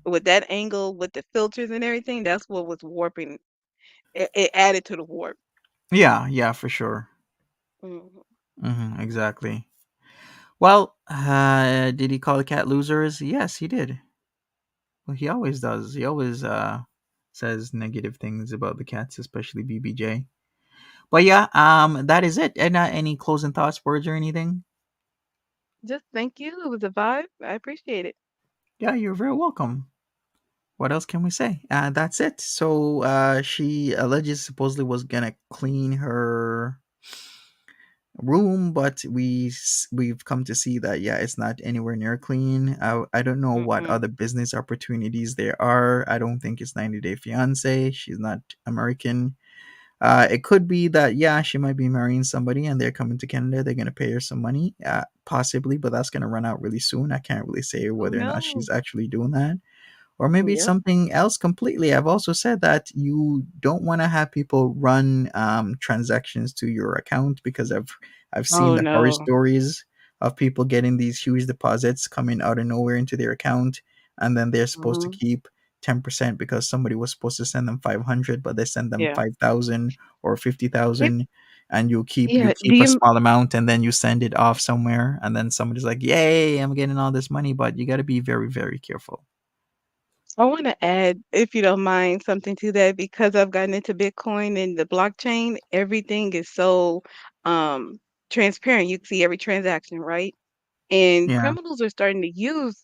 with that angle, with the filters and everything, that's what was warping. It added to the warp. Yeah, for sure. Exactly. Well, did he call the cat losers? Yes, he did. Well, he always does. He always says negative things about the cats, especially BBJ. But yeah, that is it. And any closing thoughts, words, or anything? Just thank you. It was a vibe. I appreciate it. Yeah, you're very welcome. What else can we say? That's it. So she alleges supposedly was gonna clean her room, but we've come to see that it's not anywhere near clean. I don't know what other business opportunities there are. I don't think it's 90 Day Fiance. She's not American. It could be that she might be marrying somebody and they're coming to Canada. They're gonna pay her some money, possibly, but that's gonna run out really soon. I can't really say whether or not she's actually doing that. Or maybe it's something else completely. I've also said that you don't want to have people run transactions to your account because I've seen the horror stories of people getting these huge deposits coming out of nowhere into their account, and then they're supposed to keep 10% because somebody was supposed to send them 500, but they send them 5,000 or 50,000, and you keep a small amount, and then you send it off somewhere, and then somebody's like, "Yay, I'm getting all this money," but you got to be very, very careful. I want to add, if you don't mind, something to that because I've gotten into Bitcoin and the blockchain. Everything is so transparent. You can see every transaction, right? And criminals are starting to use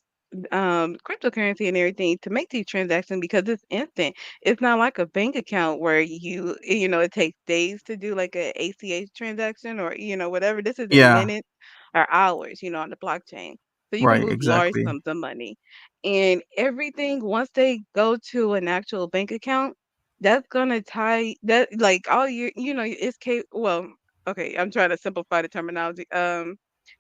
cryptocurrency and everything to make these transactions because it's instant. It's not like a bank account where it takes days to do like a ACH transaction or whatever. This is in minutes. or hours, on the blockchain. So you can Right, move large exactly. sums of money. And everything, once they go to an actual bank account, that's gonna tie that like all your, it's well, okay, I'm trying to simplify the terminology.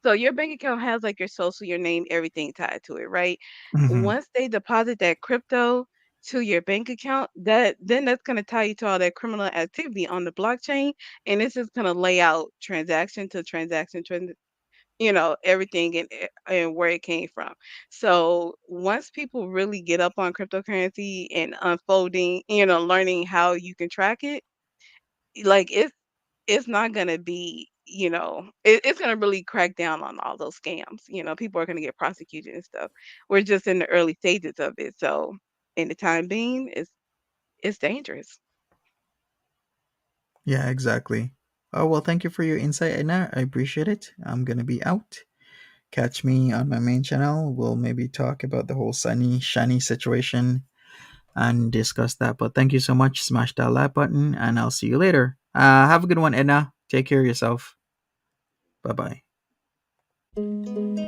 So your bank account has like your social, your name, everything tied to it, right? Hmm. Once they deposit that crypto to your bank account, that's gonna tie you to all that criminal activity on the blockchain, and it's just gonna lay out transaction to transaction, everything and where it came from. So once people really get up on cryptocurrency and unfolding, learning how you can track it, like it's not gonna be, it's gonna really crack down on all those scams. People are gonna get prosecuted and stuff. We're just in the early stages of it. So in the time being, it's dangerous. Yeah, exactly. Oh, well, thank you for your insight, Edna. I appreciate it. I'm going to be out. Catch me on my main channel. We'll maybe talk about the whole sunny, shiny situation and discuss that. But thank you so much. Smash that like button, and I'll see you later. Have a good one, Edna. Take care of yourself. Bye bye.